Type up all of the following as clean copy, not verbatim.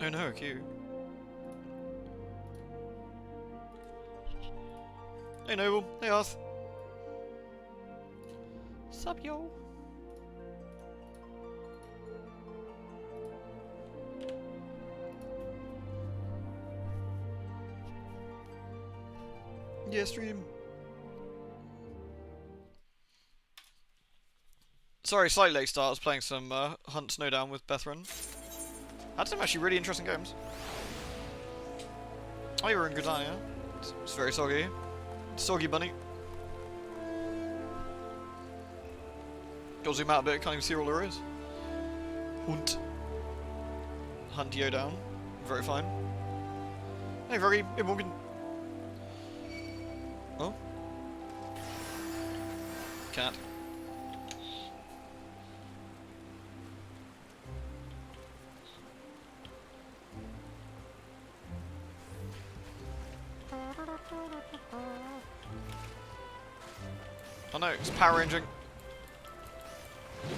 Oh no, cute. Hey Noble, hey Arth. Sup yo? Yeah, stream. Sorry, slightly late start. I was playing some Hunt Snowdown with Bethrun. Had some actually really interesting games. Oh, you were in Gridania. It's very soggy. Soggy bunny. Gotta zoom out a bit, can't even see all there is. Hunt Yo down. Very fine. Hey Froggy, hey Morgan. Oh? Cat. Oh no, it's power ranging.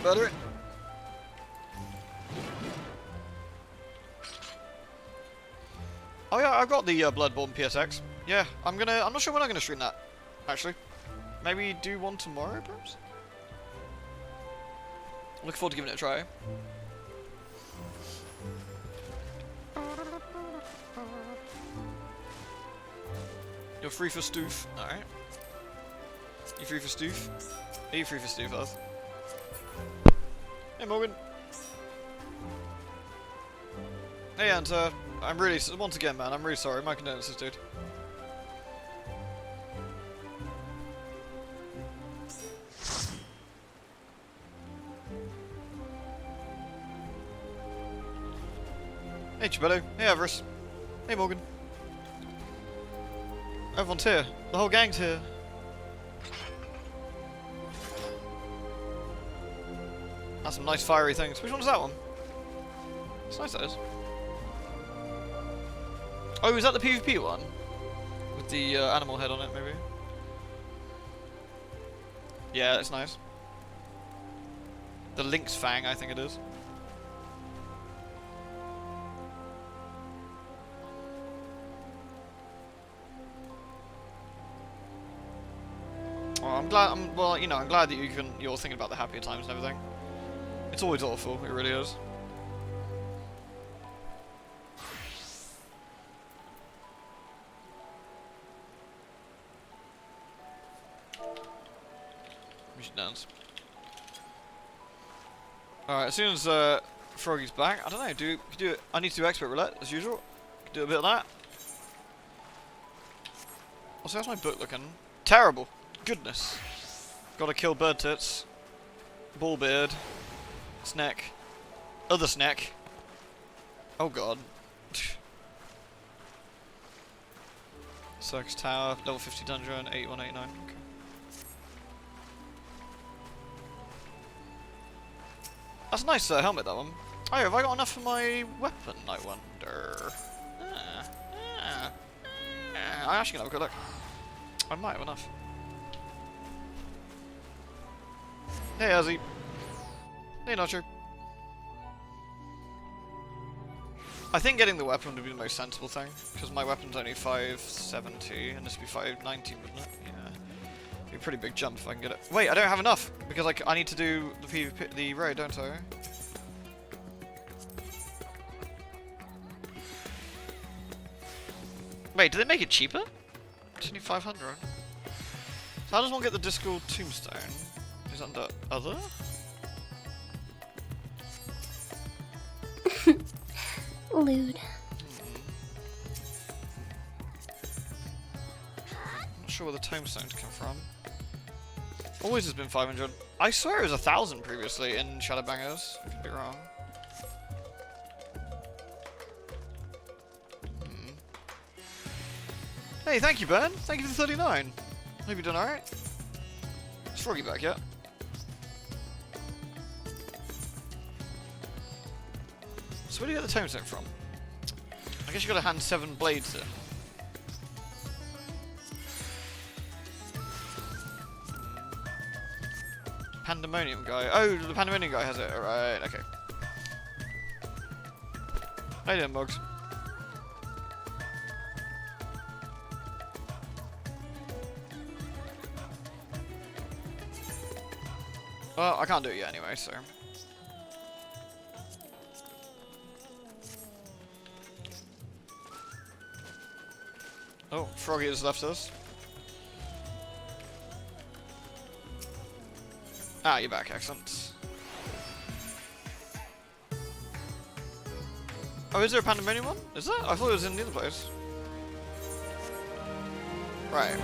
Better it. Oh yeah, I've got the Bloodborne PSX. Yeah, I'm not sure when I'm gonna stream that. Actually, maybe do one tomorrow, perhaps. Looking forward to giving it a try. You're free for stoof. Alright. You free for stoof? Are you free for stoof, Earth? Hey Morgan. Hey Anta. I'm really, once again man, I'm really sorry. My condolences, dude. Hey Chibello. Hey Everest. Hey Morgan. Everyone's here. The whole gang's here. That's some nice fiery things. Which one's that one? It's nice, that is. Oh, is that the PvP one? With the animal head on it, maybe? Yeah, that's nice. The Lynx Fang, I think it is. Oh, I'm glad. Well, you know, I'm glad that you're thinking about the happier times and everything. It's always awful. It really is. We should dance. Alright, as soon as Froggy's back, I don't know, do it. I need to do expert roulette as usual. Do a bit of that. Also, how's my book looking? Terrible. Goodness. Gotta kill bird tits. Ballbeard. Snack. Other snack. Oh god. Circus Tower, level 50 dungeon, 8189. Okay. That's a nice helmet, that one. Oh, have I got enough for my weapon, I wonder? I'm actually gonna have a good look. I might have enough. Hey, Azzy. Hey, Nacho. I think getting the weapon would be the most sensible thing, because my weapon's only 570, and this would be 519, wouldn't it? Yeah. It'd be a pretty big jump if I can get it. Wait, I don't have enough, because I need to do the PvP, the raid, don't I? Wait, did they make it cheaper? It's only 500. So how does one get the Discord Tombstone? Is it under Other? Lewd. Not sure where the tombstones come from. Always has been 500. I swear it was 1,000 previously in Shadowbangers. I could be wrong. Hey, thank you, Ben. Thank you for the 39. Hope you're doing alright. Is Froggy back yet? So where do you get the tombstone from? I guess you gotta hand 7 blades in. Pandemonium guy. Oh, the Pandemonium guy has it. Alright, okay. How you doing, Mugs? Well, I can't do it yet anyway, so. Oh, Froggy has left us. Ah, you're back, excellent. Oh, is there a Pandemonium one? Is there? I thought it was in the other place. Right.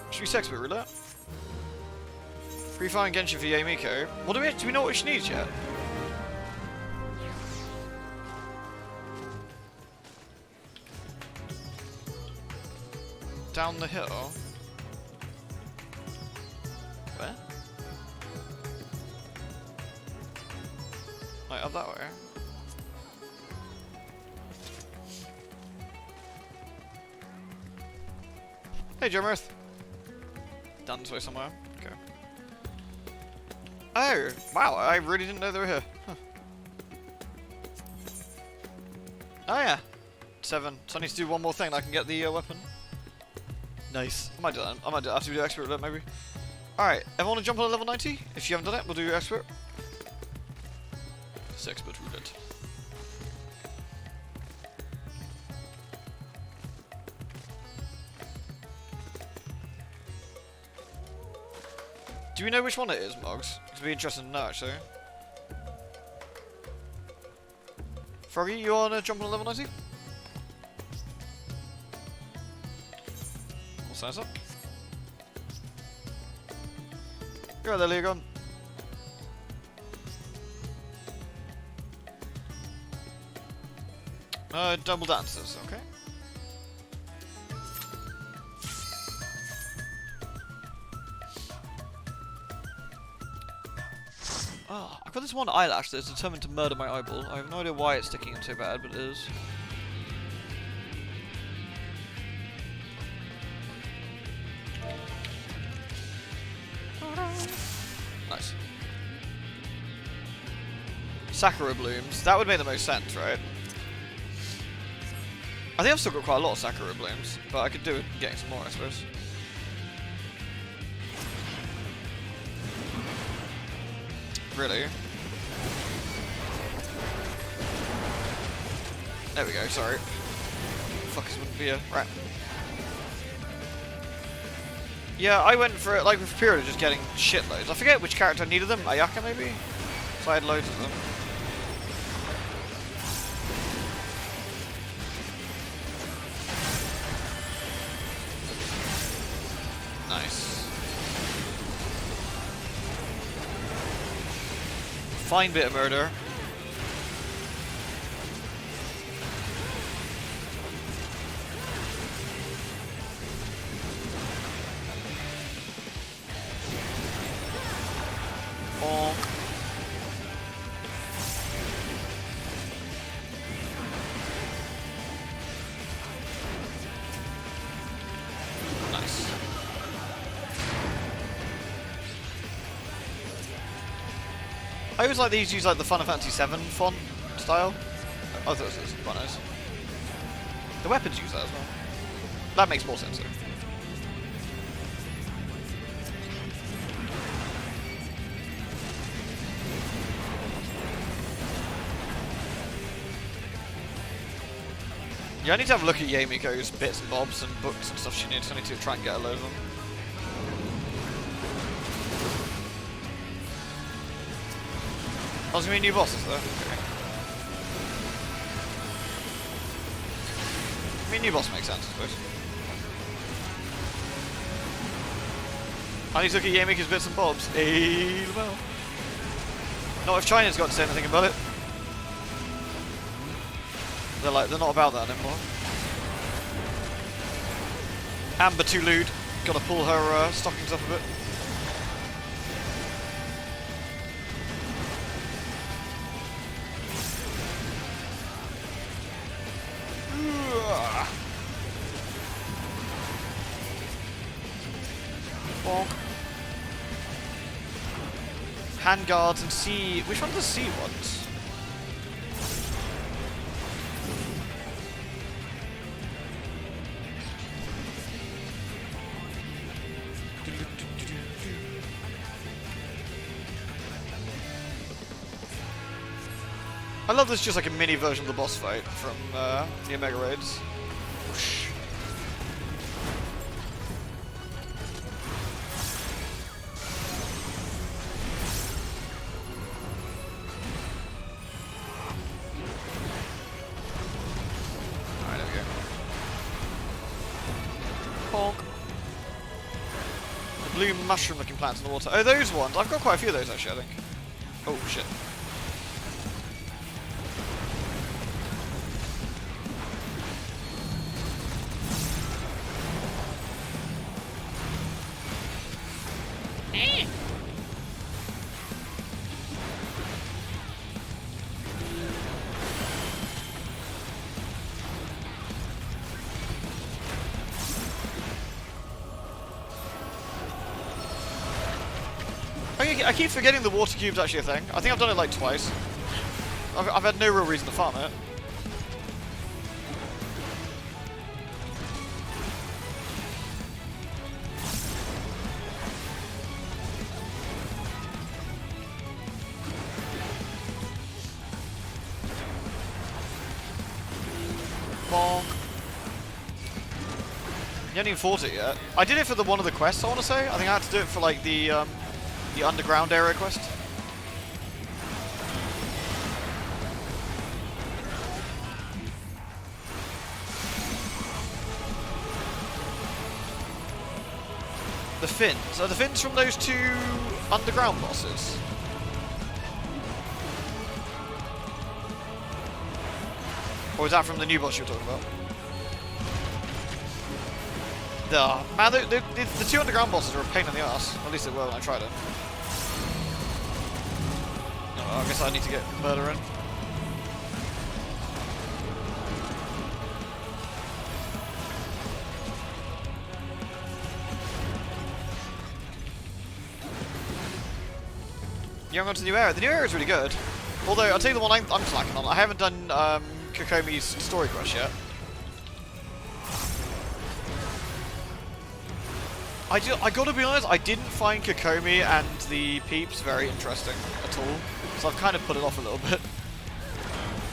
Should we sex with roulette? Free Fire and Genshin for Yamiko. What do we know what she needs yet? Down the hill. Where? Like up that way. Hey, Jermirth. Down this way somewhere. Okay. Oh, wow! I really didn't know they were here. Huh. Oh yeah, 7. So I need to do one more thing. And I can get the weapon. Nice. I might do that. I might have to do expert with that maybe. Alright, everyone want to jump on a level 90? If you haven't done it, we'll do expert. It's expert roulette. Do we know which one it is, Moggs? It'd be interesting to know actually. Froggy, you want to jump on a level 90? We'll sign us up. Go there, Leon. Double dances, okay. Oh, I've got this one eyelash that is determined to murder my eyeball. I have no idea why it's sticking in so bad, but it is. Nice. Sakura blooms. That would make the most sense, right? I think I've still got quite a lot of Sakura blooms, but I could do with getting some more, I suppose. Really? There we go, sorry. Fuckers wouldn't be a rat. Yeah, I went for it, like, with a period of just getting shitloads. I forget which character needed them. Ayaka, maybe? So I had loads of them. Nice. Fine bit of murder. Bonk. Nice. I always like these use like the Final Fantasy VII font style. Oh, those are quite nice. The weapons use that as well. That makes more sense though. Yeah, I need to have a look at Yamiko's bits and bobs and books and stuff she needs. I need to try and get a load of them. Oh, there's gonna be new bosses though. Okay. I mean, new boss makes sense, I suppose. I need to look at Yamiko's bits and bobs. Hey, well. Not if China's got to say anything about it. They're not about that anymore. Amber too lewd. Gotta pull her stockings up a bit. Bonk. Handguards and C. Which one's the C ones? I love this just like a mini version of the boss fight from the Omega Raids. Whoosh. Alright, there we go. Bonk. The blue mushroom looking plants in the water. Oh, those ones. I've got quite a few of those actually, I think. Oh, shit. I keep forgetting the water cube's actually a thing. I think I've done it like twice. I've had no real reason to farm it. Bonk. You haven't even fought it yet. I did it for one of the quests, I want to say. I think I had to do it for like the underground area quest. The fins. Are the fins from those two underground bosses? Or is that from the new boss you were talking about? Man, the two underground bosses are a pain in the ass. At least they were when I tried it. Oh, I guess I need to get murder in. You haven't gone to the new area. The new area is really good. Although, I'll tell you the one I'm slacking on. I haven't done Kokomi's story quest yet. I gotta be honest, I didn't find Kokomi and the peeps very interesting at all. So I've kind of put it off a little bit.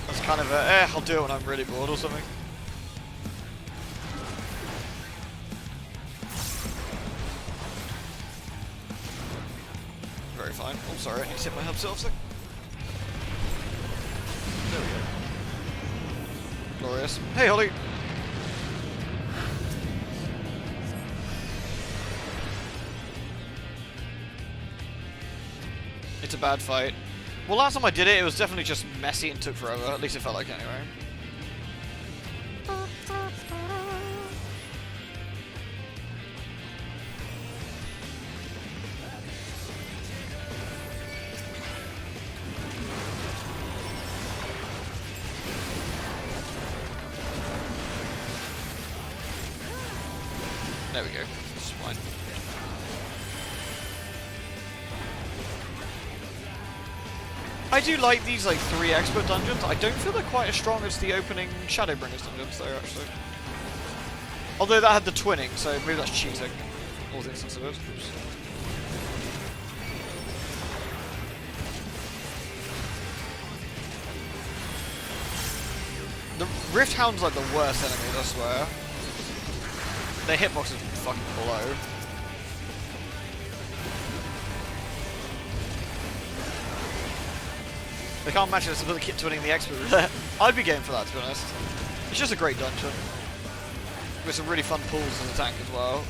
That's kind of a, I'll do it when I'm really bored or something. Very fine. Oh, sorry, I need to hit my hub self sec. There we go. Glorious. Hey, Holly! It's a bad fight. Well, last time I did it, it was definitely just messy and took forever. At least it felt like it anyway. There we go. That's fine. I do like these like 3 expert dungeons. I don't feel they're quite as strong as the opening Shadowbringers dungeons though, actually. Although that had the twinning, so maybe that's cheating. All things considered. Oops. The Rift Hound's like the worst enemies, I swear. Their hitbox is fucking below. They can't match us with the kit twinning the expert. I'd be game for that, to be honest. It's just a great dungeon. With some really fun pulls as a tank as well.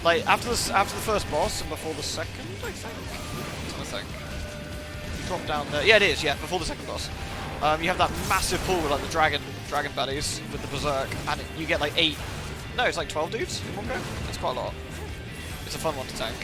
Like, after the first boss and before the second, I think? I'm trying to think. Drop down there. Yeah, it is, yeah, before the second boss. You have that massive pull with like the dragon baddies with the berserk, and you get like 8... No, it's like 12 dudes in one go. It's quite a lot. It's a fun one to tank.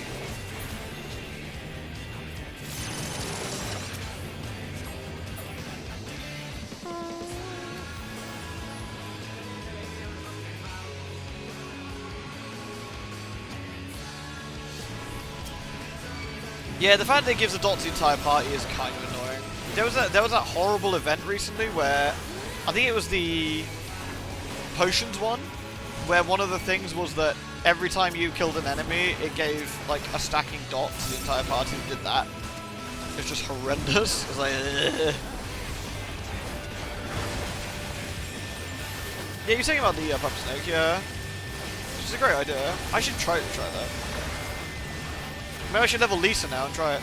Yeah, the fact that it gives the dot to the entire party is kind of annoying. There was that horrible event recently where I think it was the potions one, where one of the things was that every time you killed an enemy, it gave like a stacking dot to the entire party that did that. It's just horrendous. It's like, ugh. Yeah, you're saying about the Pump Snake, yeah. Which is a great idea. I should try that. Maybe I should level Lisa now and try it.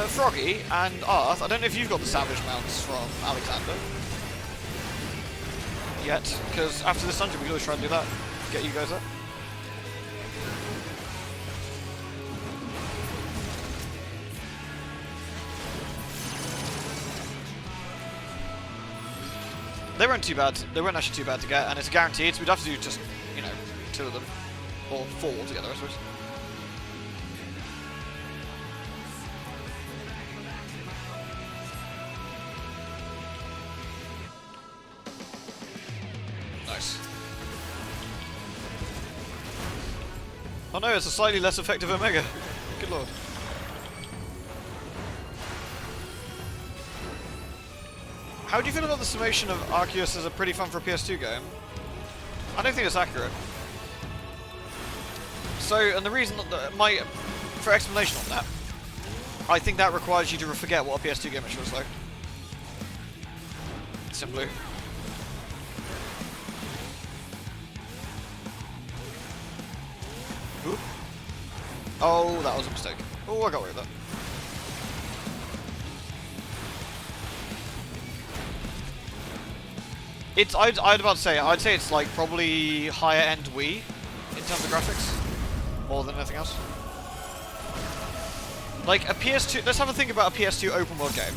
Froggy and Arth, I don't know if you've got the Savage mounts from Alexander yet, because after this dungeon we can always try and do that. Get you guys up. They weren't too bad. They weren't actually too bad to get, and it's guaranteed, so we'd have to do just, you know, 2 of them. Or 4 altogether, I suppose. Nice. Oh no, it's a slightly less effective Omega. Good lord. How do you feel about the summation of Arceus as a pretty fun for a PS2 game? I don't think it's accurate. So, and the reason that for explanation on that, I think that requires you to forget what a PS2 game actually was like. Simply. Ooh. Oh, that was a mistake. Oh, I got rid of that. It's, I'd about to say, I'd say it's like probably higher end Wii in terms of graphics, more than anything else. Like a PS2, let's have a think about a PS2 open world game.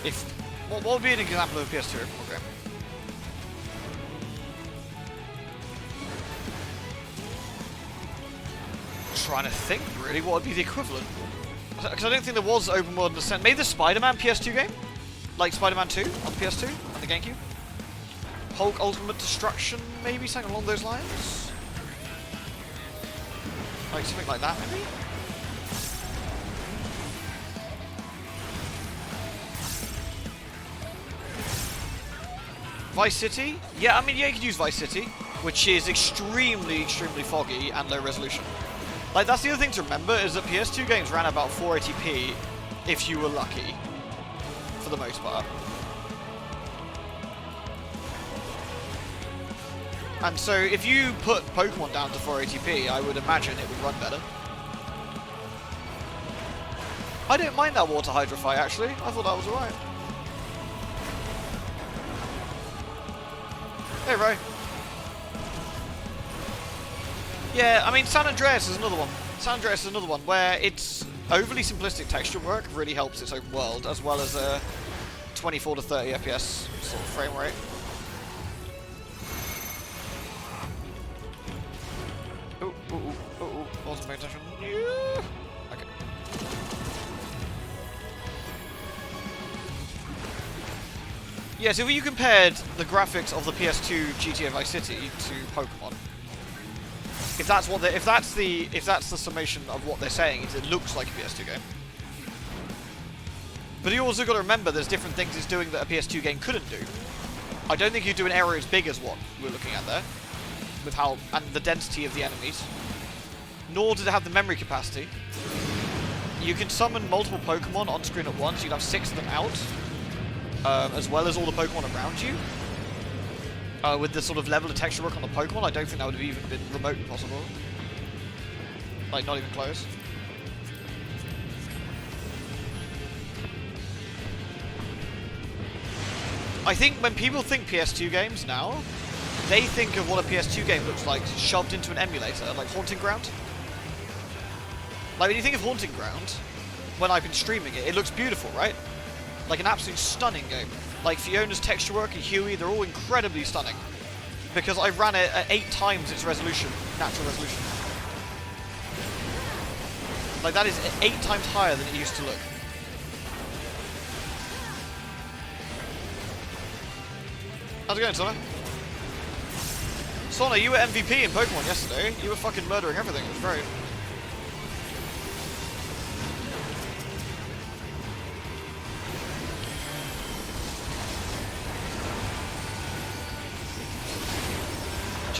If, what would be an example of a PS2 open world game? Trying to think really, what would be the equivalent? Because I don't think there was open world in the sense. Maybe the Spider-Man PS2 game? Like Spider-Man 2 on the PS2 and the GameCube? Hulk Ultimate Destruction, maybe something along those lines? Like something like that, maybe? Vice City? Yeah, I mean, yeah, you could use Vice City, which is extremely, extremely foggy and low resolution. Like, that's the other thing to remember, is that PS2 games ran about 480p if you were lucky, for the most part. And so, if you put Pokemon down to 480p, I would imagine it would run better. I don't mind that Water Hydra fight, actually. I thought that was alright. Hey, Ray. Yeah, I mean, San Andreas is another one. San Andreas is another one where it's overly simplistic texture work really helps its open world, as well as a 24 to 30 FPS sort of frame rate. Wasn't paying attention. Yeah. Okay. Yeah, so if you compared the graphics of the PS2 GTA Vice City to Pokemon, if that's the summation of what they're saying, is it looks like a PS2 game. But you also got to remember there's different things it's doing that a PS2 game couldn't do. I don't think you do an area as big as what we're looking at there, with how and the density of the enemies. Nor did it have the memory capacity. You can summon multiple Pokemon on screen at once. You'd have 6 of them out, as well as all the Pokemon around you. With the sort of level of texture work on the Pokemon, I don't think that would have even been remotely possible. Like, not even close. I think when people think PS2 games now, they think of what a PS2 game looks like shoved into an emulator, like Haunting Ground. Like, when you think of Haunting Ground, when I've been streaming it, it looks beautiful, right? Like an absolute stunning game. Like Fiona's texture work and Huey, they're all incredibly stunning. Because I ran it at 8 times its resolution, natural resolution. Like, that is 8 times higher than it used to look. How's it going, Sona? Sona, you were MVP in Pokemon yesterday. You were fucking murdering everything. It was great.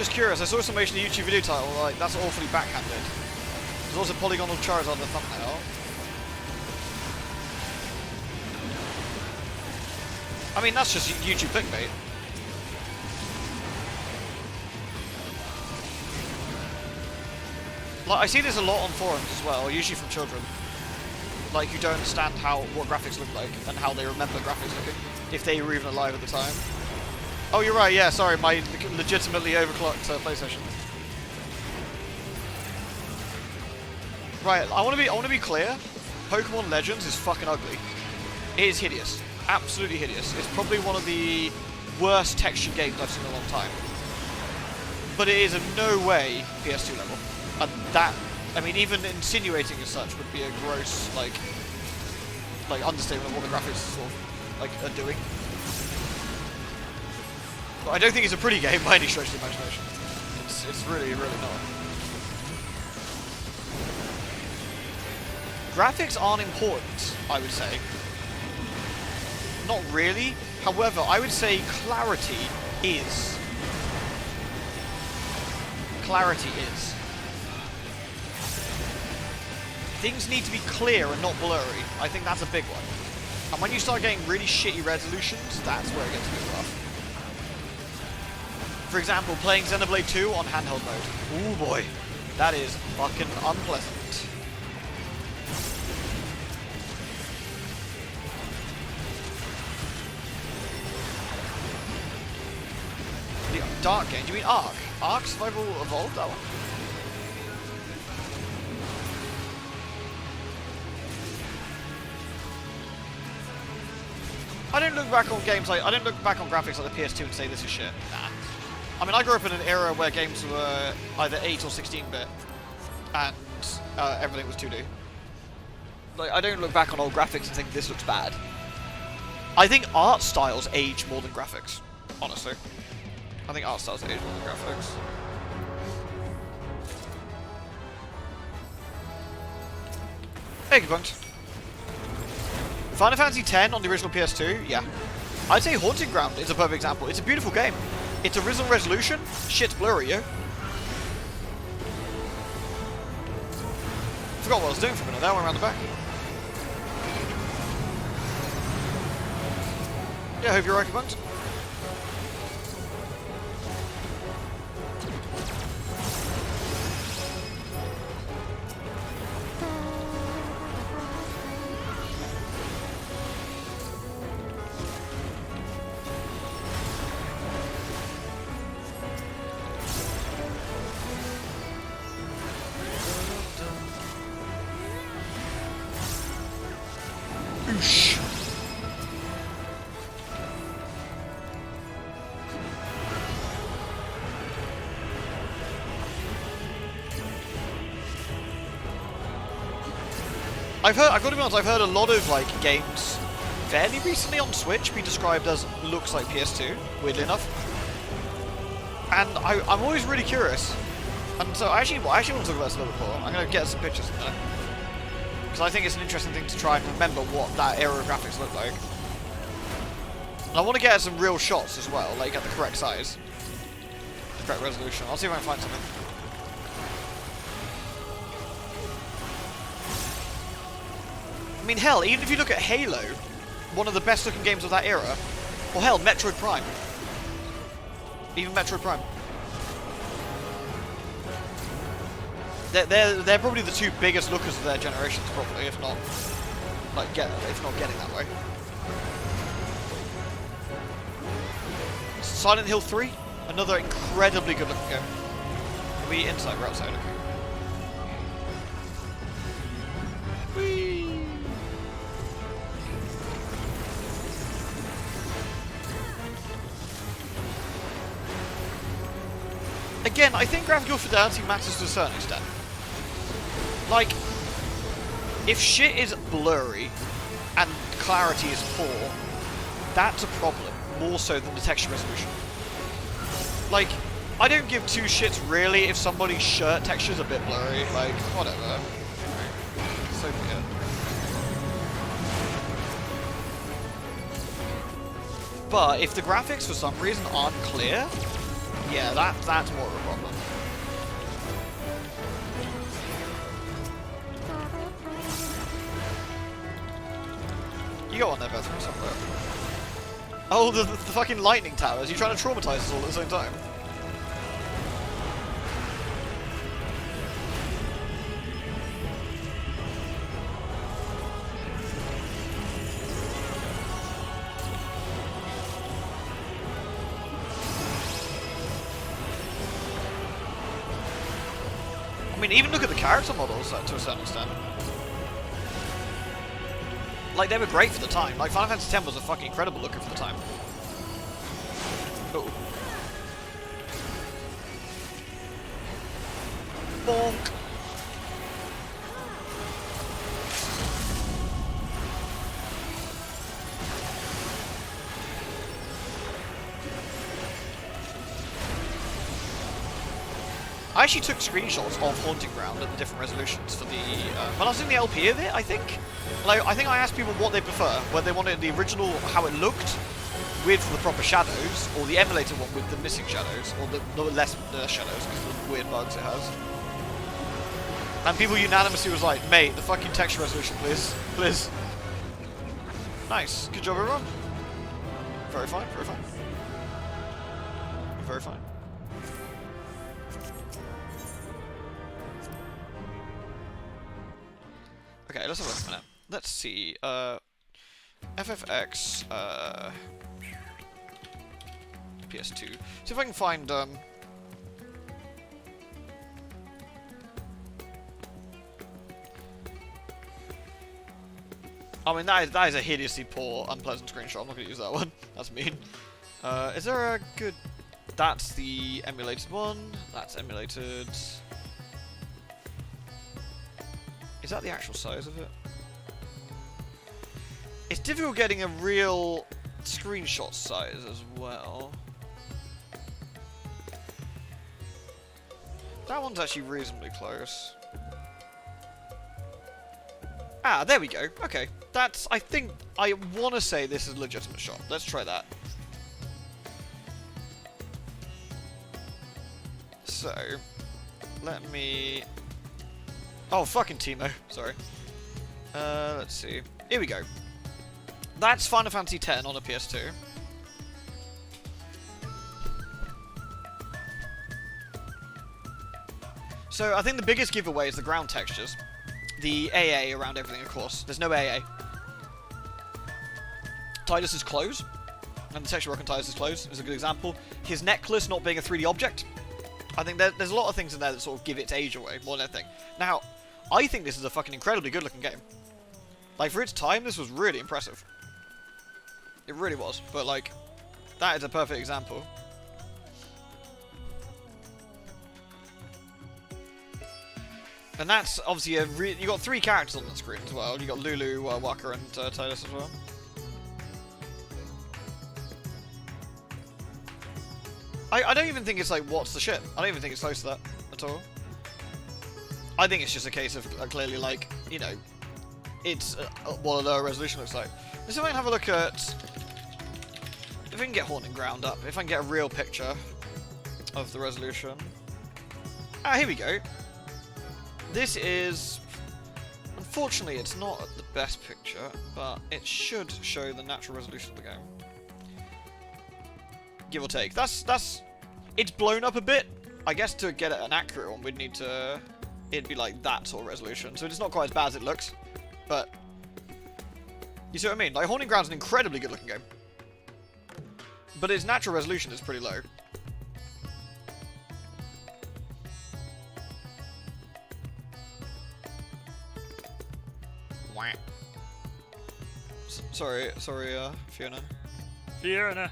Just curious, I saw a summation of the YouTube video title, like, that's awfully backhanded. There's also polygonal Charizard on the thumbnail. I mean, that's just YouTube clickbait. Like, I see this a lot on forums as well, usually from children. Like, who don't understand what graphics look like, and how they remember graphics looking, if they were even alive at the time. Oh, you're right, yeah, sorry, my legitimately overclocked PlayStation. Right, I want to be clear. Pokemon Legends is fucking ugly. It is hideous. Absolutely hideous. It's probably one of the worst textured games I've seen in a long time. But it is in no way PS2 level. And that, I mean, even insinuating as such would be a gross, like understatement of what the graphics sort of, like, are doing. But I don't think it's a pretty game by any stretch of the imagination. It's really, really not. Graphics aren't important, I would say. Not really. However, I would say clarity is. Clarity is. Things need to be clear and not blurry. I think that's a big one. And when you start getting really shitty resolutions, that's where it gets a bit rough. For example, playing Xenoblade 2 on handheld mode. Ooh boy, that is fucking unpleasant. The Dark game? Do you mean Ark? Ark Survival Evolved? That one? I don't look back on games like, I don't look back on graphics like the PS2 and say this is shit. Nah. I mean, I grew up in an era where games were either 8 or 16-bit, and everything was 2D. Like, I don't look back on old graphics and think this looks bad. I think art styles age more than graphics, honestly. I think art styles age more than graphics. Hey, good point. Final Fantasy X on the original PS2, yeah. I'd say Haunting Ground is a perfect example. It's a beautiful game. It's original resolution, shit's blurry, yo. Forgot what I was doing for a minute there, I went around the back. Yeah, hope you're right, Bunt. I've got to be honest, I've heard a lot of, like, games fairly recently on Switch be described as looks like PS2, weirdly enough. And I'm always really curious. And so I actually want to talk about this a little bit more. I'm going to get some pictures in there. Because I think it's an interesting thing to try and remember what that era of graphics looked like. And I want to get some real shots as well, like at the correct size. The correct resolution. I'll see if I can find something. I mean, hell, even if you look at Halo, one of the best looking games of that era, or hell, Metroid Prime. Even Metroid Prime. They're probably the two biggest lookers of their generations, probably, if not getting that way. Silent Hill 3, another incredibly good looking game. Are we inside or outside? Okay. Whee! Again, I think graphical fidelity matters to a certain extent. Like, if shit is blurry and clarity is poor, that's a problem, more so than the texture resolution. Like, I don't give two shits really if somebody's shirt texture's a bit blurry, like, whatever. So weird. But if the graphics for some reason aren't clear, Yeah, that's more of a problem. You got one there, Beth, from somewhere. Oh, the fucking lightning towers. You're trying to traumatize us all at the same time. I mean, even look at the character models to a certain extent. Like, they were great for the time. Like, Final Fantasy X was a fucking incredible looker for the time. Oh. Bonk. I actually took screenshots of Haunting Ground at the different resolutions for the when I was in the LP of it. I think I asked people what they prefer, whether they wanted the original how it looked with the proper shadows, or the emulated one with the missing shadows, or the less shadows because of the weird bugs it has. And people unanimously was like, "Mate, the fucking texture resolution, please, please." Nice, good job, everyone. Very fine, very fine, very fine. Okay, let's have a look a minute. Let's see. FFX PS2. See if I can find I mean that is a hideously poor, unpleasant screenshot. I'm not gonna use that one. That's mean. Is there a good? That's the emulated one. That's emulated. Is that the actual size of it? It's difficult getting a real screenshot size as well. That one's actually reasonably close. Ah, there we go. Okay. That's, I think, I want to say this is a legitimate shot. Let's try that. So, let me... Oh, fucking Timo. Sorry. Let's see. Here we go. That's Final Fantasy X on a PS2. So, I think the biggest giveaway is the ground textures. The AA around everything, of course. There's no AA. Tidus's clothes, and the texture work on Tidus's clothes is a good example. His necklace not being a 3D object. I think there's a lot of things in there that sort of give its age away, more than anything. Now, I think this is a fucking incredibly good looking game. Like, for its time, this was really impressive. It really was, but like, that is a perfect example. And that's obviously you got 3 characters on the screen as well. You got Lulu, Waka, and Tidus as well. I don't even think it's like, what's the shit? I don't even think it's close to that at all. I think it's just a case of clearly, like, you know, it's what a lower resolution looks like. Let's see if I can have a look at... If we can get Haunting Ground up, if I can get a real picture of the resolution. Ah, here we go. This is... Unfortunately, it's not the best picture, but it should show the natural resolution of the game. Give or take. That's... It's blown up a bit. I guess to get an accurate one, we'd need to... It'd be like that sort of resolution. So it's not quite as bad as it looks. But... You see what I mean? Like, Haunting Ground's an incredibly good looking game. But its natural resolution is pretty low. Wah. Sorry, Fiona. Fiona.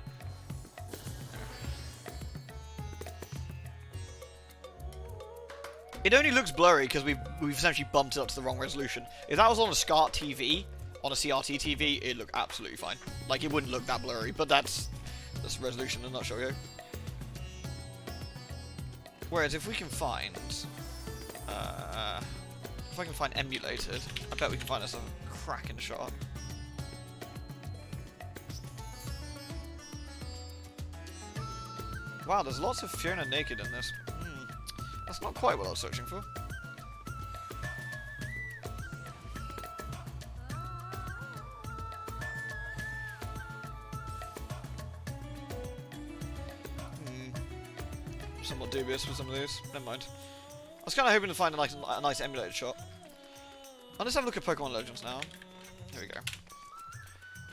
It only looks blurry because we've essentially bumped it up to the wrong resolution. If that was on a SCART TV, on a CRT TV, it'd look absolutely fine. Like, it wouldn't look that blurry, but that's resolution in a nutshell, yeah. Whereas if we can find, if I can find emulated, I bet we can find us a cracking shot. Wow, there's lots of Fiona naked in this. That's not quite what I was searching for. Somewhat dubious with some of these. Never mind. I was kind of hoping to find a nice emulated shot. Let's have a look at Pokemon Legends now. Here we go.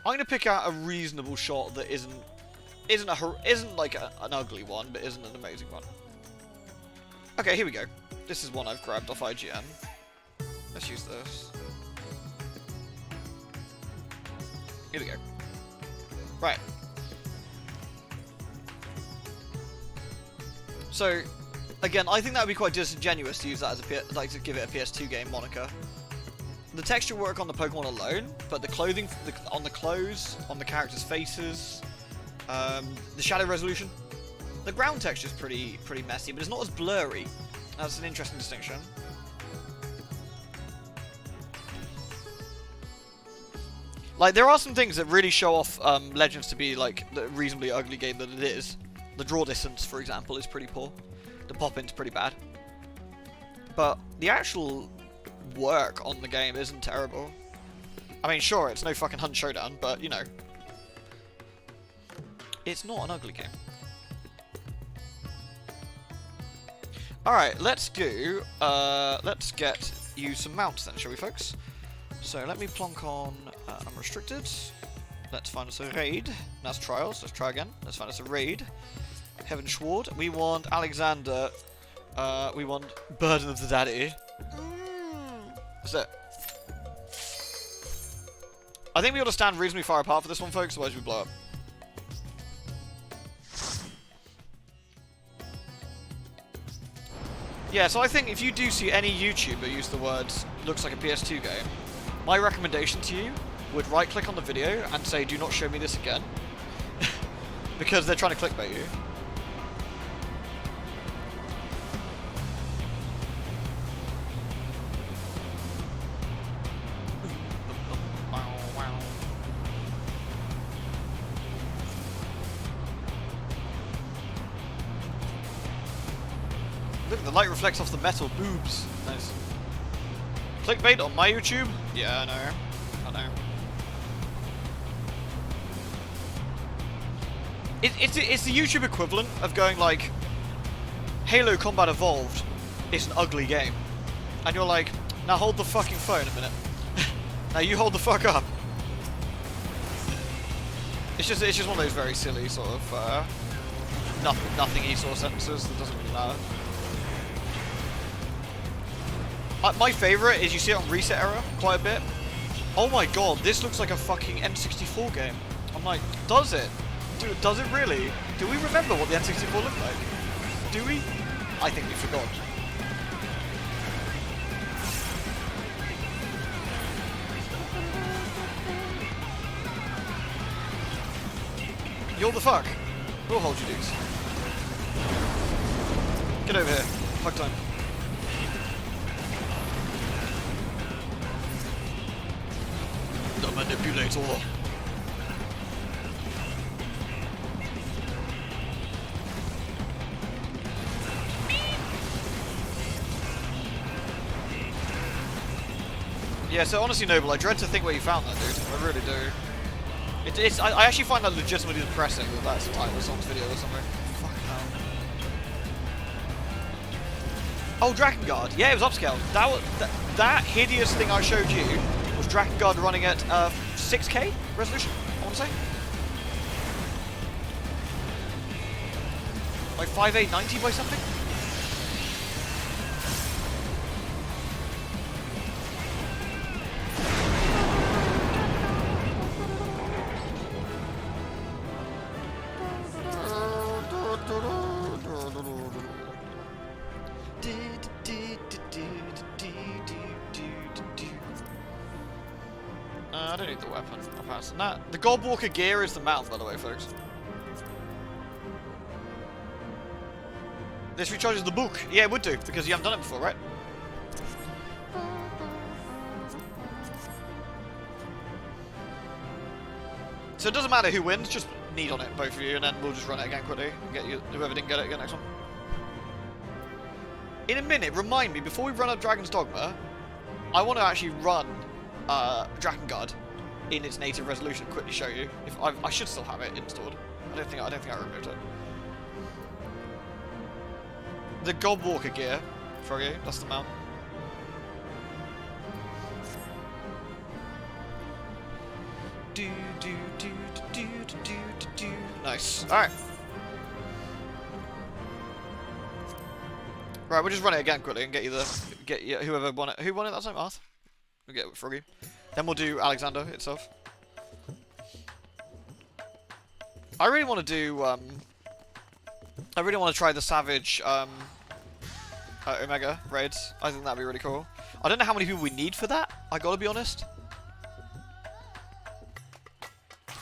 I'm going to pick out a reasonable shot that isn't like an ugly one, but isn't an amazing one. Okay, here we go. This is one I've grabbed off IGN. Let's use this. Here we go. Right. So, again, I think that would be quite disingenuous to use that as to give it a PS2 game moniker. The texture work on the Pokemon alone, but the clothing, on the clothes, on the characters' faces, the shadow resolution, the ground texture is pretty messy, but it's not as blurry. That's an interesting distinction. Like, there are some things that really show off Legends to be like the reasonably ugly game that it is. The draw distance, for example, is pretty poor. The pop-in's pretty bad. But the actual work on the game isn't terrible. I mean, sure, it's no fucking Hunt Showdown, but, you know. It's not an ugly game. Alright, let's get you some mounts then, shall we, folks? So, let me plonk on unrestricted. Let's find us a raid. That's trials. Let's try again. Let's find us a raid. Heaven Sword. We want Alexander. We want Burden of the Daddy. That's it. I think we ought to stand reasonably far apart for this one, folks, otherwise we blow up. Yeah, so I think if you do see any YouTuber use the words "looks like a PS2 game," my recommendation to you would right-click on the video and say, "Do not show me this again," because they're trying to clickbait you. Look, the light reflects off the metal boobs. Nice. Clickbait on my YouTube? Yeah, I know. I know. It's the YouTube equivalent of going like, Halo Combat Evolved is an ugly game. And you're like, now hold the fucking phone a minute. Now you hold the fuck up. It's just one of those very silly sort of nothing sort of sentences that doesn't really matter. My favourite is you see it on Reset Era quite a bit. Oh my god, this looks like a fucking N64 game. I'm like, does it? Dude, does it really? Do we remember what the N64 looked like? Do we? I think we forgot. You're the fuck. We'll hold you dudes. Get over here. Fuck time. The manipulator. Yeah, so honestly, Noble, I dread to think where you found that, dude. I really do. I actually find that legitimately depressing that that's the title of someone's video or something. Fucking hell. Oh, Drakengard. Yeah, it was upscaled. That hideous thing I showed you was Drakengard running at 6K resolution, I want to say. Like 5890 by something? I don't need the weapon. I'll pass on that. The Godwalker gear is the mount, by the way, folks. This recharges the book. Yeah, it would do, because you haven't done it before, right? So it doesn't matter who wins, just need on it, both of you, and then we'll just run it again quickly. And get you, whoever didn't get it, get next one. In a minute, remind me, before we run up Dragon's Dogma, I want to actually run Drakengard in its native resolution and quickly show you. If I should still have it installed. I don't think I removed it. The Godwalker gear, Froggy, that's the mount. Nice. Alright. Right, we'll just run it again quickly and get you whoever won it. Who won it that time? Arth? We'll get it with Froggy. Then we'll do Alexander itself. I really want to do I really want to try the Savage Omega raids. I think that'd be really cool. I don't know how many people we need for that, I gotta be honest.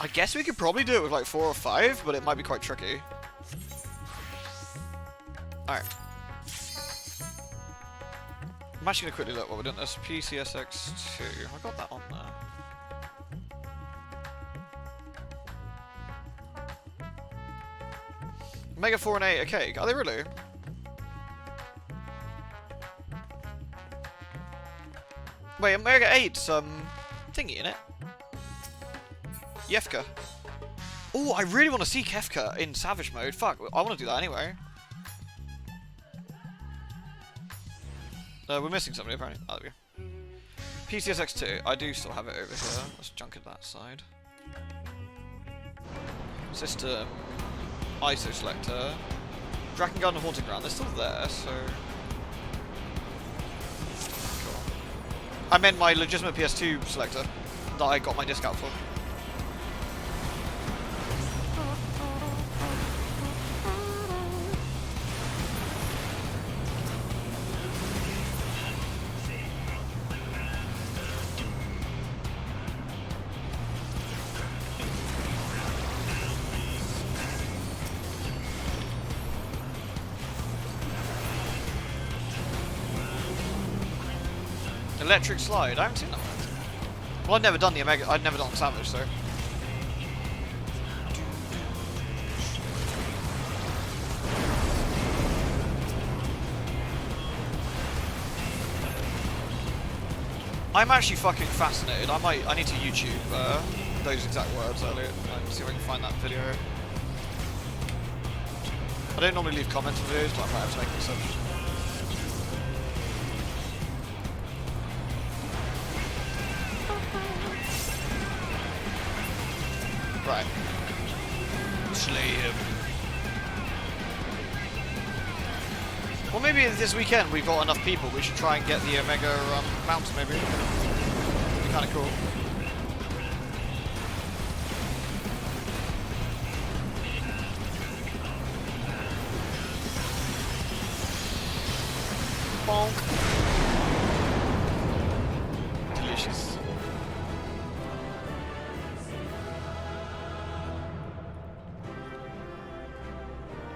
I guess we could probably do it with like 4 or 5, but it might be quite tricky. Alright. I'm actually gonna quickly look what we're doing this. PCSX2. I got that on there. Omega 4 and 8, okay. Are they really? Wait, Omega 8's thingy in it. Yefka. Oh, I really want to see Kefka in Savage mode. Fuck, I want to do that anyway. We're missing somebody apparently. Oh, there we go. PCSX2. I do still have it over here. Let's junk it that side. System. ISO selector. Drakengard and Haunting Ground. They're still there, so... Cool. I meant my legitimate PS2 selector that I got my discount for. Electric slide. I haven't seen that one. Well, I've never done the Omega. I've never done Savage, so. I'm actually fucking fascinated. I need to YouTube those exact words earlier. See if I can find that video. I don't normally leave comments on videos, but I might have to make this up. Right. Slay him. Well, maybe this weekend we've got enough people. We should try and get the Omega mounts. Maybe. It'd be kind of cool. Bonk. Delicious.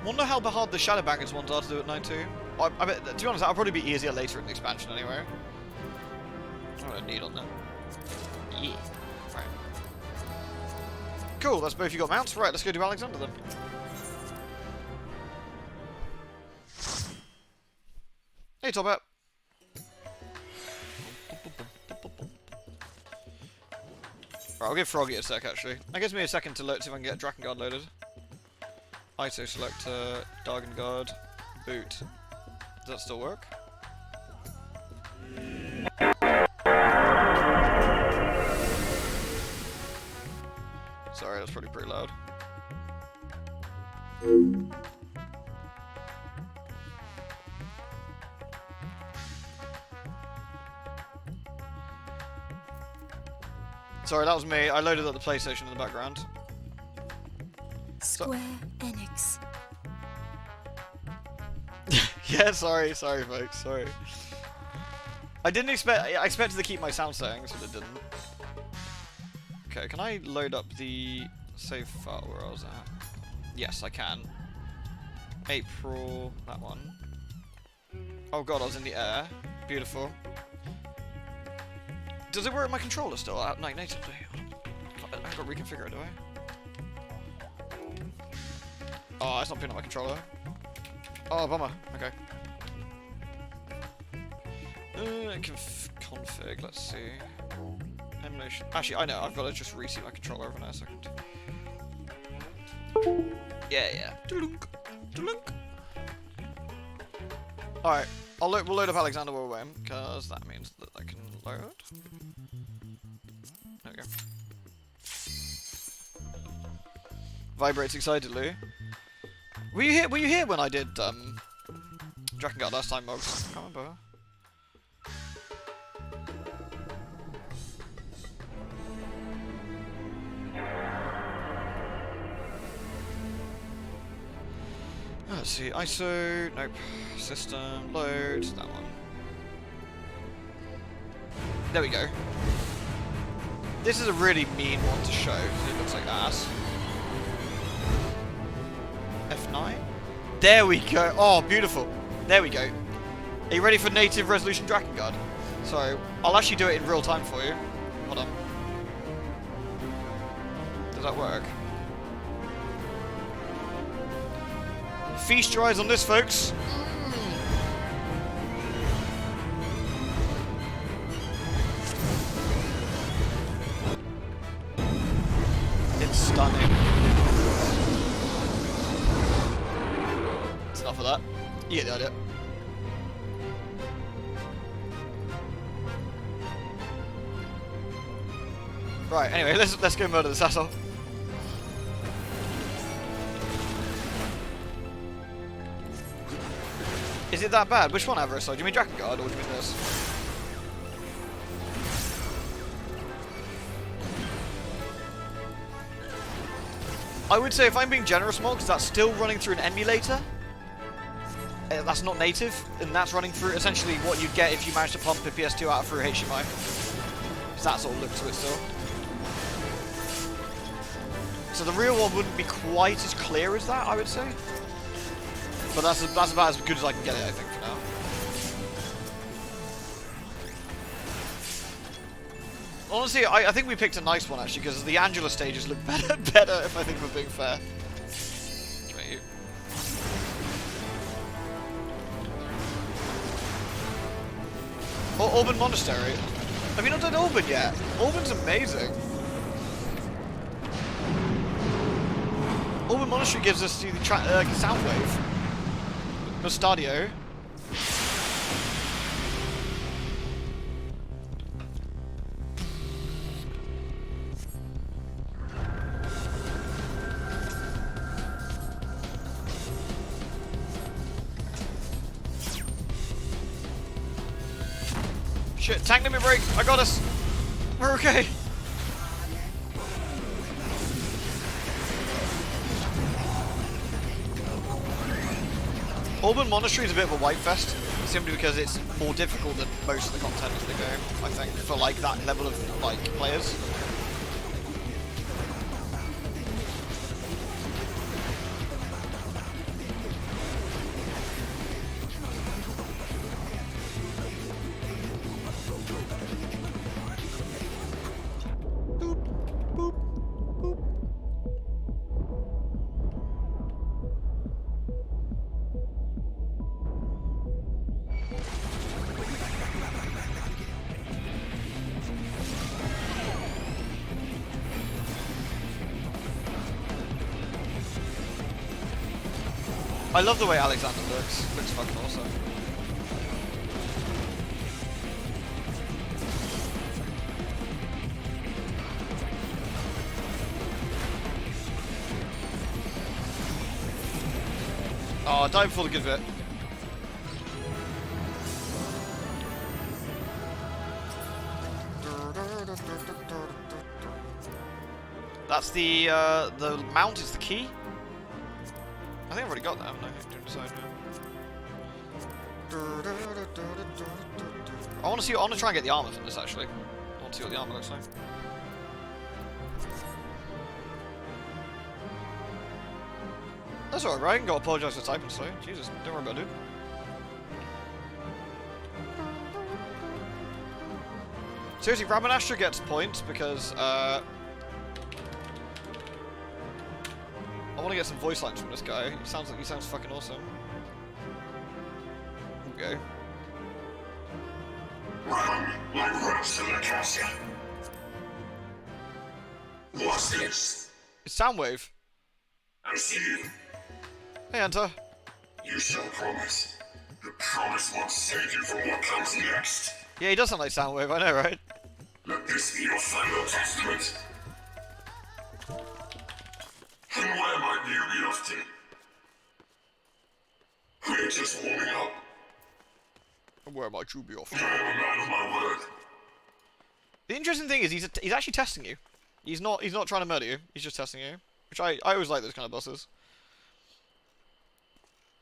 Wonder how hard the Shadowbangers ones are to do at 9.2. I bet, to be honest, that'll probably be easier later in the expansion anyway. I don't need on that. Yeah. Right. Cool, that's both you got mounts. Right, let's go do Alexander then. Hey, Top Hat. Right, I'll give Froggy a sec actually. That gives me a second to load, see if I can get Drakengard loaded. ISO selector, Drakengard, boot. Does that still work? Sorry, that's probably pretty loud. Sorry, that was me. I loaded up the PlayStation in the background. Square Enix. Yeah, sorry folks, sorry. I expected to keep my sound settings, but it didn't. Okay, can I load up the save file where I was at? Yes, I can. April, that one. Oh god, I was in the air. Beautiful. Does it work with my controller still out natively? I haven't got to reconfigure it, do I? Oh, it's not picking up my controller. Oh, bummer. Okay. Config, let's see. Emulation. Actually, I know, I've got to just reset my controller over in a second. Yeah. Alright, we'll load up Alexander while we're waiting, because that means that I can load. There we go. Vibrates excitedly. Were you here when I did Drakengard last time, Mogs? I can't remember. Let's see, ISO, nope. System, load, that one. There we go. This is a really mean one to show, because it looks like ass. F9? There we go. Oh, beautiful. There we go. Are you ready for native resolution Drakengard? So, I'll actually do it in real time for you. Hold on. Does that work? Feast your eyes on this, folks. It's stunning. It's enough of that. You get the idea. Right, anyway, let's go murder this asshole. Is it that bad? Which one, Avarice? Do you mean Drakengard, or do you mean this? I would say, if I'm being generous, Mogs, that's still running through an emulator. That's not native, and that's running through essentially what you'd get if you managed to pump a PS2 out through HDMI. Because that sort of look to it still. So the real one wouldn't be quite as clear as that, I would say. But that's about as good as I can get it, I think, for now. Honestly, I think we picked a nice one, actually, because the Angela stages look better, if I think we're being fair. Right, you. Alban Monastery. Have you not done Alban yet? Alban's amazing. Alban Monastery gives us the sound wave. Stadio. Shit, tank limit break. I got us. We're okay. Alban Monastery is a bit of a white fest, simply because it's more difficult than most of the content of the game, I think, for like that level of like players. I love the way Alexander looks. Looks fucking awesome. Oh, I died before the good bit. That's the mount is the key. I think I've already got that, haven't I? I want to try and get the armor from this, actually. I want to see what the armor looks like. That's alright, right? I can go apologise for typing slow. Jesus, don't worry about it. Seriously, Ramanastra gets points because, I want to get some voice lines from this guy. He sounds fucking awesome. Here we go. Run like rats in a castle. What's this? It's Soundwave. I see you. Hey, Hunter. You shall promise. The promise won't save you from what comes next. Yeah, he does sound like Soundwave, I know, right? Let this be your final testament. And where might you be off to? We're just warming up. Where might you be off? I'm a man of my word. The interesting thing is he's actually testing you. He's not trying to murder you. He's just testing you, which I always like those kind of bosses.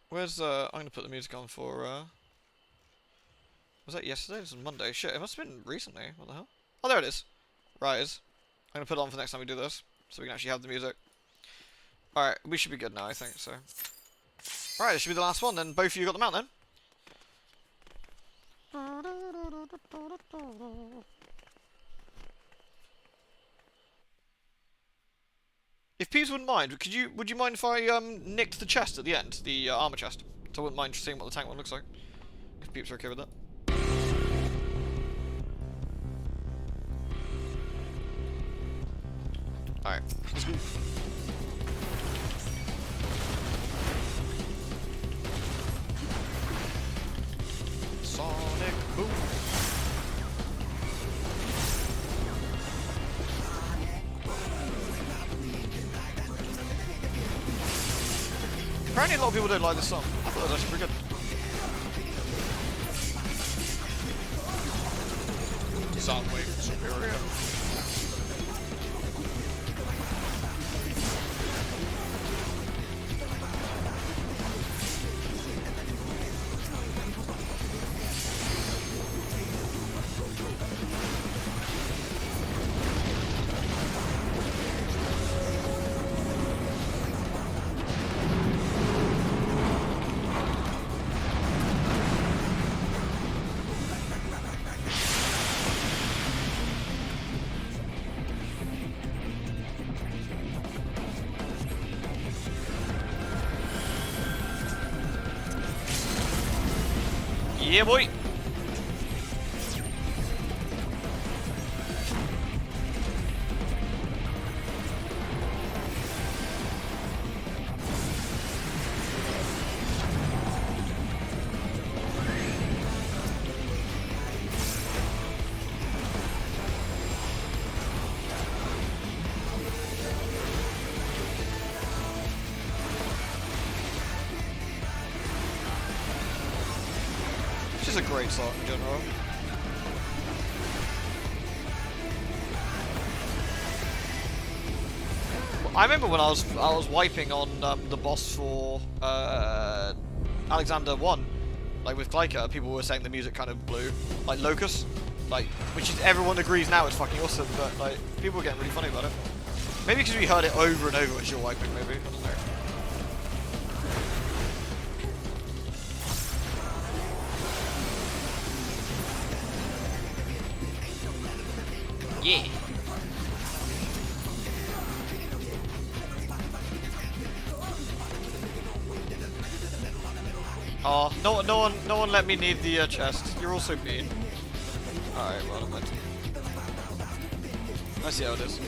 Where's I'm gonna put the music on for was that yesterday? This was Monday. Shit, it must have been recently. What the hell? Oh, there it is. Rise. I'm gonna put it on for next time we do this, so we can actually have the music. All right, we should be good now, I think so. All right, this should be the last one. Then both of you got them out then. If peeps wouldn't mind, would you mind if I nicked the chest at the end, the armor chest? So I wouldn't mind seeing what the tank one looks like. If peeps are okay with that. Alright, let's go. Sonic boom. Apparently a lot of people don't like this song. I thought it was actually pretty good. Soundwave superior. Yeah, boy. It's a great song in general. I remember when I was wiping on the boss for Alexander 1, like with Glyca, people were saying the music kind of blew, like Locust, like which is everyone agrees now is fucking awesome, but like people were getting really funny about it. Maybe because we heard it over and over as you're wiping, maybe, I don't know. Yeah. Oh, no one let me need the chest. You're all so mean. Alright, well, I'm meant to. I see how it is.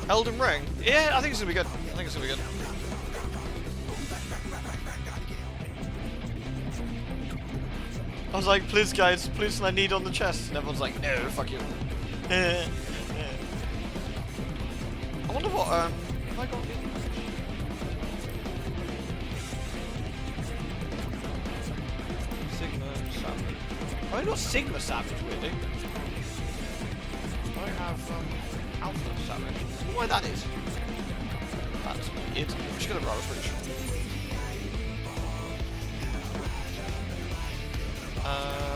Elden Ring? Yeah, I think it's gonna be good. I think it's gonna be good. I was like, please guys, please I need on the chest. And everyone's like, no, fuck you. I wonder what, have I got Sigma Savage. Oh, I got Sigma Savage, really. I have, Alpha Savage. I wonder why that is. That's weird. I'm just gonna roll a switch.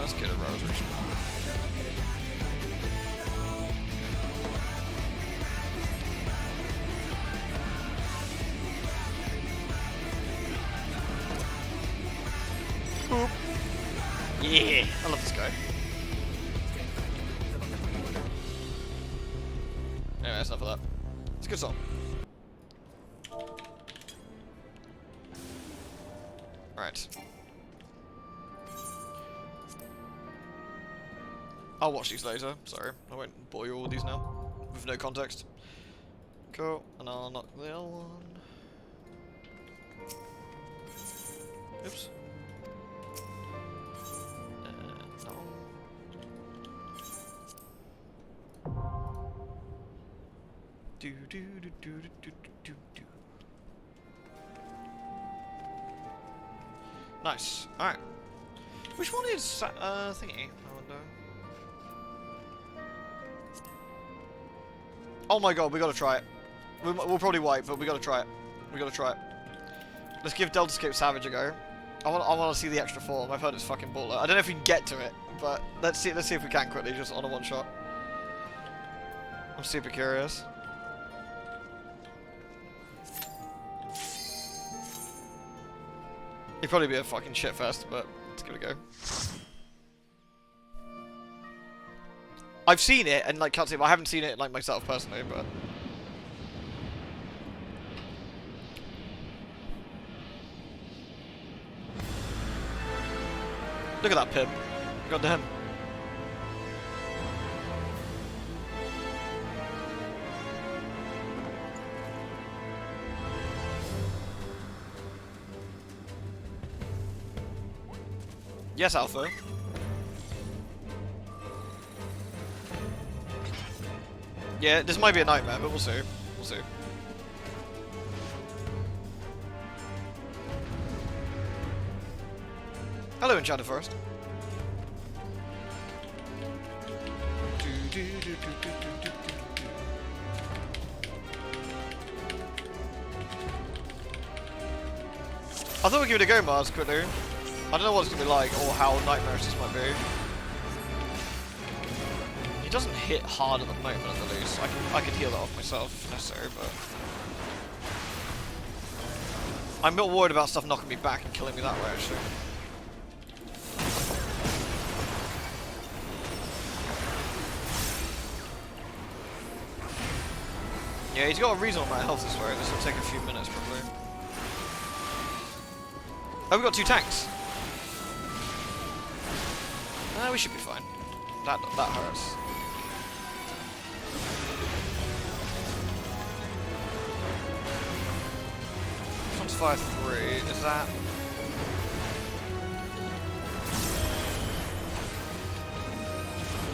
Let's get a roll switch. Yeah, I love this guy. Anyway, that's enough of that. It's a good song. Right. I'll watch these later. Sorry, I won't bore you all with these now. With no context. Cool, and I'll knock the other one. Oops. No. Do do do do do do do do. Nice. All right. Which one is thingy? I wonder. Oh my god, we gotta try it. We'll probably wipe, but we gotta try it. We gotta try it. Let's give Delta Scape Savage a go. I want to see the extra form. I've heard it's fucking baller. I don't know if we can get to it, but let's see if we can quickly, just on a one shot. I'm super curious. It'd probably be a fucking shitfest, but let's give it a go. I've seen it and like can't see it, but I haven't seen it like myself personally, but look at that pimp. God damn. Yes, Alpha. Yeah, this might be a nightmare, but we'll see. We'll see. Hello, Enchanted Forest. I thought we'd give it a go, Mars, quickly. I don't know what it's going to be like, or how nightmarish this might be. He doesn't hit hard at the moment, at the least. I could heal that off myself, if necessary, but... I'm not worried about stuff knocking me back and killing me that way, actually. Yeah, he's got a reasonable amount of health this way. This will take a few minutes, probably. Oh, we've got 2 tanks. We should be fine. That hurts. This one's 5-3. Is that?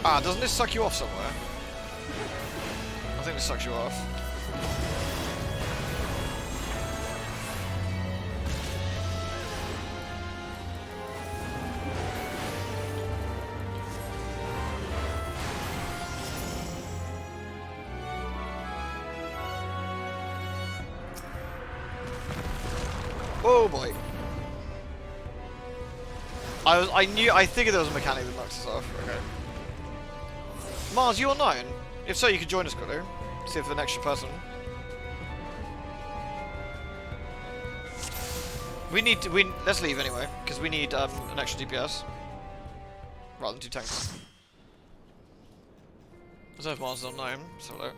Ah, doesn't this suck you off somewhere? I think this sucks you off. Oh boy. I figured there was a mechanic that knocked us off. Okay. Mars, you online? If so, you could join us quickly. See if there's an extra person. Let's leave anyway, because we need an extra DPS. Rather than 2 tanks. I don't know if Mars is online, so look.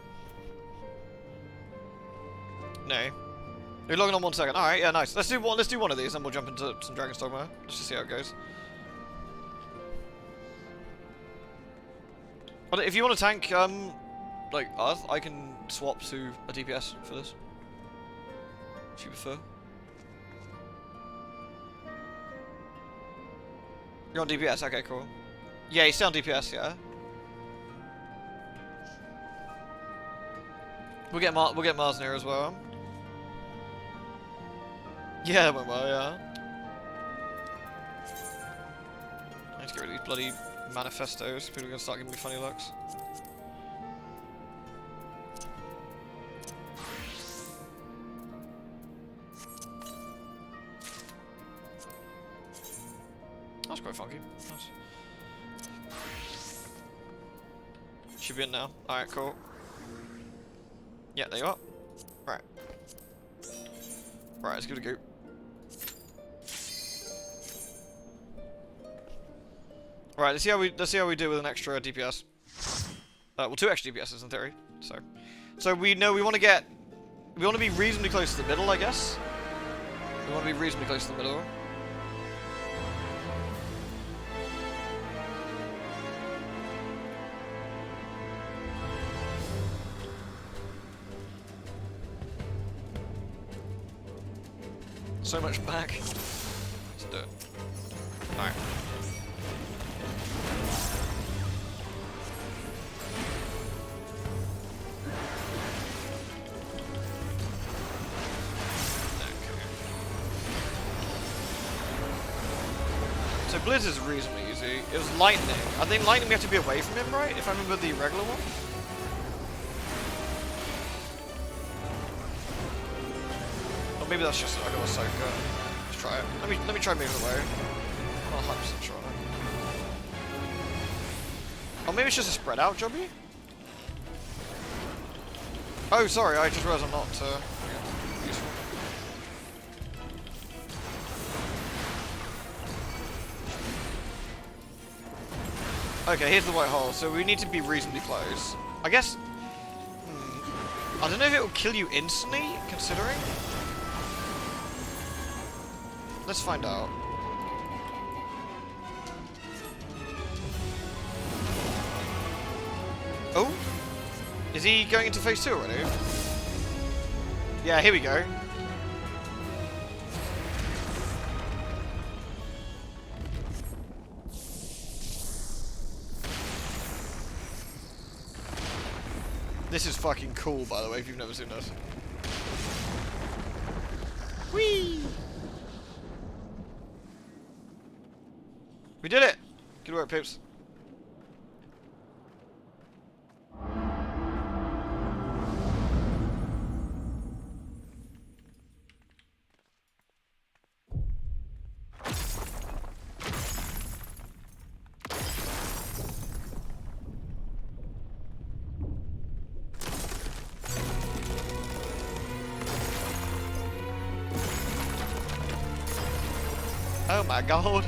No. We're logging on 1 second. Alright, yeah, nice. Let's do one of these and we'll jump into some Dragon's Dogma. Let's just see how it goes. But if you want to tank, like us, I can swap to a DPS for this. If you prefer. You're on DPS, okay, cool. Yeah, he's still on DPS, yeah. We'll get Mars near as well. Yeah, it went well, yeah. I need to get rid of these bloody manifestos. People are gonna start giving me funny looks. That's quite funky. Nice. Should be in now. Alright, cool. Yeah, there you are. Right. Right, let's give it a go. Right, let's see how we do with an extra DPS. Well, 2 extra DPSs in theory. So we know we want to be reasonably close to the middle, I guess. We want to be reasonably close to the middle. So much back. Let's do it. Alright. So Blizz is reasonably easy. It was Lightning. I think Lightning we have to be away from him, right? If I remember the regular one? Or maybe that's just like a Ahsoka. Let's try it. Let me try moving away. I'm not 100% sure. Or maybe it's just a spread out jobby? Oh, sorry, I just realized I'm not useful. Okay, here's the white hole, so we need to be reasonably close. I guess... I don't know if it will kill you instantly, considering. Let's find out. Oh? Is he going into phase 2 already? Yeah, here we go. This is fucking cool, by the way, if you've never seen this. Whee! We did it! Good work, peeps. Oh my god.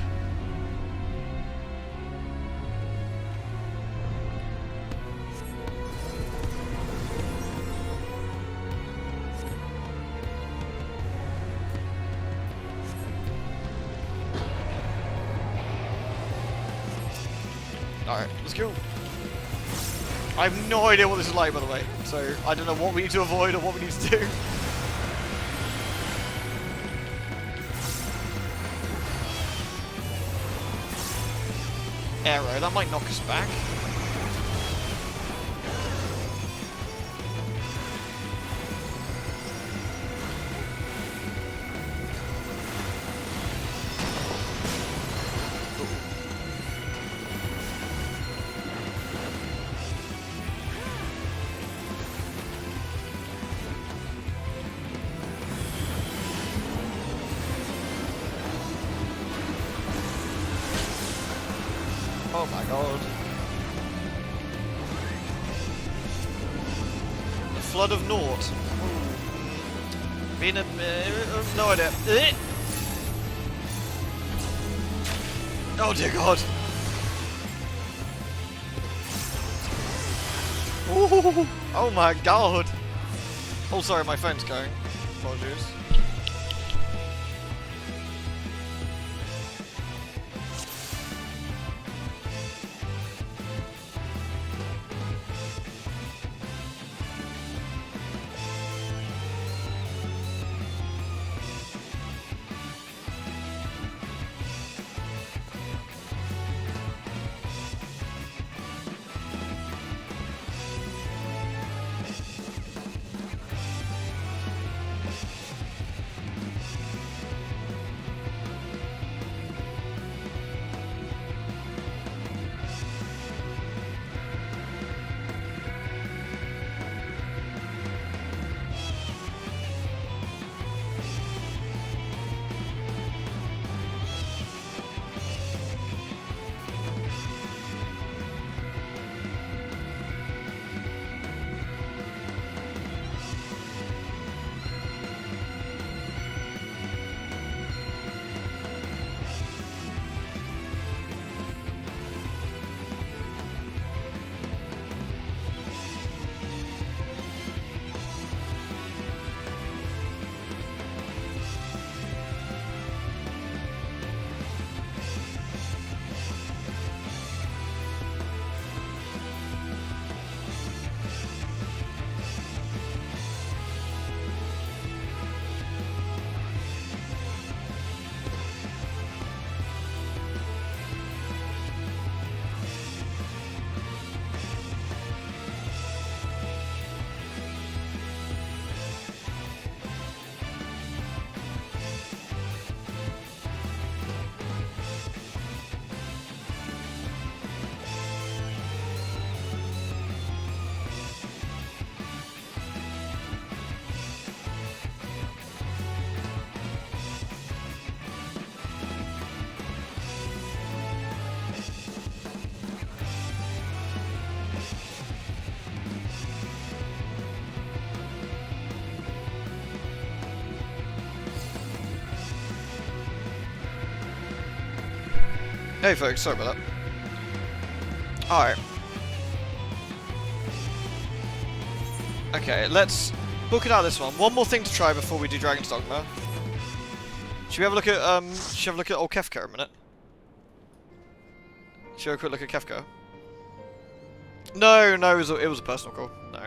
Alright, let's go. I have no idea what this is like, by the way, so I don't know what we need to avoid or what we need to do. Arrow, that might knock us back. Oh my god. The flood of naught. Being a... no idea. Oh dear god. Ooh. Oh my god. Oh sorry, my phone's going. Apologies. Hey folks, sorry about that. Alright. Okay, let's book it out this one. One more thing to try before we do Dragon's Dogma. Should we have a look at old Kefka a minute? Should we have a quick look at Kefka? No, it was a personal call. No.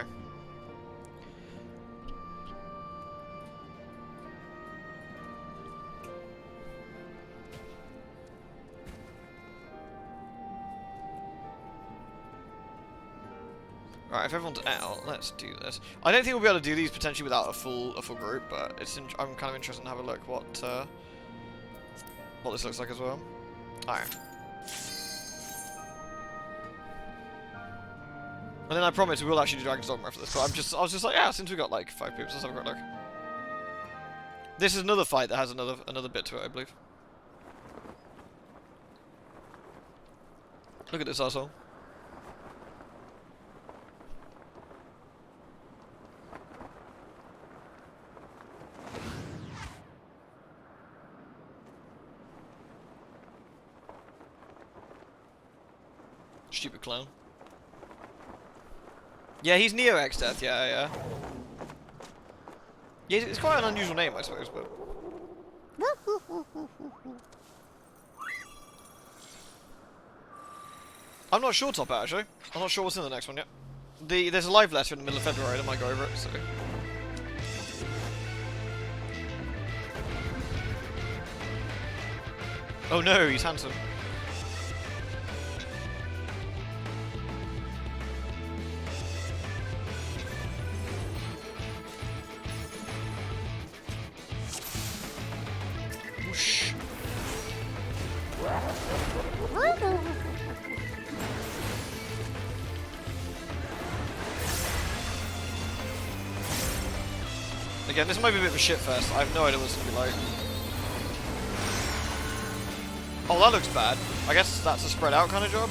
Right, if everyone's out, let's do this. I don't think we'll be able to do these potentially without a full group, but I'm kind of interested in having a look what this looks like as well. Alright. And then I promise we will actually do Dragon's Dogma after this, but I was just like, yeah, since we got like 5 people, let's have a quick look. This is another fight that has another bit to it, I believe. Look at this asshole. Stupid clown. Yeah, he's Neo X-Death, yeah. Yeah, it's quite an unusual name, I suppose, but... I'm not sure, Top Hat, actually. I'm not sure what's in the next one yet. There's a live letter in the middle of February, I might go over it, so... Oh no, he's handsome. Whoosh. Again, this might be a bit of a shitfest. I have no idea what it's going to be like. Oh, that looks bad. I guess that's a spread out kind of job?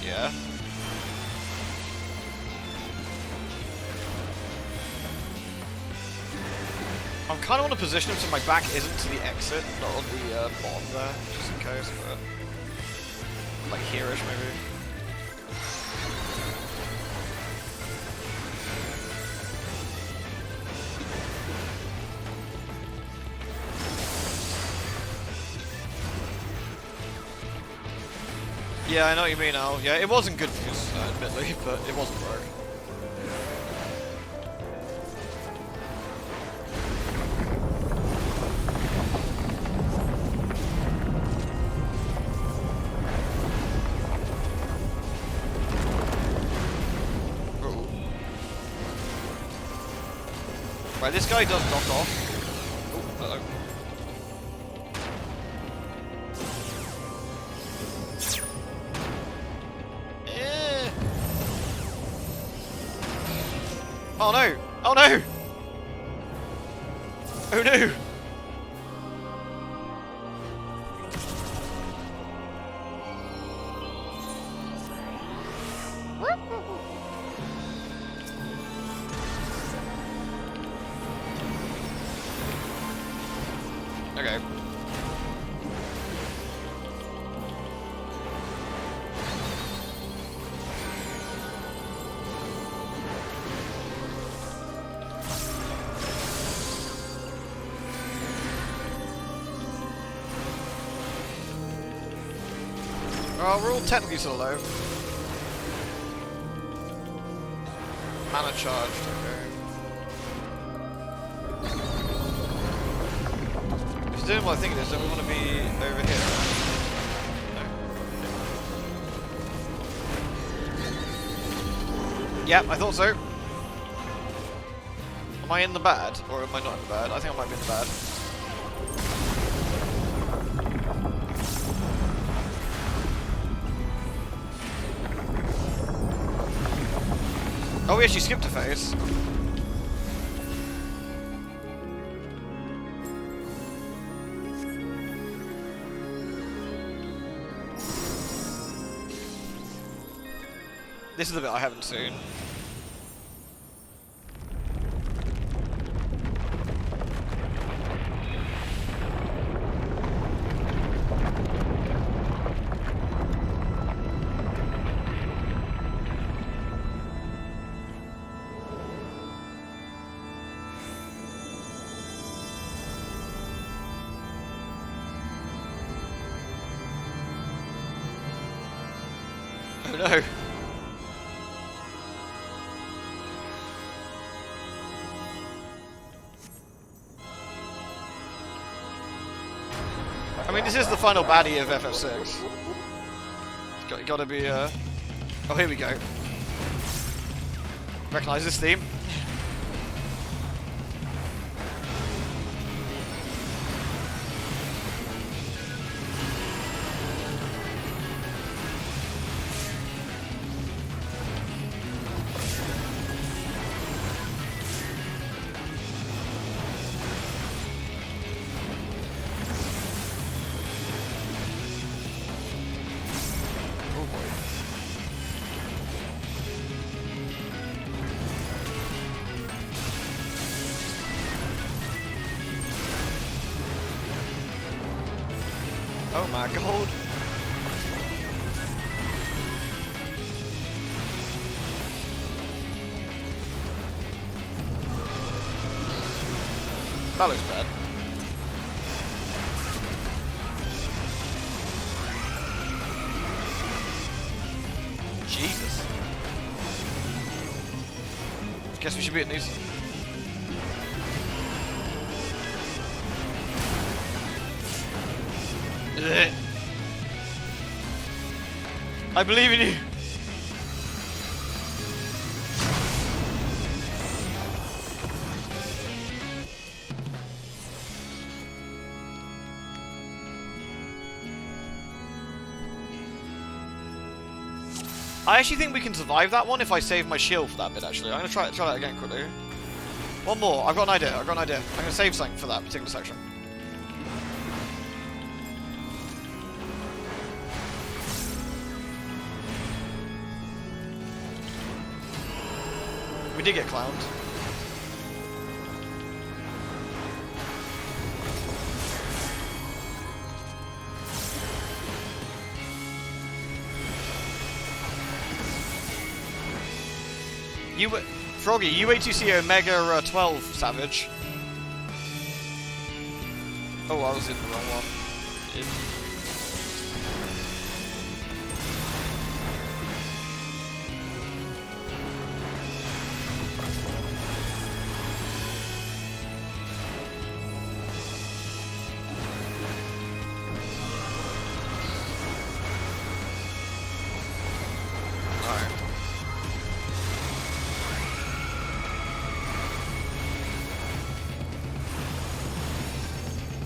Yeah. I kind of want to position him so my back isn't to the exit, not on the bottom there, just in case, but... like here-ish, maybe. Yeah, I know what you mean now. Yeah, it wasn't good news, admittedly, but it wasn't broke. Right, this guy does knock off. Oh, uh-oh. Oh no! Oh no! Oh no! Okay. Oh, we're all technically still alive. Mana charged, okay. If he's doing what I think it is, don't we want to be over here? No. Yep, I thought so. Am I in the bad? Or am I not in the bad? I think I might be in the bad. Oh, we actually skipped a phase. This is the bit I haven't seen. no. I mean, this is the final baddie of FF6. It's gotta be, Oh, here we go. Recognize this theme. Oh my god. That looks bad. Jesus. Guess we should be at these. I believe in you. I actually think we can survive that one if I save my shield for that bit, actually. I'm going to try that again quickly. One more. I've got an idea. I'm going to save something for that particular section. We did get clowned. Froggy, you wait to see Omega 12 Savage. Oh, I was in the wrong one.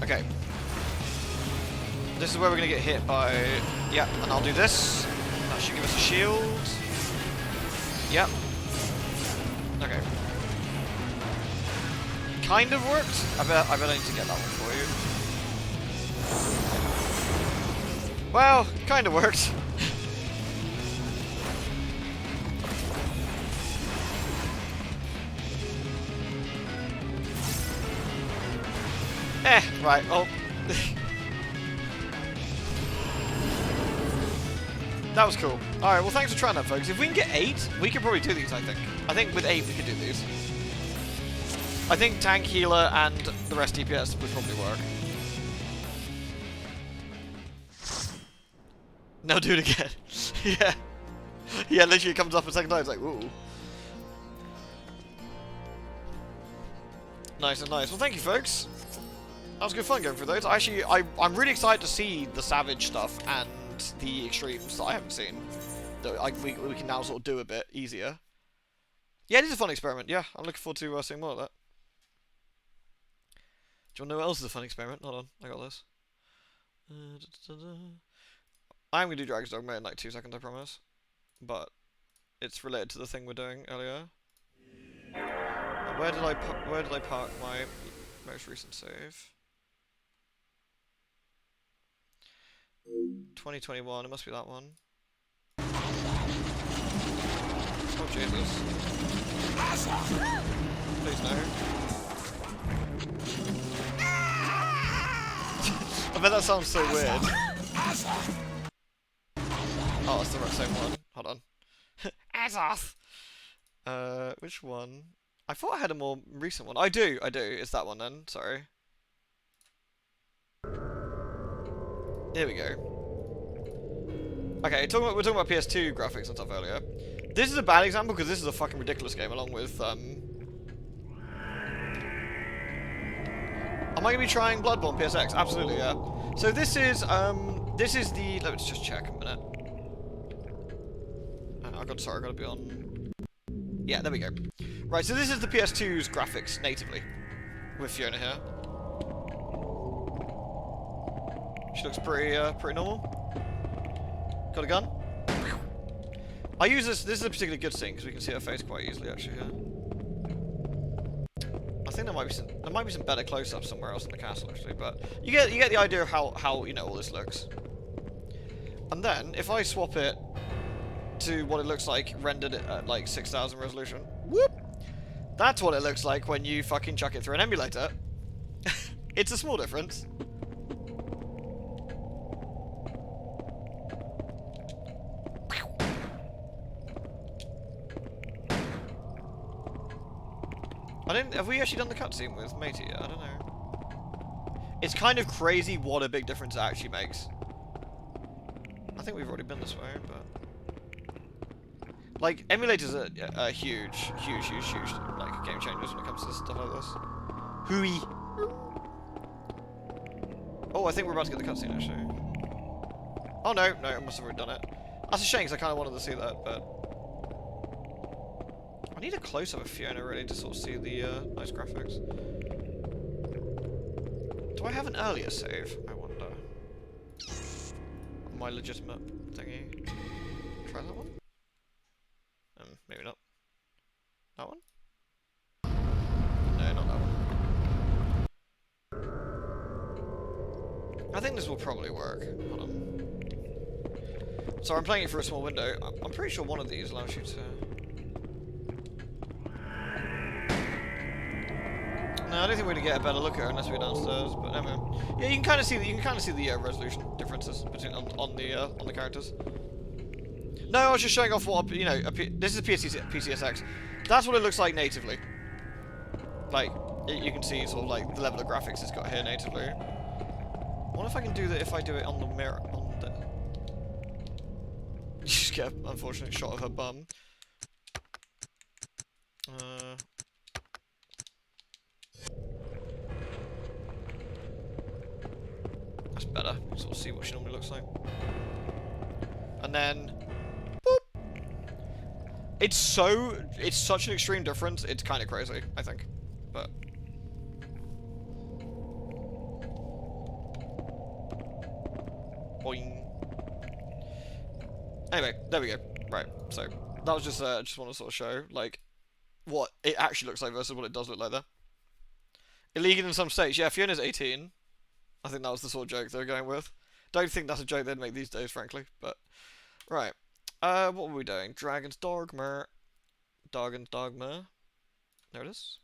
Okay. This is where we're going to get hit by... Yeah, and I'll do this. That should give us a shield. Yep. Okay. Kind of worked. I bet I need to get that one for you. Well, kind of worked. Right, well... that was cool. Alright, well thanks for trying that, folks. If we can get 8, we can probably do these, I think. I think with 8 we could do these. I think tank, healer, and the rest DPS would probably work. No, do it again. Yeah. Yeah, literally it comes up a second time, it's like, ooh. Nice and nice. Well, thank you, folks. That was good fun going through those. Actually, I'm really excited to see the Savage stuff and the extremes that I haven't seen. That we can now sort of do a bit easier. Yeah, it is a fun experiment. Yeah, I'm looking forward to seeing more of that. Do you want to know what else is a fun experiment? Hold on, I got this. I'm going to do Dragon's Dogma in like 2 seconds, I promise. But it's related to the thing we're doing earlier. Where did I park my most recent save? 2021, it must be that one. Oh Jesus. Please no. I bet that sounds so weird. Oh, that's the same one. Hold on. Azoth! Which one? I thought I had a more recent one. I do. It's that one then, sorry. Here we go. Okay, we're talking about PS2 graphics and stuff earlier. This is a bad example because this is a fucking ridiculous game, along with Am I gonna be trying Bloodborne PSX? Absolutely, yeah. So this is the. Let's just check a minute. Sorry, I gotta be on. Yeah, there we go. Right, so this is the PS2's graphics natively, with Fiona here. She looks pretty normal. Got a gun. I use this. This is a particularly good scene because we can see her face quite easily, actually. Here. I think there might be some better close-ups somewhere else in the castle, actually. But you get the idea of how all this looks. And then if I swap it to what it looks like rendered at like 6,000 resolution, whoop! That's what it looks like when you fucking chuck it through an emulator. It's a small difference. Have we actually done the cutscene with Matey yet? I don't know. It's kind of crazy what a big difference it actually makes. I think we've already been this way, but like emulators are huge, like game changers when it comes to stuff like this. Hooey. Oh, I think we're about to get the cutscene actually. Oh no, I must have already done it. That's a shame because I kind of wanted to see that, but. I need a close-up of Fiona really to sort of see the nice graphics. Do I have an earlier save? I wonder. My legitimate thingy. Try that one? Maybe not. That one? No, not that one. I think this will probably work. Hold on. So I'm playing it for a small window. I'm pretty sure one of these allows you to... No, I don't think we're gonna get a better look at her unless we're downstairs. But anyway, yeah, you can kind of see the resolution differences between on the characters. No, I was just showing off what this is PCSX. That's what it looks like natively. Like you can see sort of like the level of graphics it's got here natively. I wonder if I can do that if I do it on the mirror on the. You just get an unfortunate shot of her bum. That's better. You can sort of see what she normally looks like. And then, boop. It's such an extreme difference. It's kind of crazy, I think. But boing. Anyway, there we go. Right. So that was just want to sort of show like what it actually looks like versus what it does look like there. Illegal in some states. Yeah, Fiona's 18. I think that was the sort of joke they were going with. Don't think that's a joke they'd make these days, frankly. But right, what were we doing? Dragon's Dogma. Dragon's Dogma. There it is.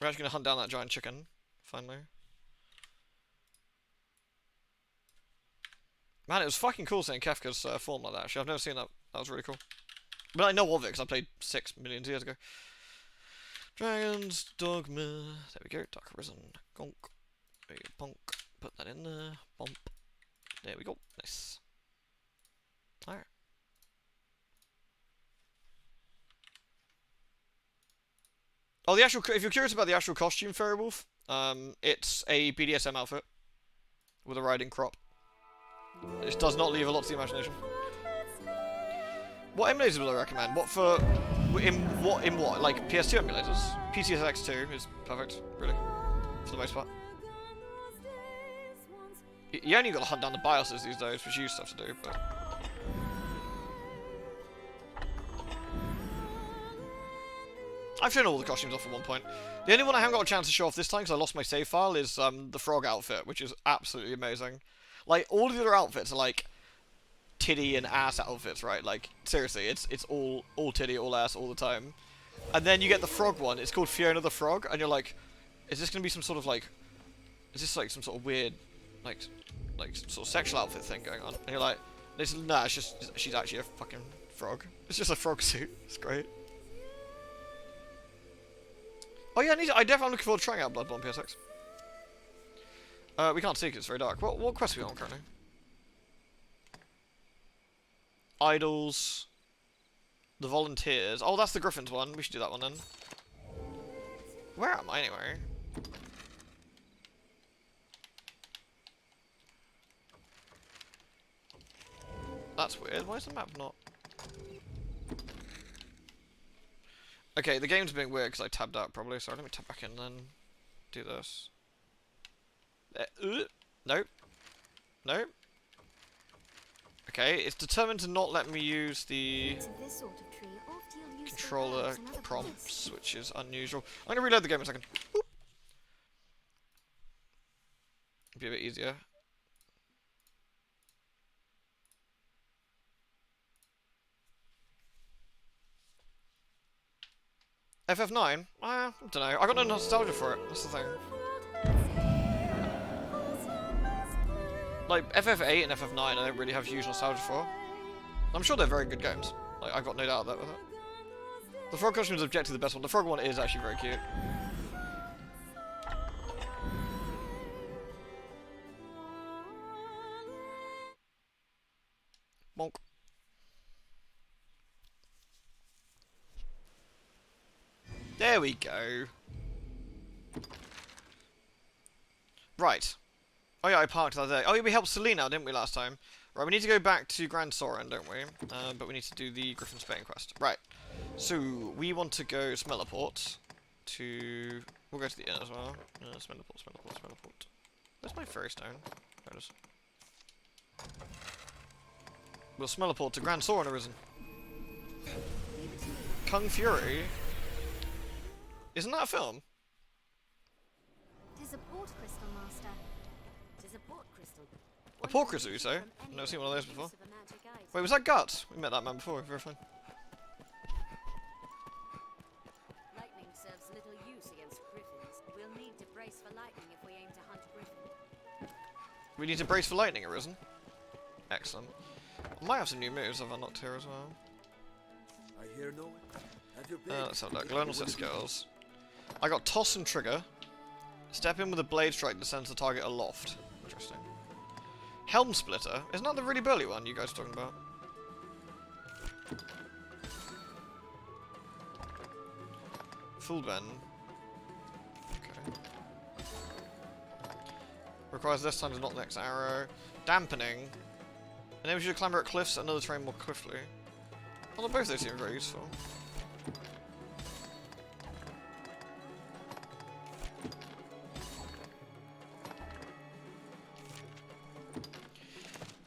We're actually gonna hunt down that giant chicken. Finally. Man, it was fucking cool seeing Kefka's form like that. Actually, I've never seen that. That was really cool. But I know of it because I played 6 million years ago. Dragon's Dogma. There we go. Dark Arisen. Gonk. Bonk. Put that in there. Bump. There we go. Nice. Alright. Oh, the actual. If you're curious about the actual costume, Fairy Wolf, it's a BDSM outfit with a riding crop. It does not leave a lot to the imagination. What emulators will I recommend? What for? In what? Like PS2 emulators? PCSX2 is perfect, really, for the most part. You only got to hunt down the BIOSes these days, which you used to have to do, but. I've shown all the costumes off at one point. The only one I haven't got a chance to show off this time because I lost my save file is the frog outfit, which is absolutely amazing. Like all of the other outfits are like titty and ass outfits, right? Like seriously, it's all titty, all ass, all the time. And then you get the frog one. It's called Fiona the Frog, and you're like, is this gonna be some sort of like, is this like some sort of weird, like sort of sexual outfit thing going on? And you're like, nah, it's just she's actually a fucking frog. It's just a frog suit. It's great. Oh yeah, I'm looking forward to trying out Bloodborne PSX. We can't see because it's very dark. What quest are we on currently? Idols. The Volunteers. Oh, that's the Griffins one. We should do that one then. Where am I anyway? That's weird. Why is the map not... Okay, the game's being weird because I tabbed out probably. Sorry, let me tab back in and then do this. Nope. Nope. Okay, it's determined to not let me use the controller prompts, which is unusual. I'm gonna reload the game in a second. Boop. Be a bit easier. FF9? I don't know. I got no nostalgia for it. That's the thing. Like, FF8 and FF9 I don't really have huge nostalgia for. I'm sure they're very good games. Like, I've got no doubt of that with it. The frog costume is objectively the best one. The frog one is actually very cute. Bonk. There we go. Right. Oh yeah, I parked the other day. Oh yeah, we helped Selena, didn't we, last time? Right, we need to go back to Grand Soren, don't we? But we need to do the Griffin Spain quest. Right. So, we want to go Smellerport to... We'll go to the inn as well. Smellerport. Where's my fairy stone? There it is. We'll Smellerport to Grand Soren Arisen. Kung Fury? Isn't that a film? Tis a port crystal, master. Tis a port crystal. A port crystal, you say? I've never seen one of those before. Wait, was that Guts? We met that man before, very fine. Lightning serves little use against griffins. We'll need to brace for lightning if we aim to hunt griffin. We need to brace for lightning, Arisen. Excellent. I might have some new moves I've unlocked here as well. I hear no one. Let's have a look. Learn all set skills. I got Toss and Trigger. Step in with a blade strike that sends the target aloft. Interesting. Helm Splitter. Isn't that the really burly one you guys are talking about? Full bend. Okay. Requires less time to knock the next arrow. Dampening. Enables you to clamber at cliffs and another terrain more quickly. Although both those seem very useful.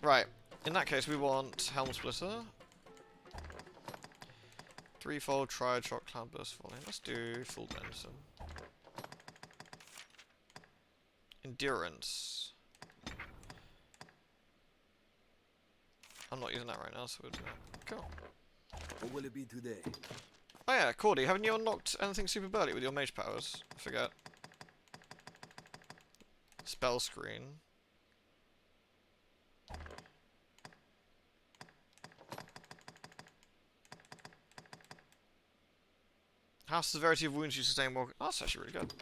Right, in that case we want Helm Splitter. Threefold, Triad Shot, Cloudburst, Volley. Let's do Full Benson. Endurance. I'm not using that right now, so we'll do that. Cool. What will it be today? Oh yeah, Cordy, haven't you unlocked anything super burly with your mage powers? I forget. Spell screen. How severity of wounds you sustain more... Oh, that's actually really good.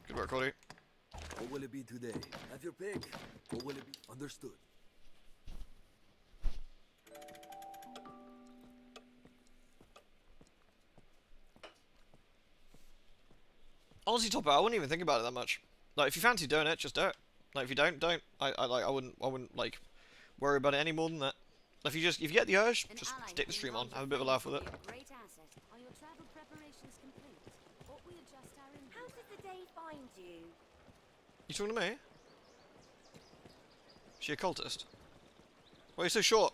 Good work, Cordy. What will it be today? Have your pick. What will it be? Understood. Honestly, top out, I wouldn't even think about it that much. Like, if you fancy doing it, just do it. Like, if you don't. I wouldn't like worry about it any more than that. If you get the urge, just stick the stream on, have a bit of a laugh with it. Great asset. Are your travel preparations complete? Ought we adjust our How did the day find you? You talking to me? Is she a cultist? Why are you so short?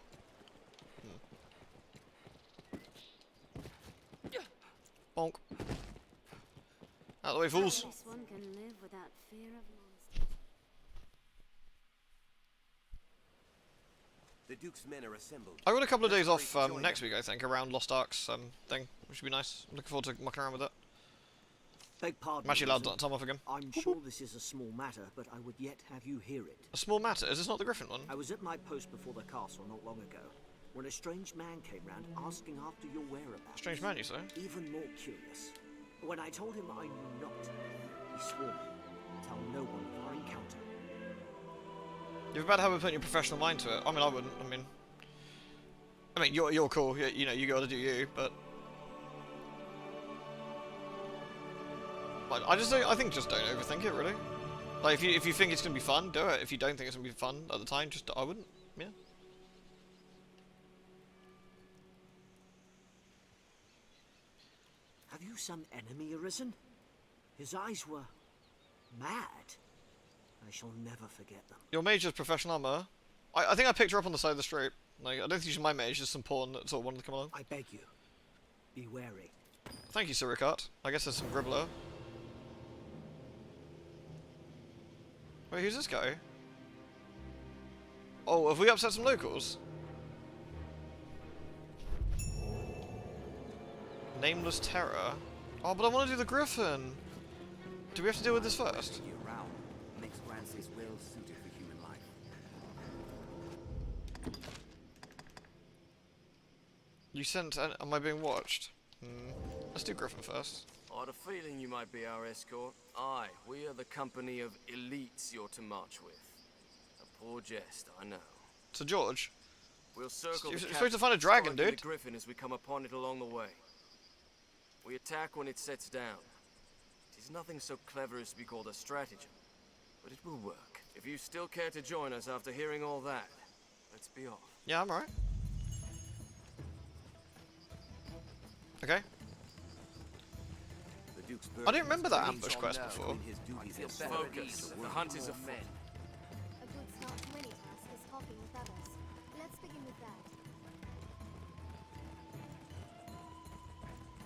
Bonk. Out of the way, fools. This one can live without fear of monsters. The Duke's men are assembled. I got a couple of days off next week, I think, around Lost Arks thing, which would be nice. I'm looking forward to mucking around with it. Beg pardon. I'm actually allowed time off again. I'm sure this is a small matter, but I would yet have you hear it. A small matter? Is this not the Griffin one? I was at my post before the castle not long ago. when a strange man came round asking after your whereabouts. Strange man, you say? Even more curious, when I told him I knew not, he swore me, tell no one of our encounter. You have a bad habit of putting your professional mind to it. I mean, I wouldn't. I mean, you're cool. You know, you gotta do you. But I think just don't overthink it, really. Like, if you think it's gonna be fun, do it. If you don't think it's gonna be fun at the time, I wouldn't. Yeah. Have you some enemy arisen? His eyes were mad. I shall never forget them. Your mage is professional armor. I think I picked her up on the side of the street. Like, I don't think she's my mage, just some pawn that sort of wanted to come along. I beg you, be wary. Thank you, Sir Ricard. I guess there's some Gribbler. Wait, who's this guy? Oh, have we upset some locals? Nameless Terror. Oh, but I want to do the Griffin. Do we have to deal with this first? Year-round makes Grancy's well suited for human life. You sent... Am I being watched? Let's do Griffin first. I had a feeling you might be our escort. Aye, we are the company of elites you're to march with. A poor jest, I know. So George, We'll circle you're the supposed to find a dragon, striking dude. the Griffin as we come upon it along the way. We attack when it sets down. It is nothing so clever as to be called a stratagem, but it will work. If you still care to join us after hearing all that, let's be off. Yeah, I'm alright. Okay. The Duke's I didn't remember that ambush quest before. his duties as Focus. The hunt is afoot. A good start to any task is hopping with others. Let's begin with that.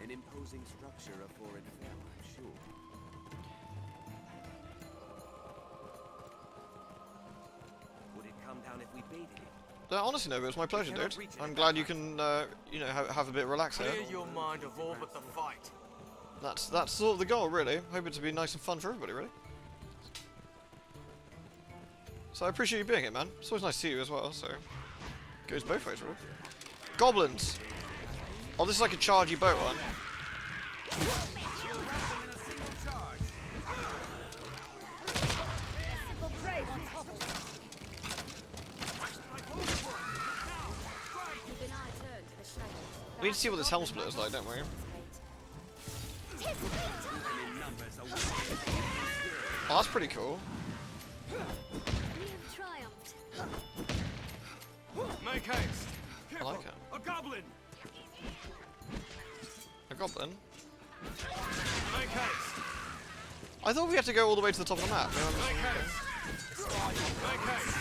an imposing structure of foreign fell, I'm sure. Would it come down if we baited it? Honestly, no, it was my pleasure, dude. I'm glad you can, you know, have a bit of relax here. Clear your mind of all but the fight. That's sort of the goal, really. Hope it to be nice and fun for everybody, really. So I appreciate you being here, man. It's always nice to see you as well, so... Goes both ways, really. Goblins! Oh, this is like a chargy boat one. We need to see what this helm split is like, don't we? Oh, that's pretty cool. Make haste. I like it. A goblin. A goblin? Make haste. I thought we had to go all the way to the top of the map. You know what I mean? Make haste. Make haste.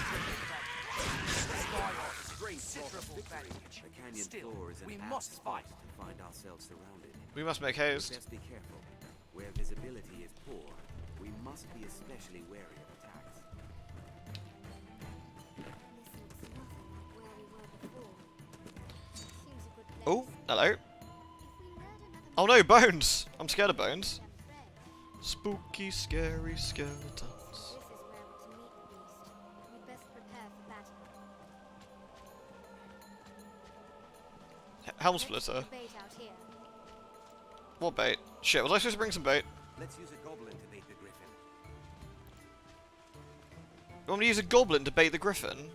The canyon floor is an apt spot to find ourselves surrounded. We must make haste. Best be careful. Where visibility is poor, we must be especially wary of attacks. Oh, hello. Oh no, bones! I'm scared of bones. Spooky, scary skeletons. This is where we're to meet the beast. We'd best prepare for battle. Helm Let's splitter. put the bait out here. What bait? Shit, was I supposed to bring some bait? Let's use a goblin to bait the griffin. You want me to use a goblin to bait the griffin?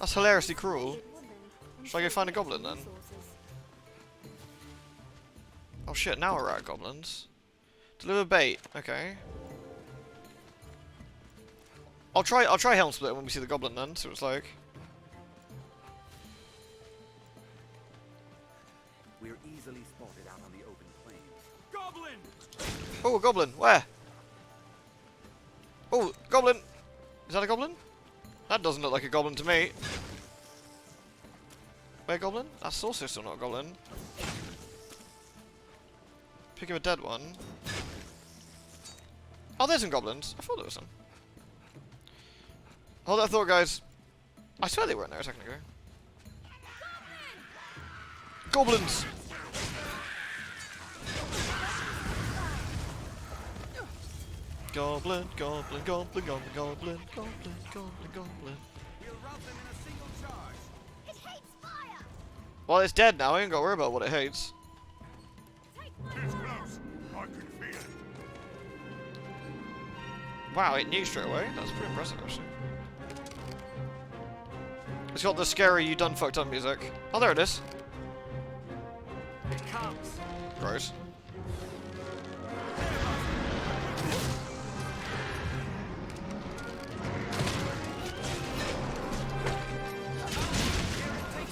That's hilariously cruel. Shall I go find a goblin then? Oh shit, now we're at goblins. Deliver bait, okay. I'll try helm split when we see the goblin then, see what it's like. We're easily spotted out on the open plains. Goblin. Oh, a goblin, where? Oh, goblin! Is that a goblin? That doesn't look like a goblin to me. Where goblin? That's also still not a goblin. Pick up a dead one. Oh, there's some goblins. I thought there was some. Hold that thought, guys. I swear they weren't there a second ago. Goblins! Goblin, goblin, goblin, goblin, goblin, goblin, goblin, goblin. It hates fire! Well, it's dead now. I ain't got to worry about what it hates. It's close. I can feel it. Wow, it knew straight away. That's pretty impressive, actually. It's got the scary "you done fucked up" music. Oh, there it is. It comes. Gross.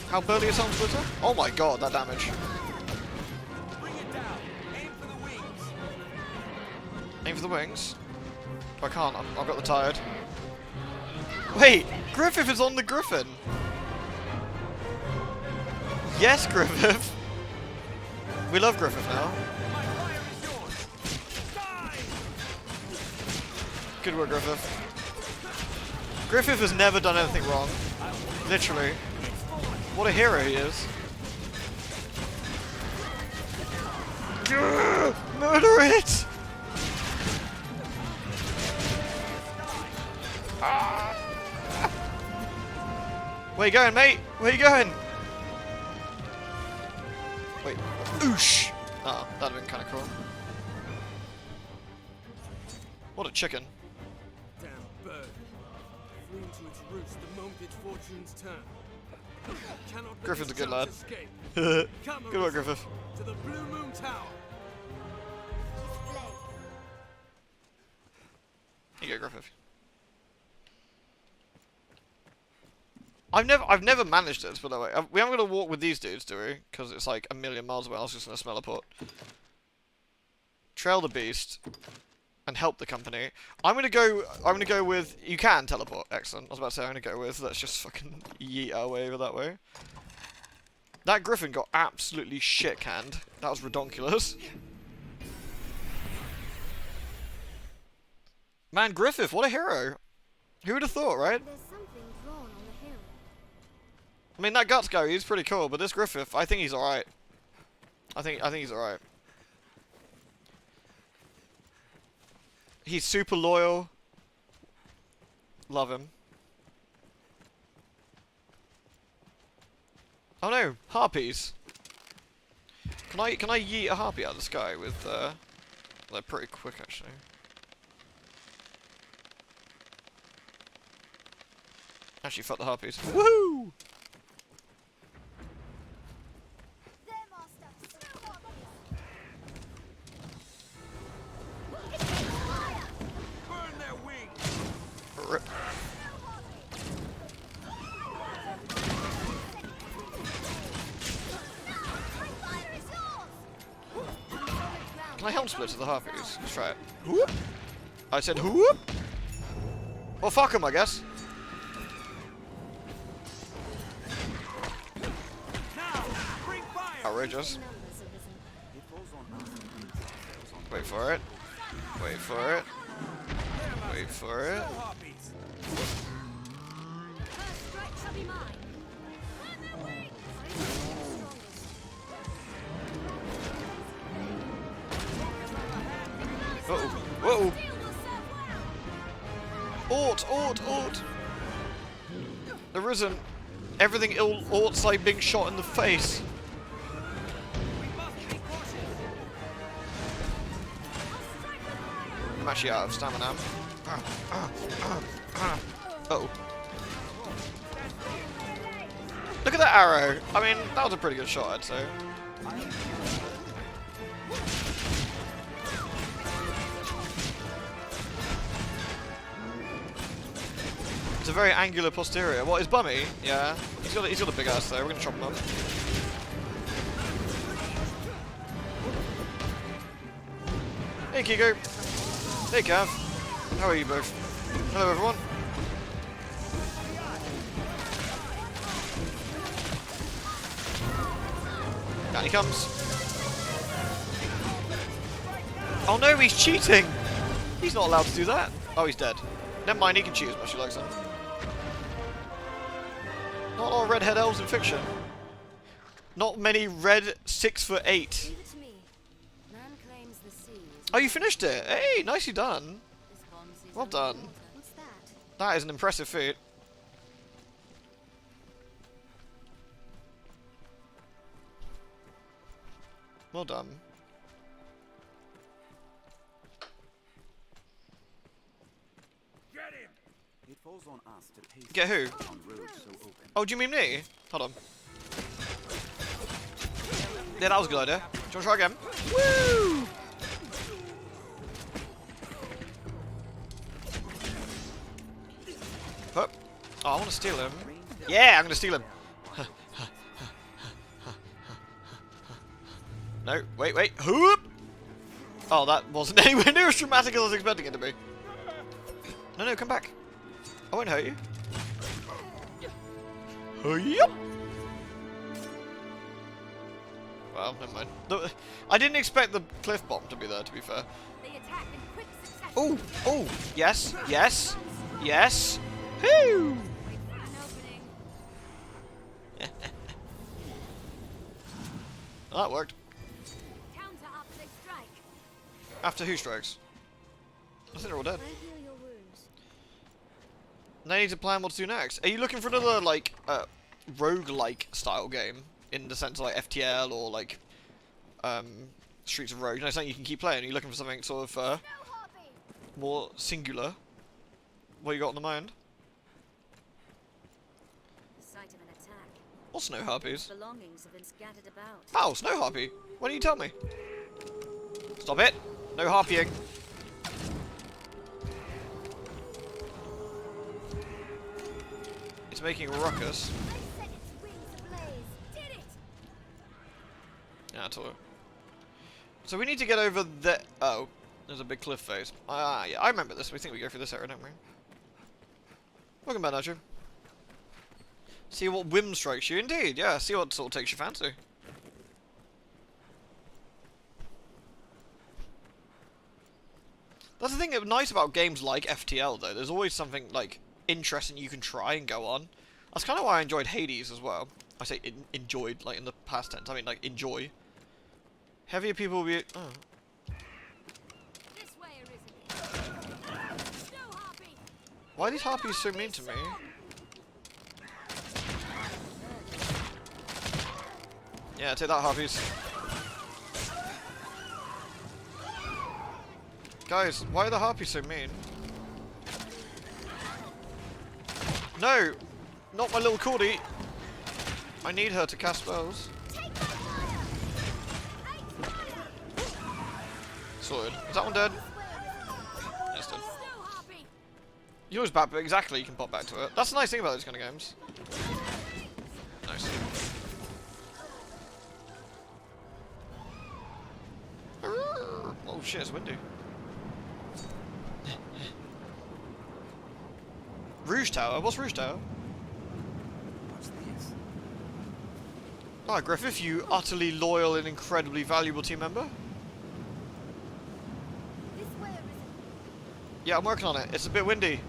How burly is Helm Splitter? Oh my god, that damage. Bring it down. Aim for the wings. Aim for the wings. I can't, I've got the tired. Wait, Griffith is on the Griffin. Yes, Griffith. We love Griffith now. My fire is yours. Die! Good work, Griffith. Griffith has never done anything wrong. Literally. What a hero he is. Grr, murder it! Ah. Where you going, mate? Where you going? Wait. Oosh! Oh, that'd have been kind of cool. What a chicken. Damn bird. Flew into its roost the moment its fortunes turn. Cannot let Griffin's a this good lad. chance escape. Good Come, work, Arisen, Griffith. to the Blue Moon Tower. Display. Here you go, Griffith. I've never managed this, by the way. We aren't gonna walk with these dudes, do we? Because it's like a million miles away. I was just gonna smell a pot. Trail the beast and help the company. I'm gonna go with. You can teleport. Excellent. I was about to say I'm gonna go with. Let's just fucking yeet our way over that way. That Griffin got absolutely shit canned. That was redonkulous. Man, Griffith, what a hero! Who would have thought, right? There's something drawn on the hill. I mean, that Guts guy, he's pretty cool, but this Griffith, I think he's alright. I think he's alright. He's super loyal. Love him. Oh no, harpies. Can I yeet a harpy out of the sky with they're pretty quick actually. Actually, fuck the harpies. Woohoo! There, Master. Snow harpies. Burn their wings. Rip. Can I helm split to the harpies? Let's try it. Whoop. I said whoop. Well, fuck him, I guess. Now, bring fire. Outrageous. Wait for it. Wait for it. Wait for it. Harpies. First strike shall be mine. Uh-oh. Whoa. Ort. Arisen. Everything ill Ort's like being shot in the face. I'm actually out of stamina. Uh-oh. Look at that arrow. I mean, that was a pretty good shot, I'd say. It's a very angular posterior. What is Bummy? Yeah. He's got a big ass there. We're gonna chop him up. Hey Kigo. Hey Cav. How are you both? Hello everyone. Down he comes. Oh no, he's cheating! He's not allowed to do that. Oh, he's dead. Never mind, he can cheat as much as he likes then. Not all redhead elves in fiction. Not many red 6'8". Leave it to me. Man claims the sea is Oh, you finished it! Hey, nicely done. this bond sees Well only done. water. What's that? That is an impressive feat. Well done. It falls on us to pace Get who? on roads so open. Oh, do you mean me? Hold on. Yeah, that was a good idea. Do you want to try again? Woo! Oh, I want to steal him. Yeah, I'm going to steal him. No, wait. Whoop! Oh, that wasn't anywhere near as dramatic as I was expecting it to be. No, come back. I won't hurt you. Yep. Well, never mind. I didn't expect the cliff bomb to be there, to be fair. They attack in quick succession. Oh, yes. Whoo! Wait for an opening. Well, that worked. Counter up, they strike. After who strikes? I think they're all dead. I heal your wounds. Now I need to plan what to do next. Are you looking for another, like, roguelike style game? In the sense of, like, FTL or, like, Streets of Rage? You know, something you can keep playing? Are you looking for something sort of, more singular? What you got on the mind? Sight of an attack. Or snow harpies? Belongings have been scattered about. Oh, snow harpy. Why don't you tell me? Stop it. No harpying. It's making a ruckus. I set its wings ablaze. Did it! Yeah, I told her. So we need to get over the... Oh, there's a big cliff face. Yeah, I remember this. We think we go through this area, don't we? Welcome back, Nitro. See what whim strikes you. Indeed, yeah. See what sort of takes your fancy. That's the thing that's nice about games like FTL, though. There's always something, like, interesting you can try and go on. That's kind of why I enjoyed Hades as well. I say enjoyed, like, in the past tense. I mean, like, enjoy. Heavier people will be... Oh. This way, Arisen. Snow harpy. Why are these harpies so mean to me? Yeah, take that, harpies. Guys, why are the harpies so mean? No! Not my little Cordy! I need her to cast spells. Sorted. Is that one dead? Yes, dead. Snow harpy. You always back, but exactly, you can pop back to it. That's the nice thing about those kind of games. Nice. Oh shit, it's windy. Rouge Tower? What's Rouge Tower? What's this? Ah, Griffith, you utterly loyal and incredibly valuable team member. This way, Arisen. Yeah, I'm working on it. It's a bit windy.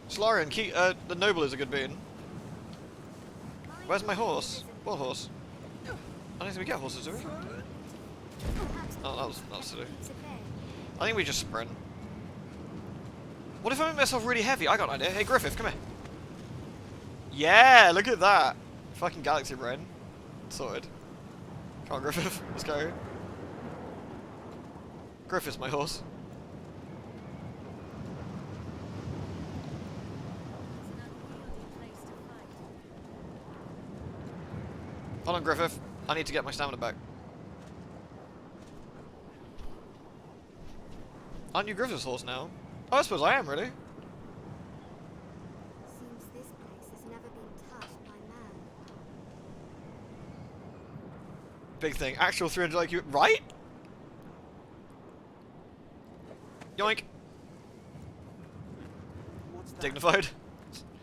Solarian, the noble is a good bean. Where's my horse? What horse? I don't think we get horses, do we? Oh, that was silly. I think we just sprint. What if I make myself really heavy? I got an idea. Hey, Griffith, come here. Yeah, look at that. Fucking galaxy brain. Sorted. Come on, Griffith. Let's go. Griffith's my horse. It's an unwieldy place to fight. Hold on, Griffith. I need to get my stamina back. Aren't you Griffith's horse now? Oh, I suppose I am, really. Seems this place has never been touched by man. Big thing. Actual 300 IQ. Right? Yoink. What's that? Dignified.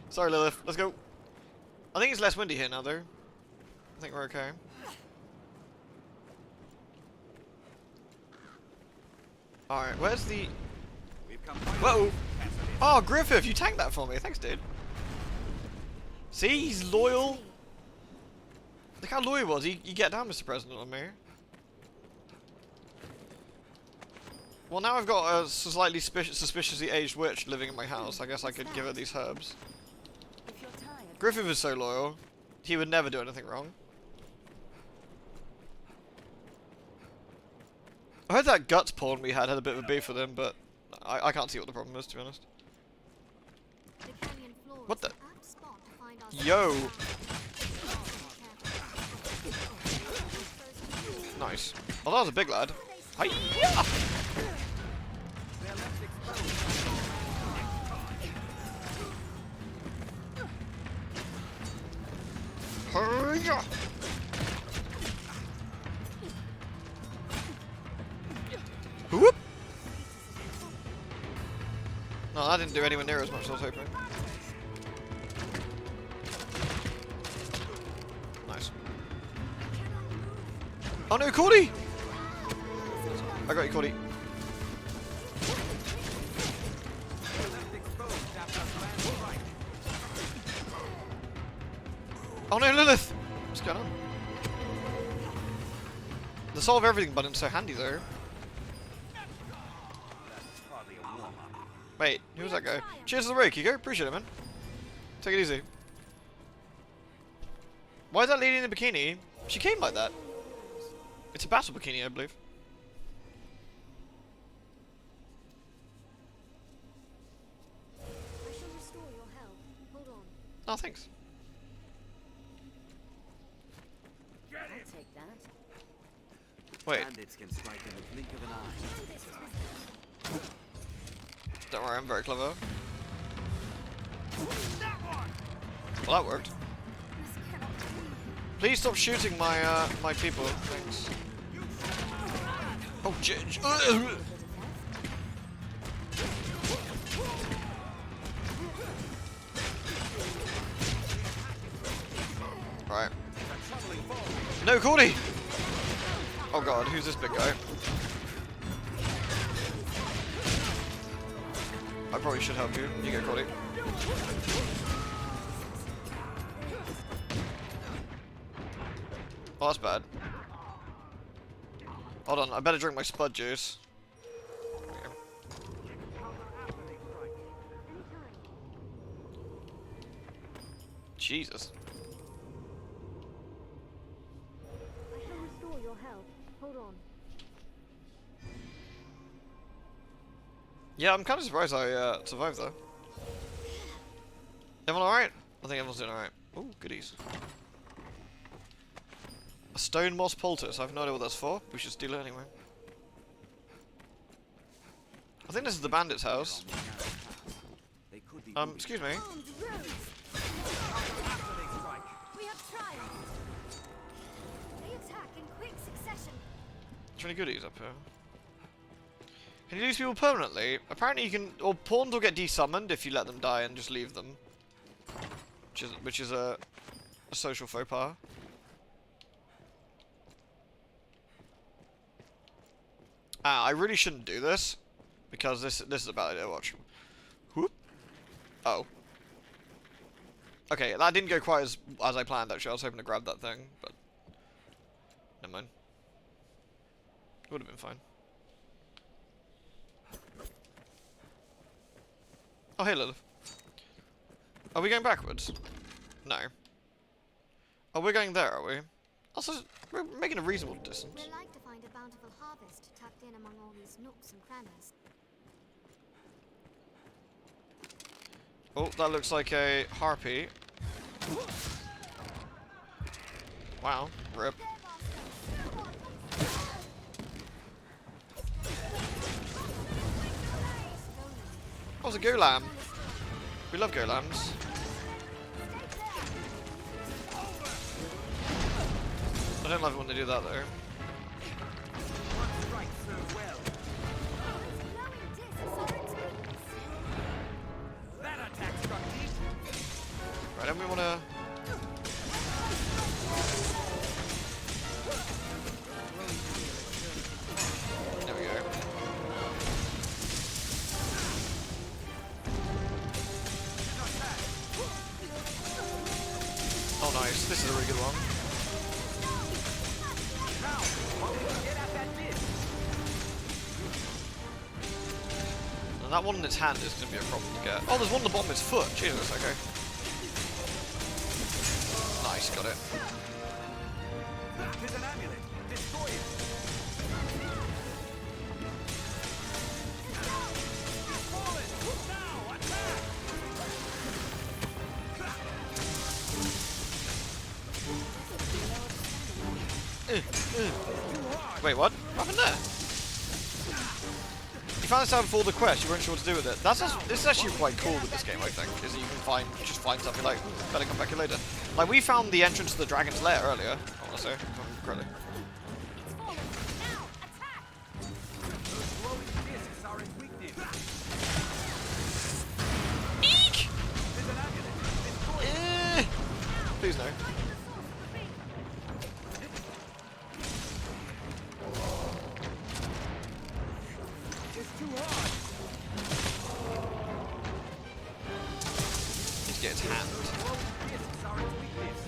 Sorry, Lilith. Let's go. I think it's less windy here now, though. I think we're okay. Alright, where's the... We've come Whoa! Oh, Griffith, you tanked that for me. Thanks, dude. See, he's loyal. Look how loyal he was. You get down, Mr. President, on me. Well, now I've got a slightly suspiciously aged witch living in my house. I guess I could give her these herbs. If your time Griffith is so loyal. He would never do anything wrong. I heard that guts pawn we had a bit of a beef with him, but I can't see what the problem is, to be honest. The canyon floor What is the- an apt spot to find our Yo! Nice. Oh, that was a big lad. Hi-ya! Hi-ya! Whoop! No, that didn't do anywhere near as much as I was hoping. Nice. Oh no, Cordy! I got you, Cordy. Oh no, Lilith! What's going on? The solve everything button's so handy though. Wait, who was that guy? Cheers to the break, Hugo. Appreciate it, man. Take it easy. Why is that lady in a bikini? She came like that. It's a battle bikini, I believe. I shall restore your health. Hold on. Oh, thanks. I'll take that. Wait, Bandits can strike in the blink of an eye. don't worry, I'm very clever. Well, that worked. This cannot be. Please stop shooting my my people. Thanks. Oh, Right. No, Cordy! Oh god, who's this big guy? I probably should help you. You get Cordy. Oh, that's bad. Hold on, I better drink my spud juice. Jesus. I shall restore your health. Hold on. Yeah, I'm kind of surprised I survived though. Everyone alright? I think everyone's doing alright. Ooh, goodies. A stone moss poultice. I have no idea what that's for. We should steal it anyway. I think this is the bandit's house. They could be Excuse me. We have triumphed. They attack in quick succession. Is there any goodies up here? Can you lose people permanently? Apparently you can, or pawns will get desummoned if you let them die and just leave them. Which is a social faux pas. I really shouldn't do this because this is a bad idea. Watch. Whoop. Oh. Okay, that didn't go quite as I planned. Actually, I was hoping to grab that thing, but never mind. It would have been fine. Oh, hey, Lilith. Are we going backwards? No. Oh, we're going there, are we? Also, we're making a reasonable distance. We'd like to find a bountiful harvest tucked in among all these nooks and crannies. Oh, that looks like a harpy. Wow, rip. Oh, it's a golam. We love golams. I don't love it when they do that though. Right, then we wanna. There we go. Oh, nice. This is a really good one. And that one in its hand is going to be a problem to get. Oh, there's one on the bottom of its foot. Jesus, okay. Got it. There's an amulet. Destroy it. Wait, what? What happened there? You found this out before the quest, you weren't sure what to do with it. This is actually quite cool with this game, I think, is that you can just find something like, better come back here later. Like, we found the entrance to the Dragon's Lair earlier, I want to say, if I remember correctly. It's falling. Now, attack! Those glowing discs are its weakness. Eek! There's an amulet. Destroy it. Please no. Find the source of the ring. It's too hard. Need to get its hand. Those glowing discs are its weakness.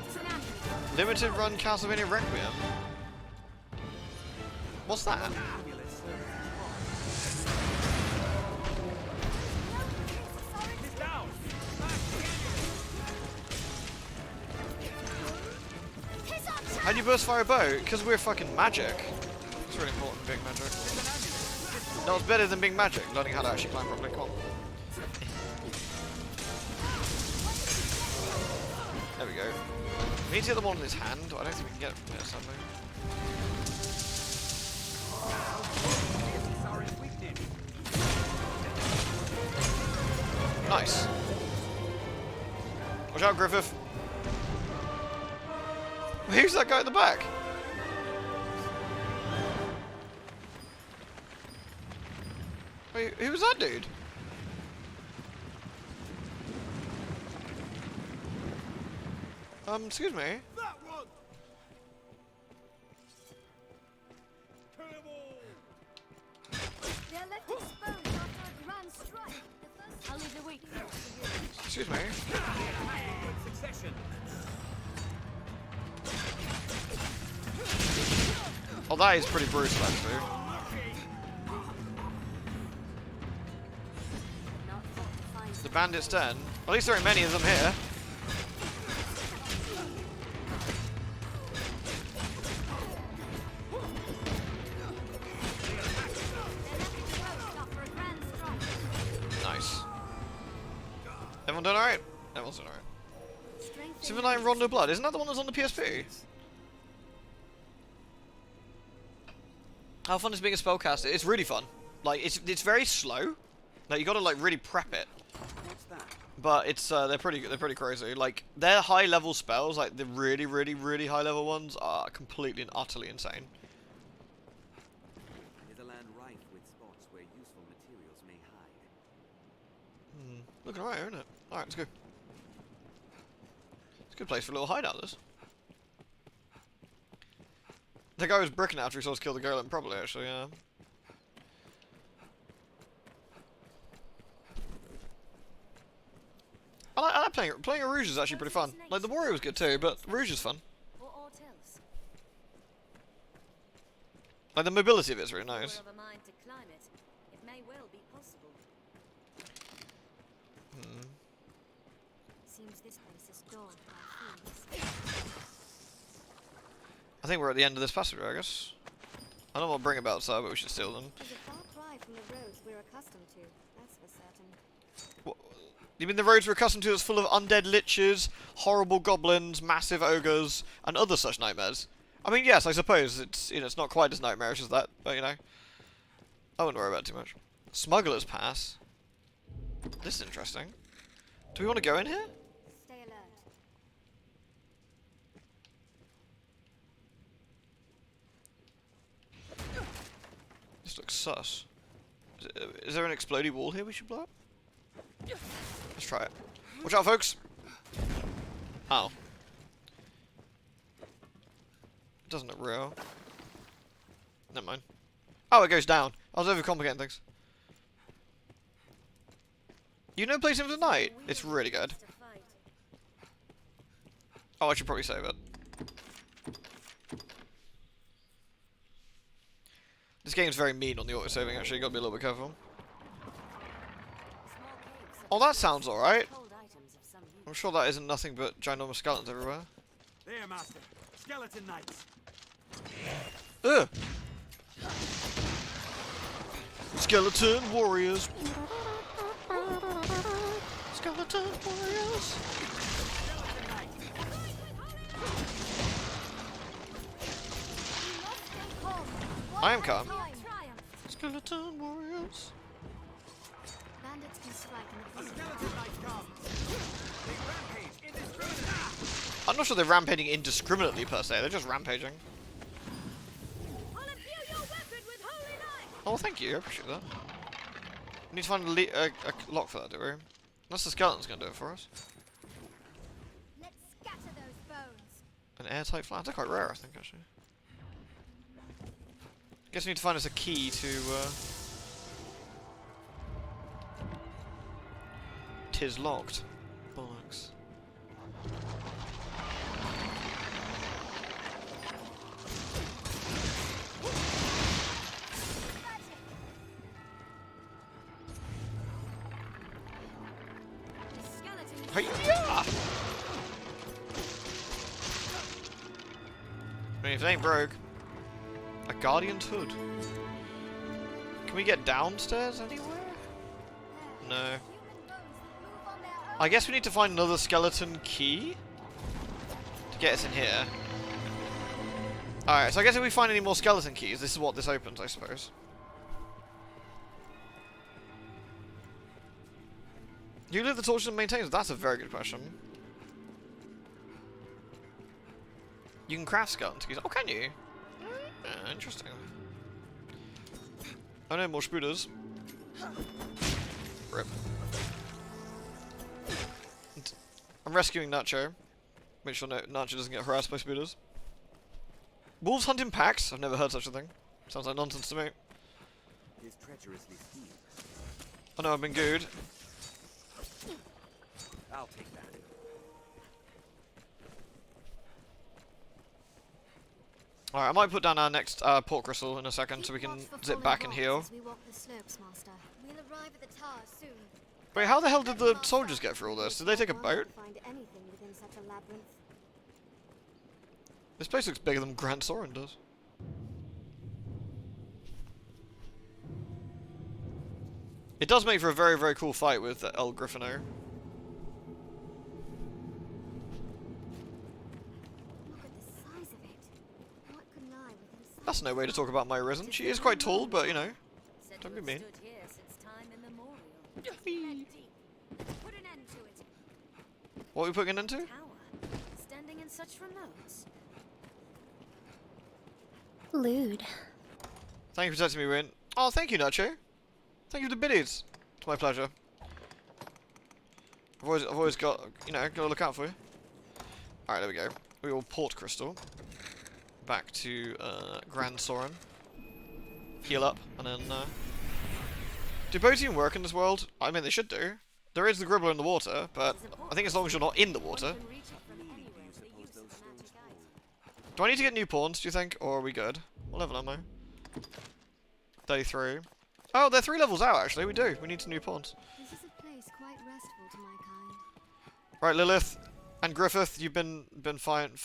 It's an amulet. Limited run Castlevania Requiem. What's that? Amulet serves its It's down. How do you burst fire a bow? Because we're fucking magic. It's really important being magic. No, it's better than being magic, learning how to actually climb properly. Come on. There we go. We need to get the one in his hand. I don't think we can get it from here, sadly. Discs are its weakness. Nice. Watch out, Griffith. Who's that guy at the back? Wait, who was that dude? Excuse me. That one. Kill 'em all. They're left exposed after a grand strike. The first I'll leave the weak for you. Excuse me. Quick succession. Oh, that is pretty brutal, actually. Not thought to find The bandits' den. At least there aren't many of them here. they're left exposed after a grand strike. Nice. Everyone done alright? Everyone's done alright. Strength Super 9 Rondo Blood. Isn't that the one that's on the PSP? How fun is being a spellcaster? It's really fun. Like, it's very slow. Like, you gotta, like, really prep it. What's that? But it's, they're pretty crazy. Like, their high-level spells, like, the really, really, really high-level ones, are completely and utterly insane. Is a land rife with spots where useful materials may hide. Looking alright, isn't it? Alright, let's go. It's a good place for a little hideout, this. The guy was bricking after he saw us kill the girl improperly, actually, yeah. I like playing a Rouge is actually pretty fun. Like, the Warrior was good too, but Rouge is fun. or aught else. Like, the mobility of it is really nice. We're of a mind to climb it. It may well be possible. Seems this place is dawned by fiends. I think we're at the end of this passage, I guess. I don't know what bring abouts are, but we should steal them. is a far cry from the roads we're accustomed to. That's for certain. What, you mean the roads we're accustomed to that's full of undead liches, horrible goblins, massive ogres, and other such nightmares? I mean, yes, I suppose it's, you know, it's not quite as nightmarish as that, but you know, I wouldn't worry about it too much. Smuggler's Pass. This is interesting. Do we want to go in here? Stay alert. This looks sus. Is there an explodey wall here we should blow up? Let's try it. Watch out, folks! Oh. It doesn't look real. Never mind. Oh, it goes down. I was overcomplicating things. You know Place in the Night? It's really good. To fight. Oh, I should probably save it. This game's very mean on the auto-saving, actually. You gotta be a little bit careful. Small caves Oh, that sounds alright. hold items of some use. I'm sure that isn't nothing but ginormous skeletons everywhere. There, Master. Skeleton Knights. Ugh! Skeleton warriors! Skeleton warriors! I am calm. Skeleton warriors. Bandits can strike in the Skeleton Knights come. They rampage indiscriminately. I'm not sure they're rampaging indiscriminately per se, they're just rampaging. I'll imbue your weapon with holy light. Oh, thank you, I appreciate that. We need to find a lock for that, do we? Unless the skeleton's gonna do it for us. Let's scatter those bones. An airtight flat, they're quite rare, I think, actually. Guess we need to find us a key to, Tis locked. Bollocks. Hi-ya! I mean, if it ain't broke. A Guardian's Hood. Can we get downstairs anywhere? No. Human bones that move on their own. I guess we need to find another skeleton key to get us in here. Alright, so I guess if we find any more skeleton keys, this is what this opens, I suppose. Do you live the torches and maintains? That's a very good question. You can craft skeleton keys. Oh, can you? Interesting. Oh no, more spooders. Rip. I'm rescuing Nacho. Make sure Nacho doesn't get harassed by spooders. Wolves hunt in packs? I've never heard such a thing. Sounds like nonsense to me. Is treacherously steep. I know I've been good. I'll take that. Alright, I might put down our next port crystal in a second so we can zip back and heal. As we walk the slopes, Master. We'll arrive at the tower soon. Wait, how the hell did the soldiers get through all this? Did they take a boat? Find anything within such a labyrinth. This place looks bigger than Grand Soren does. It does make for a very, very cool fight with El Griffino. Look at the size of it. What could lie within sight? That's no way to talk about my Risen. She is quite tall, but you know. Said Don't to be have mean. stood here since time immemorial. Head deep. Put an end to it. What are we putting it into? Tower, standing in such remotes. Lewd. Thank you for protecting me, Win. Oh, thank you, Nacho. Thank you for the biddies. It's my pleasure. I've always got, you know, gotta look out for you. Alright, there we go. We will port crystal. Back to Grand Soren. Heal up, and then do boats even work in this world? I mean, they should do. There is the Gribbler in the water, but I think as long as you're not in the water. One can reach it from anywhere for the use of a magic item. Do I need to get new pawns, do you think? Or are we good? What level am I? 33. Oh, they're 3 levels out, actually. We do. We need some new pawns. This is a place quite restful to my kind. Right, Lilith and Griffith, you've been fine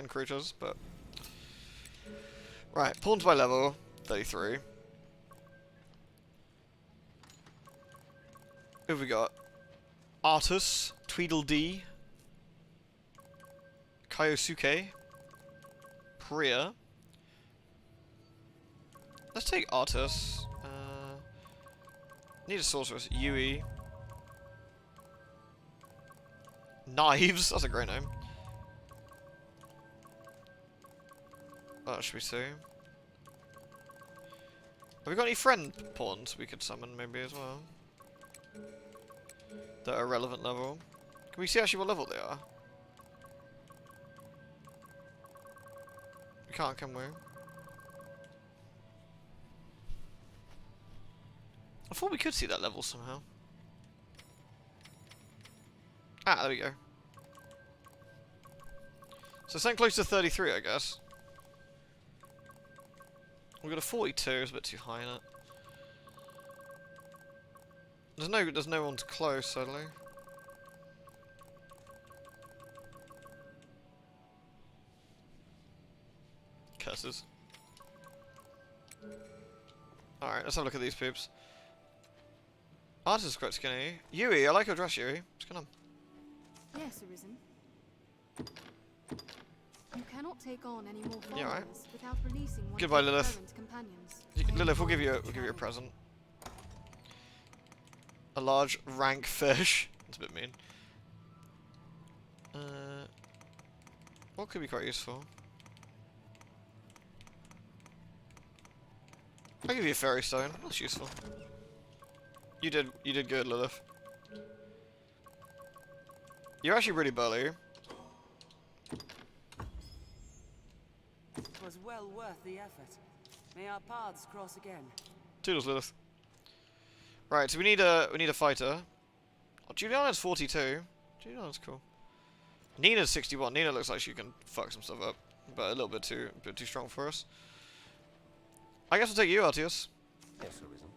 creatures, but... Right, pawns by level. 33. Who have we got? Artus, Tweedledee, Kaiosuke, Priya. Let's take Artus. Need a sorceress. Yui. Knives. That's a great name. What should we see? Have we got any friend pawns we could summon maybe as well? That are relevant level. Can we see actually what level they are? We can't, can we? I thought we could see that level somehow. Ah, there we go. So something close to 33, I guess. We've got a 42, it's a bit too high in it. There's no one to close, sadly. Curses. Alright, let's have a look at these poops. Artist is quite skinny. Yui, I like your dress, Yui. What's going on? Yes, Arisen. You cannot take on any more Yeah, right. followers without releasing one Goodbye, of your Lilith. current companions. Lilith, we'll give you a present. A large rank fish. That's a bit mean. What could be quite useful? I'll give you a fairy stone. That's useful. You did good, Lilith. You're actually really burly. It was well worth the effort. May our paths cross again. Toodles, Lilith. Right, so we need a fighter. Oh, Juliana's 42. Juliana's cool. Nina's 61. Nina looks like she can fuck some stuff up, but a little bit too strong for us. I guess we'll take you, Artius. Yes, Arisen.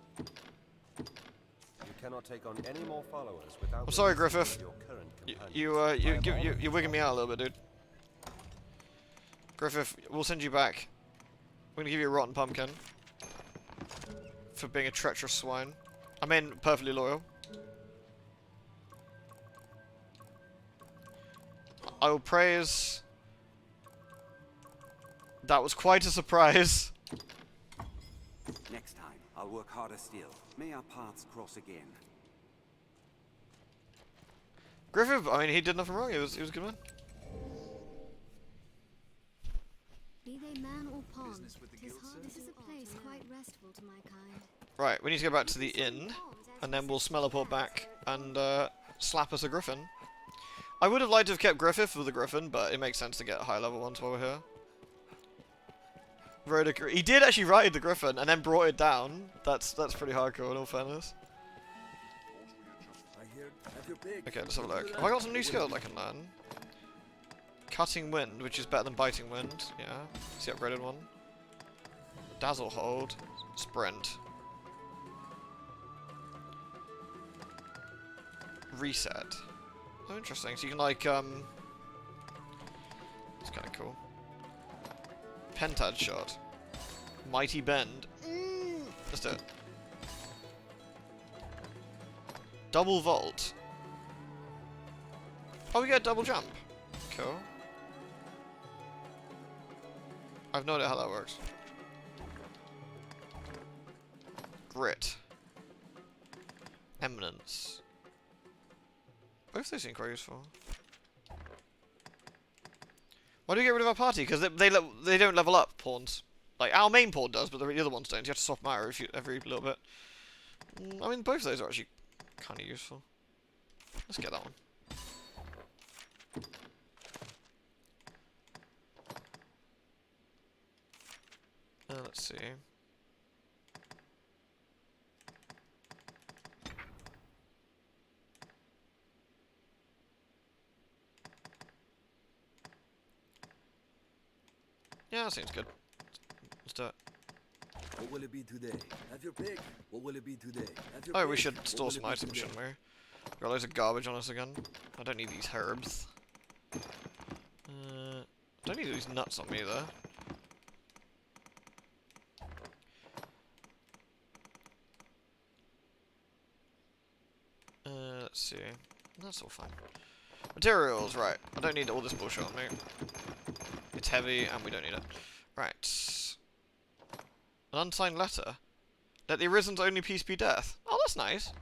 You cannot take on any more followers without. I'm sorry, releasing Griffith. your current companions. You're wigging me out a little bit, dude. Griffith, we'll send you back. We're gonna give you a rotten pumpkin for being a treacherous swine. I mean, perfectly loyal. I will praise. That was quite a surprise. Next time, I'll work harder still. May our paths cross again. Griffith, I mean, he did nothing wrong. He was a good man. Be they man or pawn, this is a place quite restful to my kind. Right, we need to go back to the inn, and then we'll smell a port back and slap us a griffin. I would have liked to have kept Griffith with the griffin, but it makes sense to get high level ones while we're here. He did actually ride the griffin and then brought it down. That's pretty hardcore in all fairness. Okay, let's have a look. Have I got some new skills I can learn? Cutting wind, which is better than biting wind. Yeah, it's the upgraded one. Dazzle hold, sprint. Reset. Oh, interesting. So you can like it's kind of cool. Pentad shot. Mighty bend. Let's do it. Double vault. Oh, we get double jump. Cool. I have no idea how that works. Grit. Eminence. Both those seem quite useful. Why do we get rid of our party? Because they don't level up pawns. Like, our main pawn does, but the other ones don't. You have to swap them out every little bit. I mean, both of those are actually kind of useful. Let's get that one. Let's see. Yeah, that seems good. Let's do it. What will it be today? Have your pick. What will it be today? Have your Oh, pick. we should What store will some it be items, today? shouldn't we? Got loads of garbage on us again. I don't need these herbs. Don't need these nuts on me either. Let's see. That's all fine. Materials, right. I don't need all this bullshit on me. It's heavy and we don't need it. Right. An unsigned letter. Let the Arisen's only peace be death. Oh, that's nice.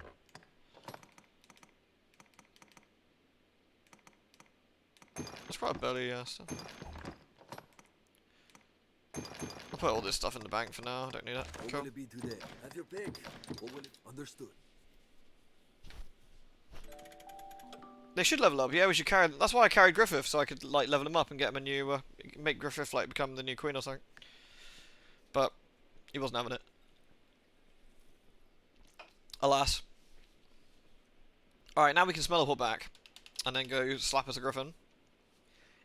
That's quite a burly stuff. I'll put all this stuff in the bank for now. I don't need it. What Cool. will it be today? Have your pick. What will it? Understood. They should level up. Yeah, we should carry. That's why I carried Griffith, so I could like level him up and get him a new, make Griffith like become the new queen or something. But he wasn't having it. Alas. All right, now we can smell a port back, and then go slap us a griffin.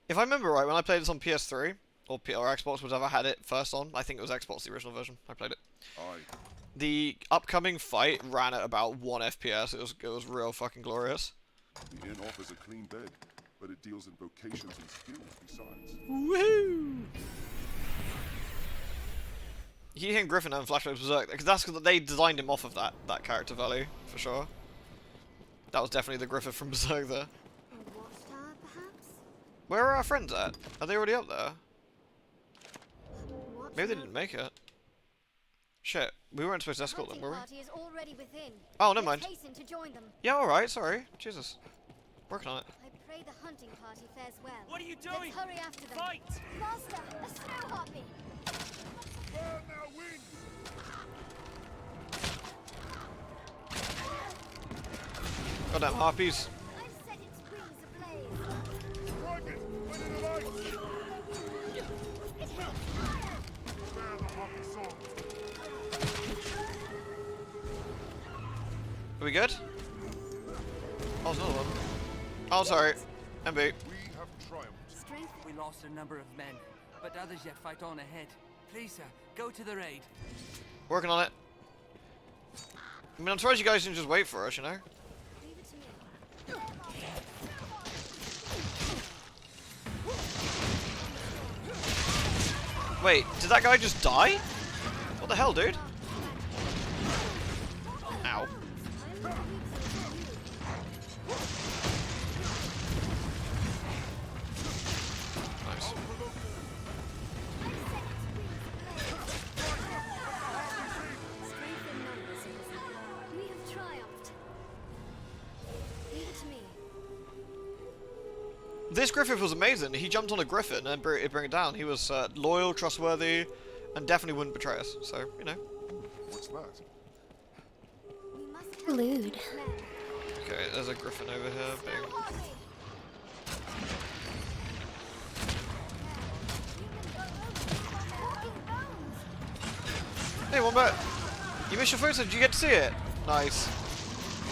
If I remember right, when I played this on PS3, or Xbox, whatever had it first on. I think it was Xbox, the original version. I played it. Aye. The upcoming fight ran at about 1 FPS. It was real fucking glorious. The inn offers a clean bed, but it deals in vocations and skills besides. Woohoo! He and Griffin and Flashback Berserk, because that's because they designed him off of that character value, for sure. That was definitely the Griffin from Berserk there. A watchtower, perhaps? Where are our friends at? Are they already up there? Watchtower? Maybe they didn't make it. Shit, we weren't supposed to escort them, were we? Party is already within. Oh, never mind. Let's hasten to join them. Yeah, alright, sorry. Jesus. Working on it. I pray the hunting party fares well. What are you doing? Let's hurry after them. Fight! Master, a snow harpy! Burn their wings! Goddamn harpies. I've set its wings ablaze. Strike it! Win it alight! It hit fire! Bear the hockey sword! Are we good? Oh, there's another one. Oh, sorry. MB. We have triumphed. Strength. We lost a number of men, but others yet fight on ahead. Please, sir, go to the raid. Working on it. I mean, I'm surprised you guys didn't just wait for us, you know? Leave it to me. Wait, did that guy just die? What the hell, dude? Ow. Nice. We have triumphed. Leave it to me. This Griffin was amazing. He jumped on a Griffin and bring it down. He was loyal, trustworthy, and definitely wouldn't betray us. So, you know. What's that? We must help Lewd. these men. Okay, there's a Griffin over here. Big. Hey, one back. You missed your photo. Did you get to see it? Nice.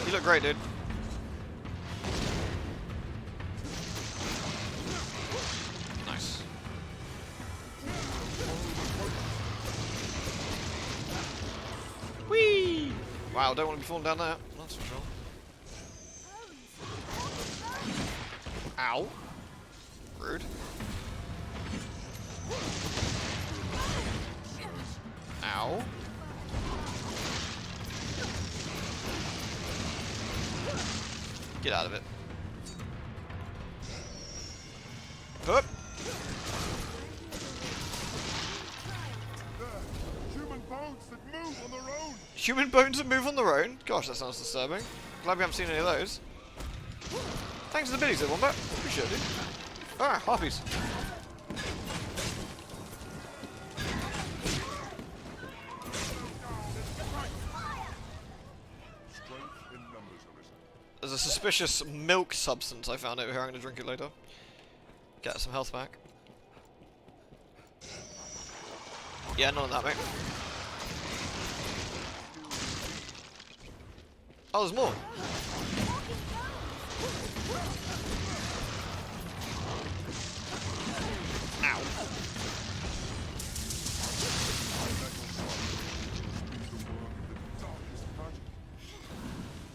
You look great, dude. Nice. Whee! Wow, don't want to be falling down there. That's for sure. Ow. Rude. Ow. Get out of it. Hup. Human bones that move on their own! Human bones that move on their own? Gosh, that sounds disturbing. Glad we haven't seen any of those. Thanks for the biddies, everyone, but appreciate it. Ah, harpies. Strength in numbers arisen. There's a suspicious milk substance I found over here. I'm gonna drink it later. Get some health back. Yeah, none of that, mate. Oh, there's more. Ow.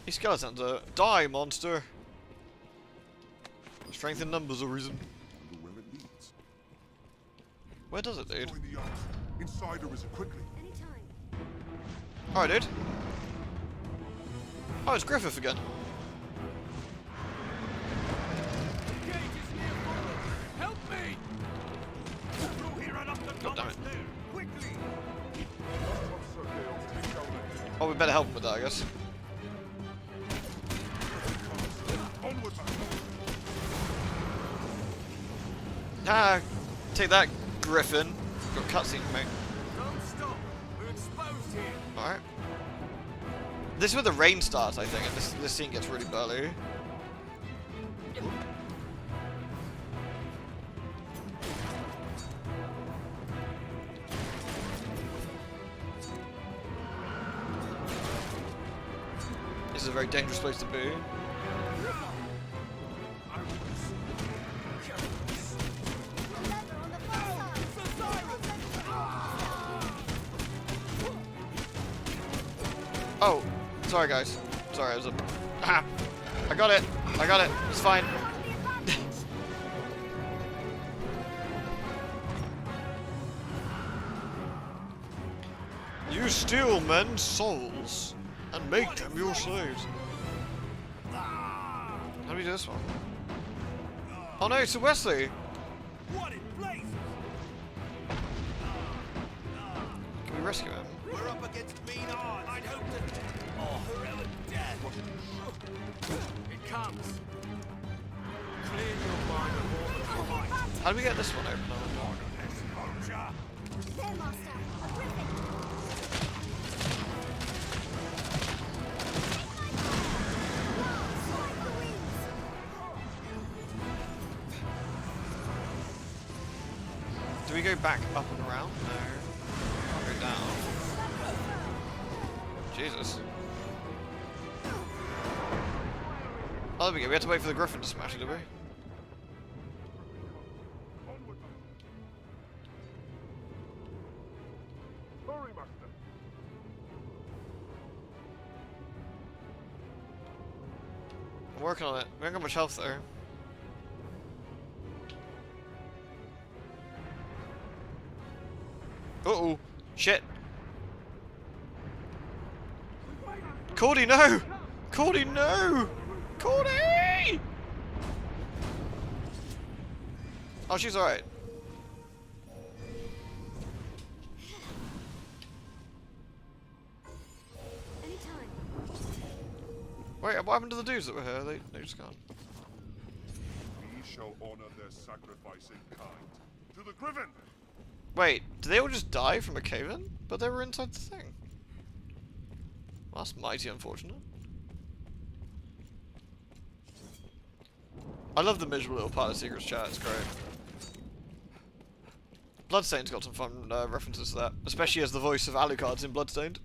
These skeletons are... Die, monster! Strength in numbers are reason. Wonder where it leads. Where does it, dude? Join the others. Inside arisen quickly. Anytime. Alright, dude. Oh, it's Griffith again. Help me! Through here and up the God damn it. there, quickly! Oh, we better help him with that, I guess. Onwards! Ah, take that, Griffin. Got cutscene, mate. Don't stop! We're exposed here! Alright. This is where the rain starts, I think, and this scene gets really burly. This is a very dangerous place to be. Sorry, guys. Sorry, I was a... Ah! I got it! I got it! It's fine. You steal men's souls and make them your slaves. How do we do this one? Oh no, it's a Wesley! Can we rescue him? We're up against mean odds. I'd hope to... Oh, heroic death. It comes. Clear your mind of all the fight. How do we get this one open? There, Master. A griffin. Swipe the wings. Do we go back up and around? No. Can't go down. Jesus. Oh, there we go. We had to wait for the griffin to smash it, did we? I'm working on it. We haven't got much health though. Uh-oh. Shit. Cordy, no! Cordy, no! Cordy! Oh, she's alright. Anytime. Wait, what happened to the dudes that were here? They just gone. We shall honor their sacrifice in kind. To the Griffin! Wait, did they all just die from a cave-in? But they were inside the thing. Well, that's mighty unfortunate. I love the miserable little part of Secrets chat, it's great. Bloodstained's got some fun references to that, especially as the voice of Alucard's in Bloodstained.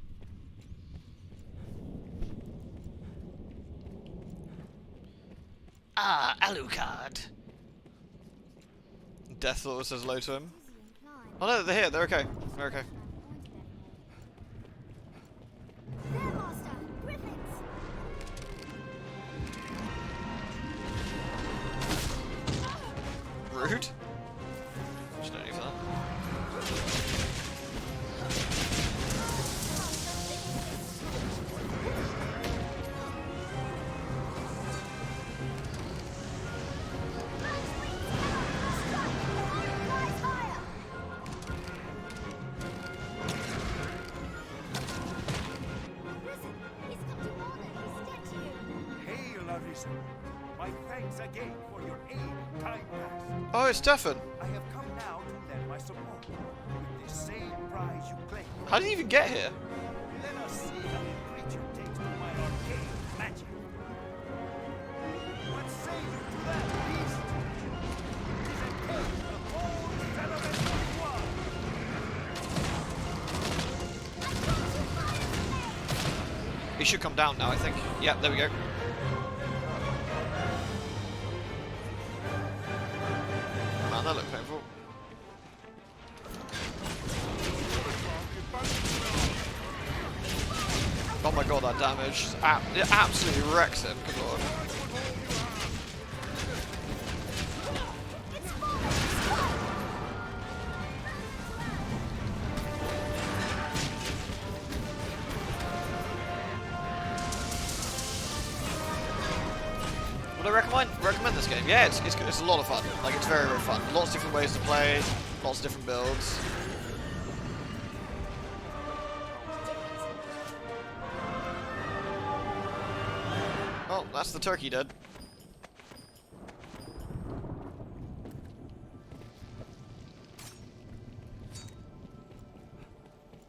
Ah, Alucard! Deathlord says hello to him. Oh no, they're here, they're okay. They're okay. There, Master. Griffins. Rude. Just don't need that. My thanks again for your aid in time past. Oh, it's Stefan. I have come now to lend my support with the same prize you claim. How did you even get here? Let us see how the creature takes to my arcane magic. What say you to that, beast? It is a case of old elemental blood. He should come down now, I think. Yep, there we go. Man, that looked painful. Oh my god, that damage. It absolutely wrecks him. Good lord. Would I recommend this game? Yeah, it's good. It's a lot of fun. Like, it's very, very fun. Lots of different ways to play, lots of different builds. Oh, that's the turkey dead.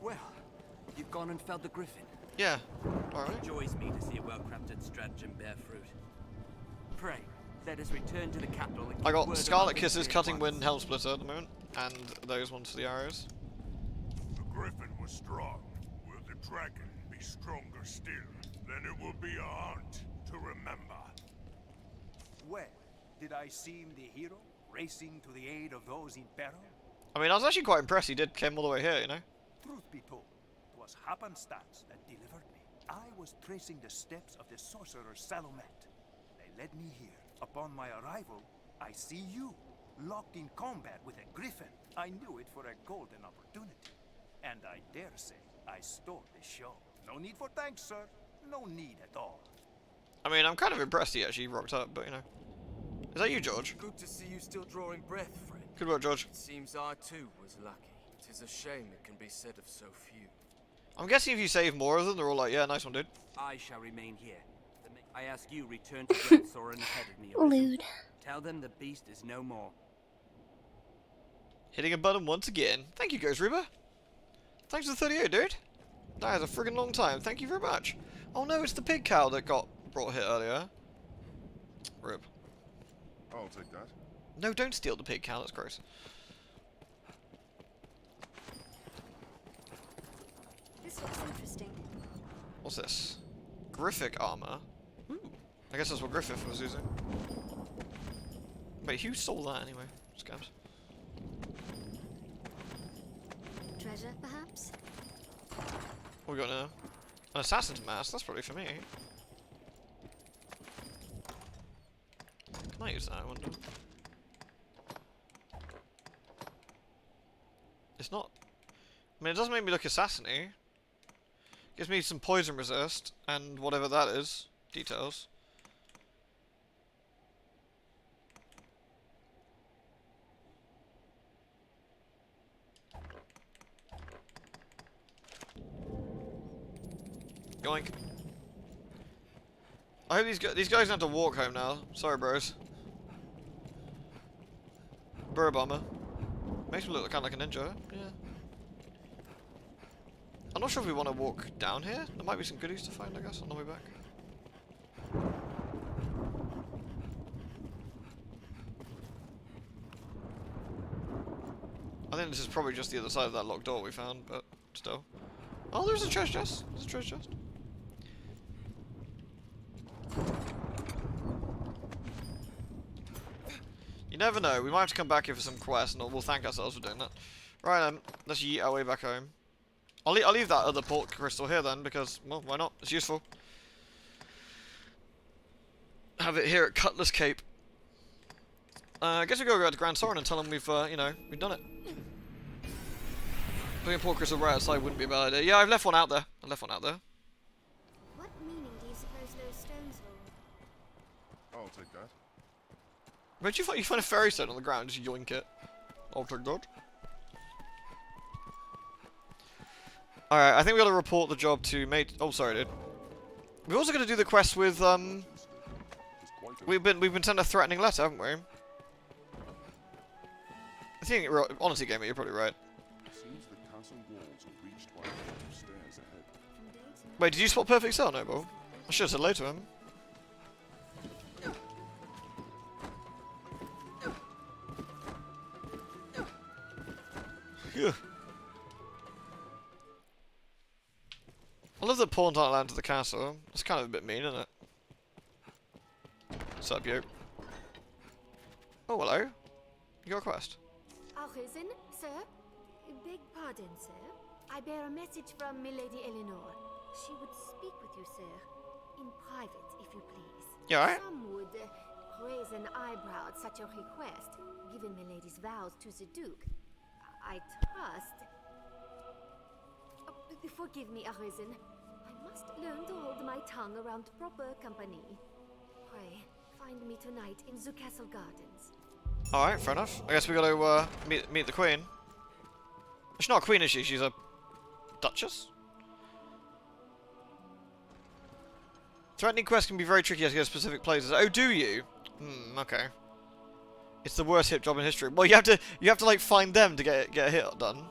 Well, you've gone and felled the griffin. Yeah. Alright. It joys me to see a well-crafted stratagem bear fruit. Pray, let us return to the capital. And I keep got word Scarlet of our Kisses, victory at Cutting once. Wind, and Helm Splitter at the moment, and those ones for the arrows. The Griffin was strong. Will the dragon be stronger still? Then it will be a hunt to remember. Well, did I seem the hero, racing to the aid of those in peril? I mean, I was actually quite impressed he came all the way here, you know? Truth be told, 'twas happenstance that delivered me. I was tracing the steps of the sorcerer Salomet. They led me here. Upon my arrival, I see you, locked in combat with a griffin. I knew it for a golden opportunity. And I dare say I stole the show. No need for thanks, sir. No need at all. I mean, I'm kind of impressed he actually rocked up, but you know. Is that you, George? Good to see you still drawing breath, friend. Good work, George. It seems I too was lucky. 'Tis a shame it can be said of so few. I'm guessing if you save more of them, they're all like, yeah, nice one, dude. I shall remain here. I ask you return to Grandsoren ahead of me. Lewd. Tell them the beast is no more. Hitting a button once again. Thank you, Ghost Reaper. Thanks for the 38, dude. That is a friggin' long time. Thank you very much. Oh no, it's the pig cow that got brought here earlier. Rip. I'll take that. No, don't steal the pig cow. That's gross. This looks interesting. What's this? Griffic armor. Ooh. I guess that's what Griffith was using. Wait, who stole that anyway? Scabs. Treasure, perhaps? What we got now? An assassin's mask. That's probably for me. Can I use that, I wonder? It's not... I mean, it does make me look assassin-y. Gives me some poison resist, and whatever that is. Details. Yoink. I hope these guys have to walk home now. Sorry, bros. Burr bomber. Makes me look kind of like a ninja. Yeah. I'm not sure if we want to walk down here. There might be some goodies to find, I guess, on the way back. I think this is probably just the other side of that locked door we found, but still. Oh, there's a treasure chest. There's a treasure chest. You never know. We might have to come back here for some quest, and we'll thank ourselves for doing that. Right, let's yeet our way back home. I'll leave that other port crystal here then, because, well, why not? It's useful. Have it here at Cutlass Cape. I guess we go to Grand Soren and tell them we've, you know, we've done it. Putting a port crystal right outside wouldn't be a bad idea. Yeah, I've left one out there. What meaning do you suppose those stones hold? I'll take that. Where'd you find a fairy stone on the ground? Just yoink it. I'll take that. Alright, I think we gotta report the job to mate. Oh, sorry, dude. We're also gonna do the quest with, We've been sent a threatening letter, haven't we? I think it honestly, Gamer, you're probably right. Seems the castle walls are reached by a flight of stairs ahead. Wait, did you spot Perfect Cell, Noble? I should have said hello to him. Phew. I love that pawns aren't allowed to the castle. That's kind of a bit mean, isn't it? What's up, yo? Oh, hello. You got a quest. Arisen, sir? Beg pardon, sir. I bear a message from Milady Eleanor. She would speak with you, sir. In private, if you please. You alright? Some would raise an eyebrow at such a request, given Milady's vows to the Duke. I trust... forgive me, Arisen. I must learn to hold my tongue around proper company. Pray, find me tonight in the castle gardens. Alright, fair enough. I guess we gotta meet the queen. She's not a queen, is she? She's a duchess? Threatening quests can be very tricky as you go to specific places. Oh, do you? Okay. It's the worst hit job in history. Well, you have to like find them to get a hit done.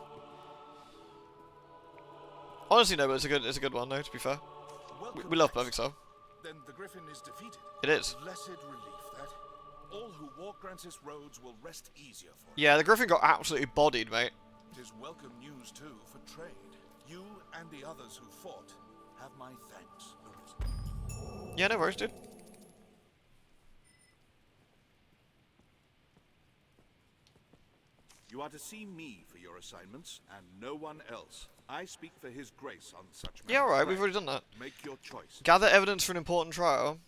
Honestly, no, but it's a good one, though. To be fair, we love Perfect Cell. Then the Griffin is defeated. It is. Blessed relief that all who walk Grancis roads will rest easier for it. Yeah, the Griffin got absolutely bodied, mate. It is welcome news too for trade. You and the others who fought have my thanks, Arisen. Yeah, no worries, dude. You are to see me for your assignments, and no one else. I speak for His Grace on such matters. Yeah, alright, we've already done that. Make your choice. Gather evidence for an important trial.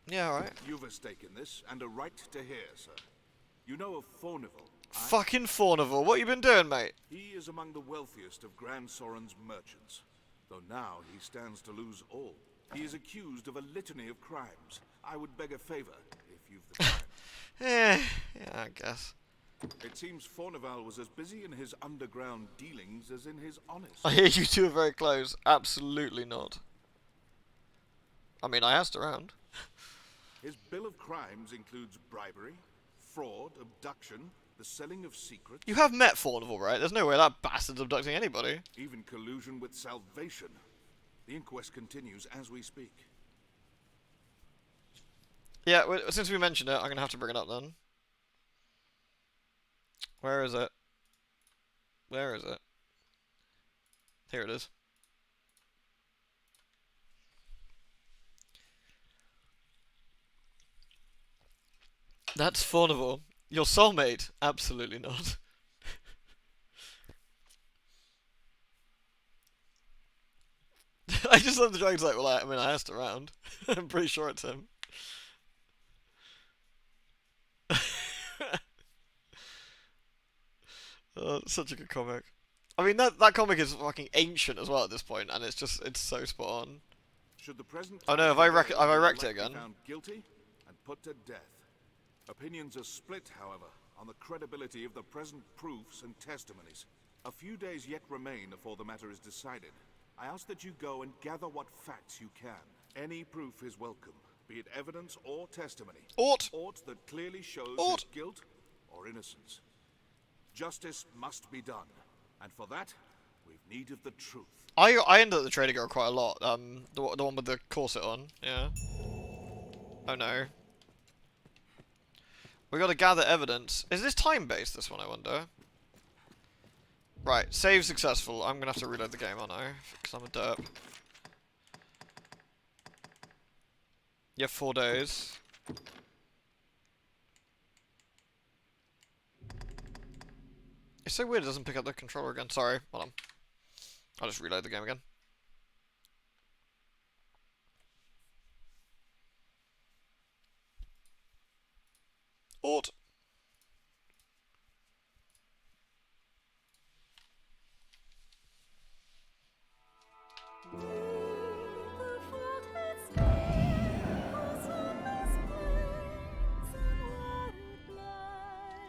Yeah, alright. You've a stake in this, and a right to hear, sir. You know of Fornival. Fucking Fornival, what you been doing, mate? He is among the wealthiest of Grand Soren's merchants, though now he stands to lose all. He is accused of a litany of crimes. I would beg a favor, if you've the time. Yeah, I guess. It seems Fornival was as busy in his underground dealings as in his honest. I hear you two are very close. Absolutely not. I mean, I asked around. His bill of crimes includes bribery, fraud, abduction, the selling of secrets. You have met Fornival, right? There's no way that bastard's abducting anybody. Even collusion with Salvation. The inquest continues as we speak. Yeah, since we mentioned it, I'm going to have to bring it up then. Where is it? Where is it? Here it is. That's Fornival. Your soulmate? Absolutely not. I just love the dragon's like, well, I mean, I asked around. I'm pretty sure it's him. Oh, such a good comic. I mean, that comic is fucking ancient as well at this point, and it's so spot on. Should the present Oh no, have I wrecked it again? Found guilty and put to death. Opinions are split, however, on the credibility of the present proofs and testimonies. A few days yet remain before the matter is decided. I ask that you go and gather what facts you can. Any proof is welcome, be it evidence or testimony. Aught that clearly shows his guilt or innocence. Justice must be done, and for that, we've need of the truth. I end up at the Trader Girl quite a lot. The one with the corset on. Yeah. Oh no. We got to gather evidence. Is this time-based? This one, I wonder. Right, save successful. I'm gonna have to reload the game, aren't I? Because I'm a derp. You have 4 days. It's so weird it doesn't pick up the controller again. Sorry, hold on. I'll just reload the game again. Aught.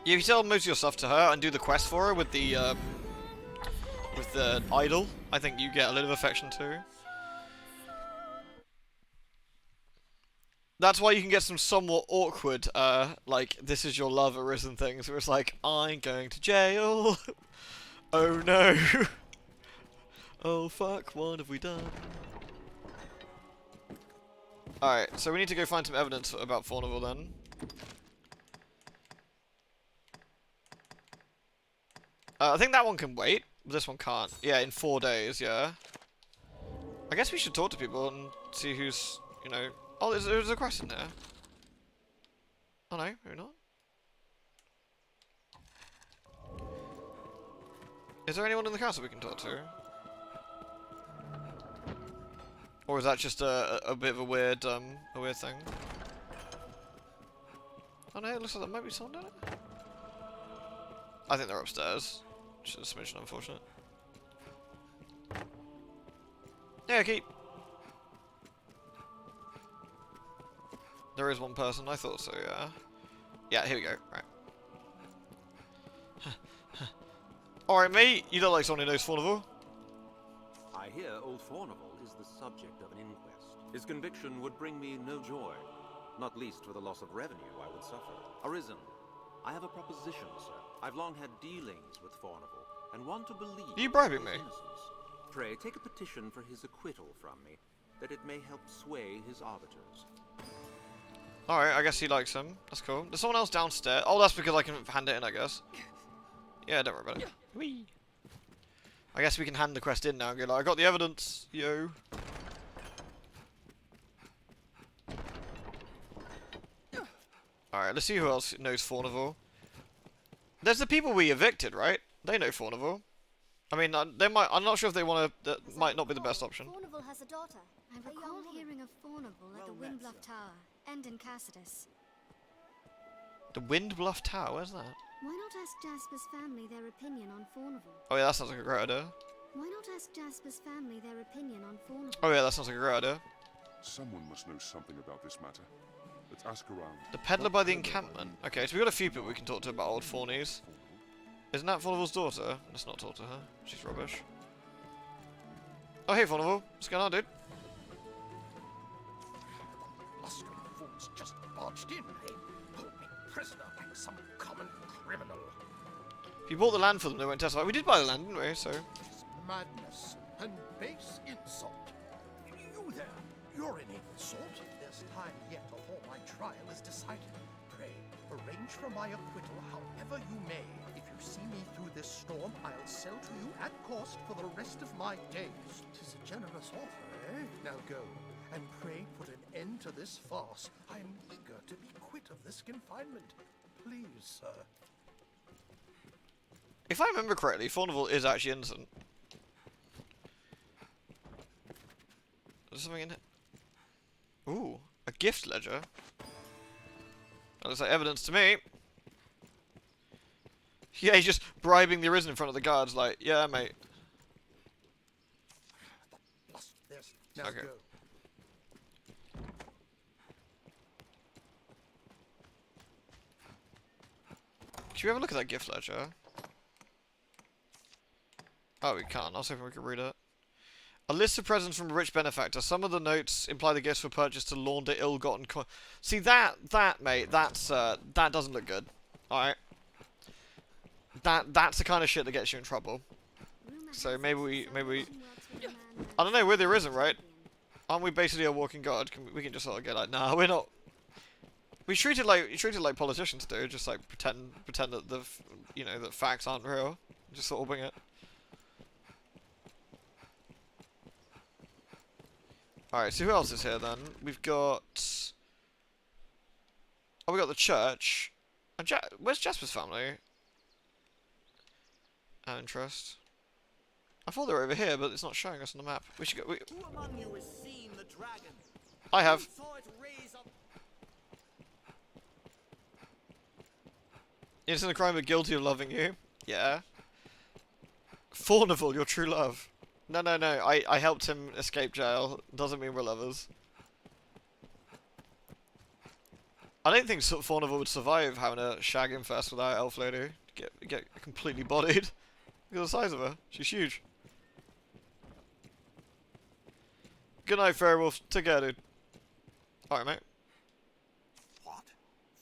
Yeah, if you tell most of your stuff to her and do the quest for her with the idol, I think you get a little affection too. That's why you can get some somewhat awkward, like, this is your love arisen things, where it's like, I'm going to jail. Oh no. Oh fuck, what have we done? Alright, so we need to go find some evidence about Fornival then. I think that one can wait, but this one can't. Yeah, in 4 days, yeah. I guess we should talk to people and see who's, you know... Oh, there's a quest in there. Oh no, maybe not. Is there anyone in the castle we can talk to? Or is that just a bit of a weird thing? Oh no, it looks like there might be someone down it. I think they're upstairs. Which is a smidgen unfortunate. Yeah, keep. There is one person, I thought so, yeah. Yeah, here we go, right. Alright, mate, you don't like someone who knows Fornival? I hear old Fornival is the subject of an inquest. His conviction would bring me no joy, not least for the loss of revenue I would suffer. Arisen, I have a proposition, sir. I've long had dealings with Fornival, and want to believe Are you bribing me? innocence. Pray, take a petition for his acquittal from me, that it may help sway his arbiters. Alright, I guess he likes him. That's cool. There's someone else downstairs. Oh, that's because I can hand it in, I guess. Yeah, don't worry about it. Whee! I guess we can hand the quest in now and go like, I got the evidence, yo. Alright, let's see who else knows Fornival. There's the people we evicted, right? They know Fornival. I mean, they might. I'm not sure if they want to. That might not be the best option. Fornival has a daughter. I recall hearing of Fornival at the Windbluff Tower and in Cassidy. The Windbluff Tower. Where's that? Why not ask Jasper's family their opinion on Fornival? Oh yeah, that sounds like a great idea. Why not ask Jasper's family their opinion on Fornival? Oh yeah, that sounds like a great idea. Someone must know something about this matter. Let's ask around. The peddler by the encampment. Okay, so we've got a few people we can talk to about old Fawnies. Isn't that Fornival's daughter? Let's not talk to her. She's rubbish. Oh hey Fornival, what's going on, dude? Blustery fools just barged in. They hold me prisoner like some common criminal. If you bought the land for them, they won't testify. We did buy the land, didn't we? So. It's madness and base insult. You there, you're an insult. There's time yet before my trial is decided. Pray, arrange for my acquittal however you may. If you see me through this storm, I'll sell to you at cost for the rest of my days. 'Tis a generous offer, eh? Now go, and pray put an end to this farce. I am eager to be quit of this confinement. Please, sir. If I remember correctly, Fornival is actually innocent. There's something in it. Ooh, a gift ledger. That looks like evidence to me. Yeah, he's just bribing the Arisen in front of the guards, like, yeah, mate. Now okay. go. Should we have a look at that gift ledger? Oh, we can't. I was hoping we could read it. A list of presents from a rich benefactor. Some of the notes imply the gifts were purchased to launder ill-gotten coin. See, that, mate, that's, that doesn't look good. Alright? That's the kind of shit that gets you in trouble. So maybe we... I don't know, we're the Arisen, right? Aren't we basically a walking guard? We can just sort of get like, nah, we're not... We treat it like politicians do, just like pretend that that facts aren't real. Just sort of wing it. Alright, so who else is here then? We've got... Oh, we got the church. And where's Jasper's family? Interest. I thought they were over here, but it's not showing us on the map. We should go... Who among you has seen the dragon? I have. Who saw it raise up? Innocent of crime but guilty of loving you. Yeah. Fornival, your true love. No, I helped him escape jail. Doesn't mean we're lovers. I don't think Fornival would survive having a shag infest with our elf lady. Get completely bodied. Look at the size of her. She's huge. Good night, Fairwolf. Take care, dude. Alright, mate. What?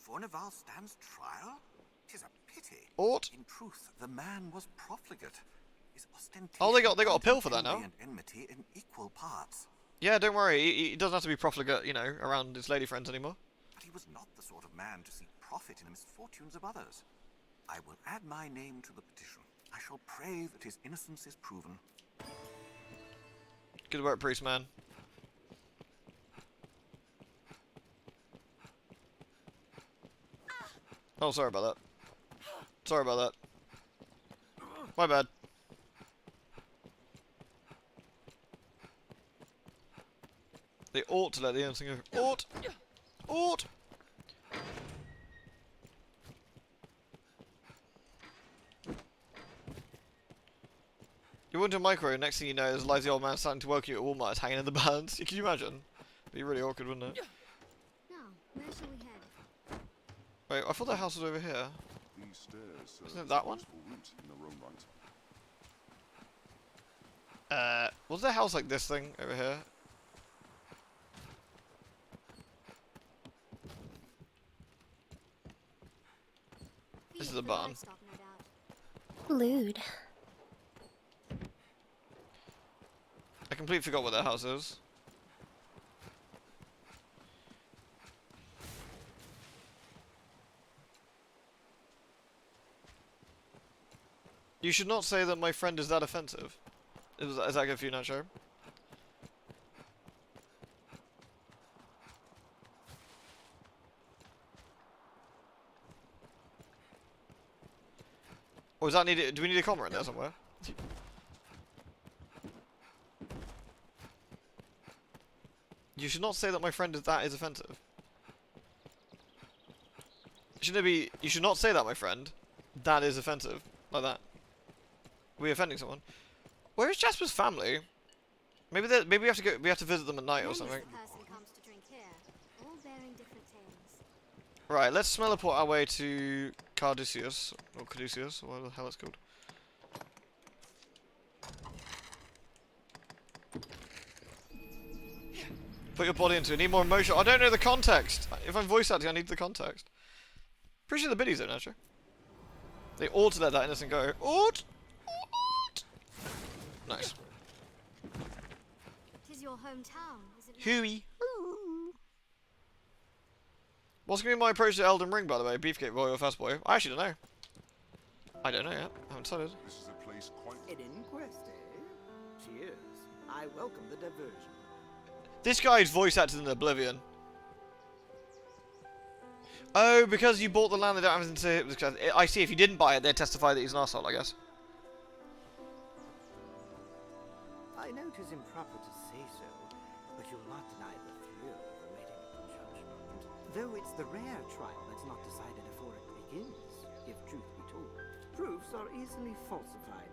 Fornival stands trial? 'Tis a pity. Ought? In truth, the man was profligate. His ostentation Oh, they got a pill for that now. and enmity in equal parts. Yeah, don't worry. He doesn't have to be profligate, around his lady friends anymore. But he was not the sort of man to seek profit in the misfortunes of others. I will add my name to the petition. I shall pray that his innocence is proven. Good work, priest man. Oh, sorry about that. Sorry about that. My bad. They ought to let the innocent go. Ought! Ought! You went to a microwave, next thing you know, there's the old man starting to welcome you at Walmart is hanging in the balance. Can you imagine? It'd be really awkward, wouldn't it? Now, where shall we head? Wait, I thought the house was over here. These stairs Isn't it that one? route in their own right. Was there a house like this thing over here? This is a barn. Lewd. I completely forgot what that house is. You should not say that my friend is that offensive. Is that good for you, Nacho? Or does that need? Do we need a comma in there somewhere? You should not say that my friend is offensive. Shouldn't it be? You should not say that, my friend. That is offensive. Like that. Are we offending someone? Where is Jasper's family? Maybe we have to go. We have to visit them at night or something. Right. Let's teleport our way to Caduceus or Caduceus, or whatever the hell it's called. Put your body into it. Need more emotion. I don't know the context. If I'm voice acting, I need the context. Pretty sure the biddies don't, actually. They ought to let that innocent go. Ought. Nice. Tis your hometown, is it not? Hooey. What's going to be my approach to Elden Ring, by the way? Beefcake boy or fast boy? I actually don't know. I don't know yet. I haven't decided. This is a place quite... An inquest, eh? Cheers. I welcome the diversion. This guy's voice acted in Oblivion. Oh, because you bought the land, they don't have anything to say. I see, if you didn't buy it, they'd testify that he's an arsehole, I guess. I know 'tis improper to say so, but you'll not deny the thrill of awaiting the judgment. Though it's the rare trial that's not decided before it begins, if truth be told. Proofs are easily falsified.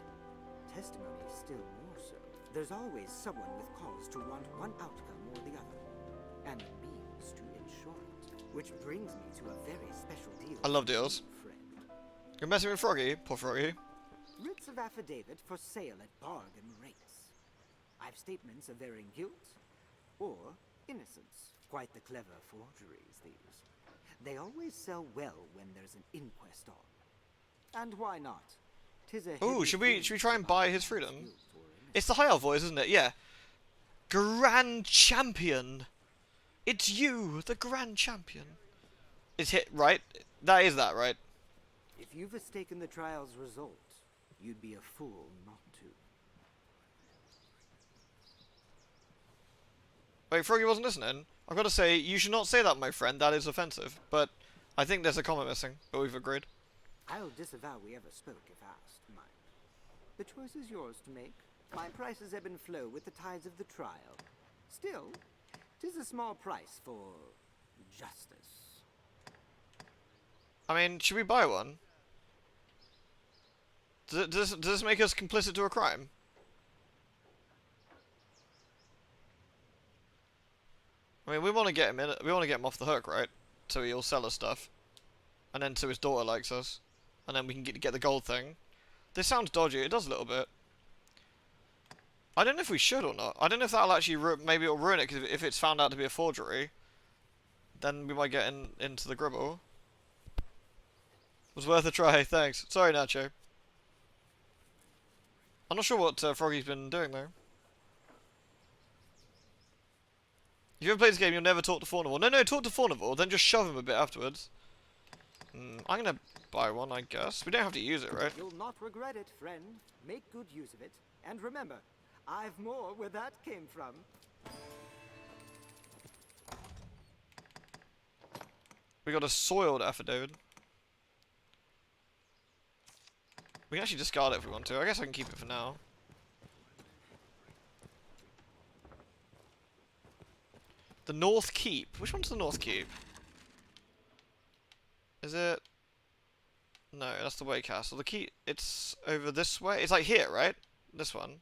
Testimony still more so. There's always someone with cause to want one outcome or the other, and a means to ensure it. Which brings me to a very special deal. I love deals. You're messing with Froggy? Poor Froggy. Writs of affidavit for sale at bargain rates. I've statements of varying guilt or innocence. Quite the clever forgeries, these. They always sell well when there's an inquest on. And why not? 'Tis a Ooh, should we try and buy his freedom? It's the high elf voice, isn't it? Yeah. Grand Champion. It's you, the Grand Champion. It's hit right. That is that, right? If you've mistaken the trial's result, you'd be a fool not to. Wait, Froggy wasn't listening. I've got to say, you should not say that, my friend. That is offensive. But I think there's a comment missing. But we've agreed. I'll disavow we ever spoke if asked, mind. The choice is yours to make. My prices ebb and flow with the tides of the trial. Still, 'tis a small price for justice. I mean, should we buy one? Does this make us complicit to a crime? I mean, we want to get him in. We want to get him off the hook, right? So he'll sell us stuff, and then so his daughter likes us, and then we can get the gold thing. This sounds dodgy. It does a little bit. I don't know if we should or not. I don't know if that'll actually maybe it'll ruin it, because if it's found out to be a forgery, then we might get into the gribble. Was worth a try. Thanks. Sorry, Nacho. I'm not sure what Froggy's been doing though. If you ever play this game, you'll never talk to Faunivore. No, talk to Faunivore, then just shove him a bit afterwards. I'm gonna buy one, I guess. We don't have to use it, right? You'll not regret it, friend. Make good use of it. And remember, I've more where that came from. We got a soiled affidavit. We can actually discard it if we want to. I guess I can keep it for now. The North Keep. Which one's the North Keep? Is it? No, that's the Way Castle. The keep. It's over this way. It's like here, right? This one.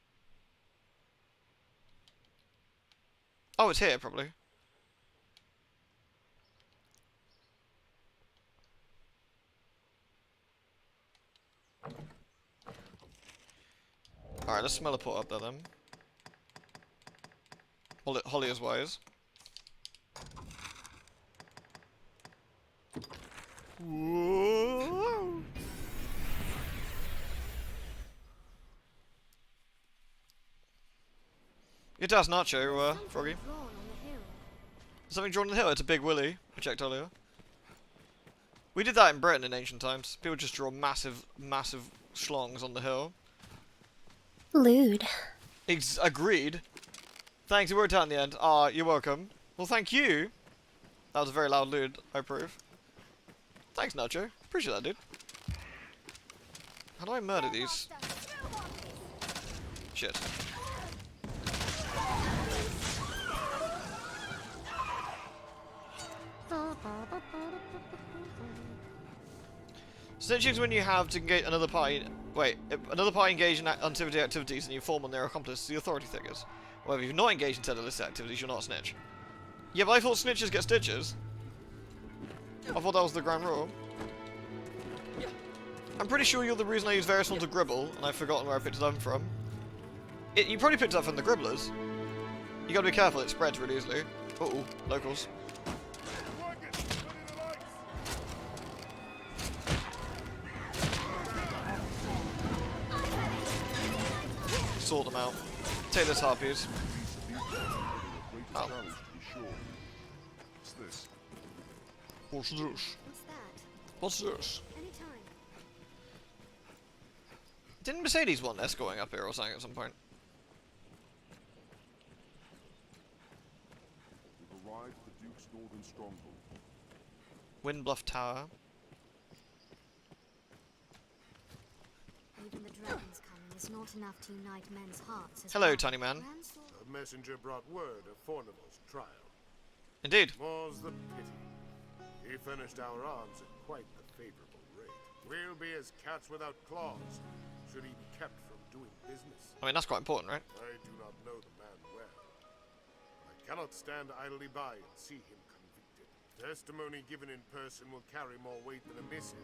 Oh, it's here probably. Alright, let's smell a pot up there then. Holly is wise. Whoa. It does, Nacho, Froggy. Something drawn on the hill. It's a big willy. I checked earlier. We did that in Britain in ancient times. People just draw massive schlongs on the hill. Lewd. Agreed. Thanks, you worked out in the end. Ah, you're welcome. Well, thank you. That was a very loud lewd, I approve. Thanks, Nacho. Appreciate that, dude. How do I murder these? Shit. Snitching is when you have to engage another party. Wait, another party engaged in activities and you inform on their accomplice to the authority figures. However, if you're not engaged in said illicit activities, you're not a snitch. Yeah, but I thought snitches get stitches. I thought that was the grand rule. I'm pretty sure you're the reason I use various forms of gribble, and I've forgotten where I picked it up from. You probably picked it up from the gribblers. You gotta be careful, it spreads really easily. Uh-oh, locals. Sort them out. Take this harpies. Oh. What's this? What's this? What's that? What's this? Anytime. Didn't Mercedes want us going up here or something at some point? We've arrived at the Duke's northern stronghold. Wind Bluff Tower. Even the dragon's coming is not enough to unite men's hearts. As Hello, well. tiny man. A messenger brought word of Fornival's trial. Indeed. More's the pity. He finished our arms at quite the favorable rate. We'll be as cats without claws, should he be kept from doing business. I mean, that's quite important, right? I do not know the man well. I cannot stand idly by and see him convicted. Testimony given in person will carry more weight than a missive.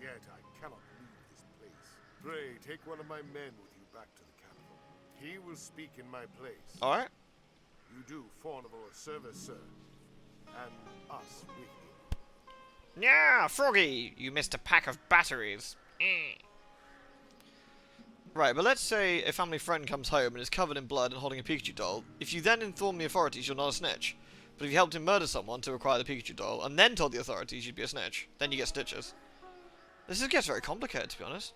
Yet I cannot leave this place. Pray, take one of my men with you back to the capital. He will speak in my place. Alright. You do Fornival a service, sir. And us with you. Yeah, Froggy! You missed a pack of batteries. Right, but let's say a family friend comes home and is covered in blood and holding a Pikachu doll. If you then inform the authorities, you're not a snitch. But if you helped him murder someone to acquire the Pikachu doll, and then told the authorities, you'd be a snitch. Then you get stitches. This gets very complicated, to be honest.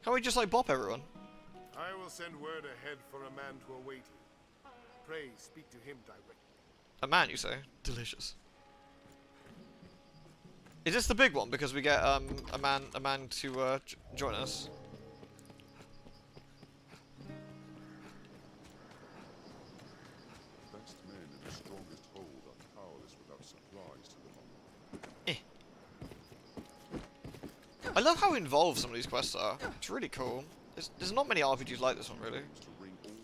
Can't we just, like, bop everyone? I will send word ahead for a man to await you. Pray, speak to him directly. A man, you say? Delicious. Is this the big one? Because we get a man to join us. The best men in the strongest hold are powerless without supplies to them. I love how involved some of these quests are. It's really cool. There's not many RPGs like this one, really.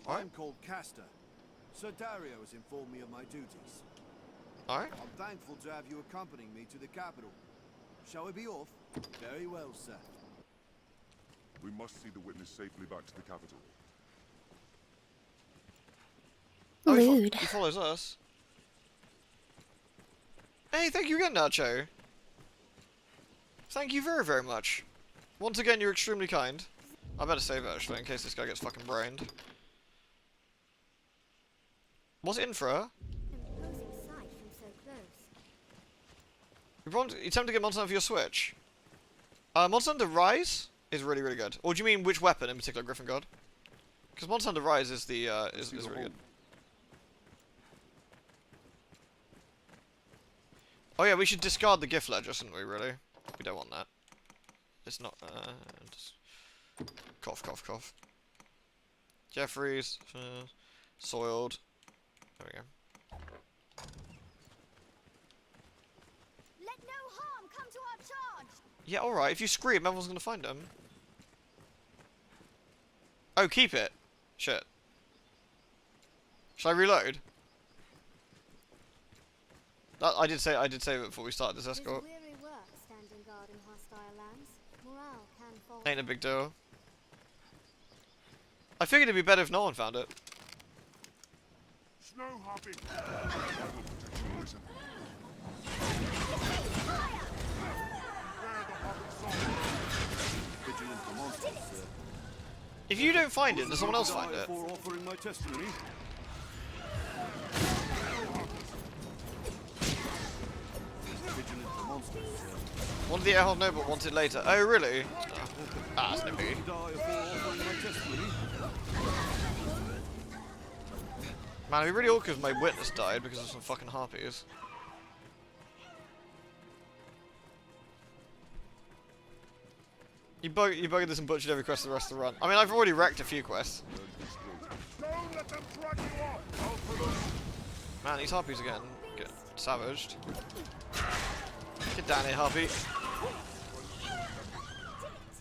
I'm called Castor. Sir Dario has informed me of my duties. Alright. I'm thankful to have you accompanying me to the capital. Shall we be off? Very well, sir. We must see the witness safely back to the capital. Lewd. He follows us. Hey, thank you again, Nacho. Thank you very, very much. Once again, you're extremely kind. I better save it, actually, in case this guy gets fucking brained. What's it in for her? Imposing sight from so close. You attempt to get Monster Hunter for your Switch. Monster Hunter Rise is really, really good. Or do you mean which weapon in particular, Griffin God? Because Monster Hunter Rise is the is really good. Oh yeah, we should discard the gift ledger, shouldn't we? Really? We don't want that. It's not. Just cough, cough, cough. Jeffries, soiled. There we go. Let no harm come to our charge. Yeah, alright, if you scream, everyone's gonna find him. Oh, keep it. Shit. Should I reload? I did save it before we started this escort. Weary work standing guard in hostile lands. Morale can fall. Ain't a big deal. I figured it'd be better if no one found it. Snow hopping. If you don't find it, does someone else find it? For offering my testimony. One of the Airhold Noble wants it later. Oh, really? Ah, that's no biggie. Man, it'd be really awkward if my witness died because of some fucking harpies. You buggered this and butchered every quest for the rest of the run. I mean, I've already wrecked a few quests. Don't let them drag you off. Man, these harpies are getting savaged. Get down here, harpy.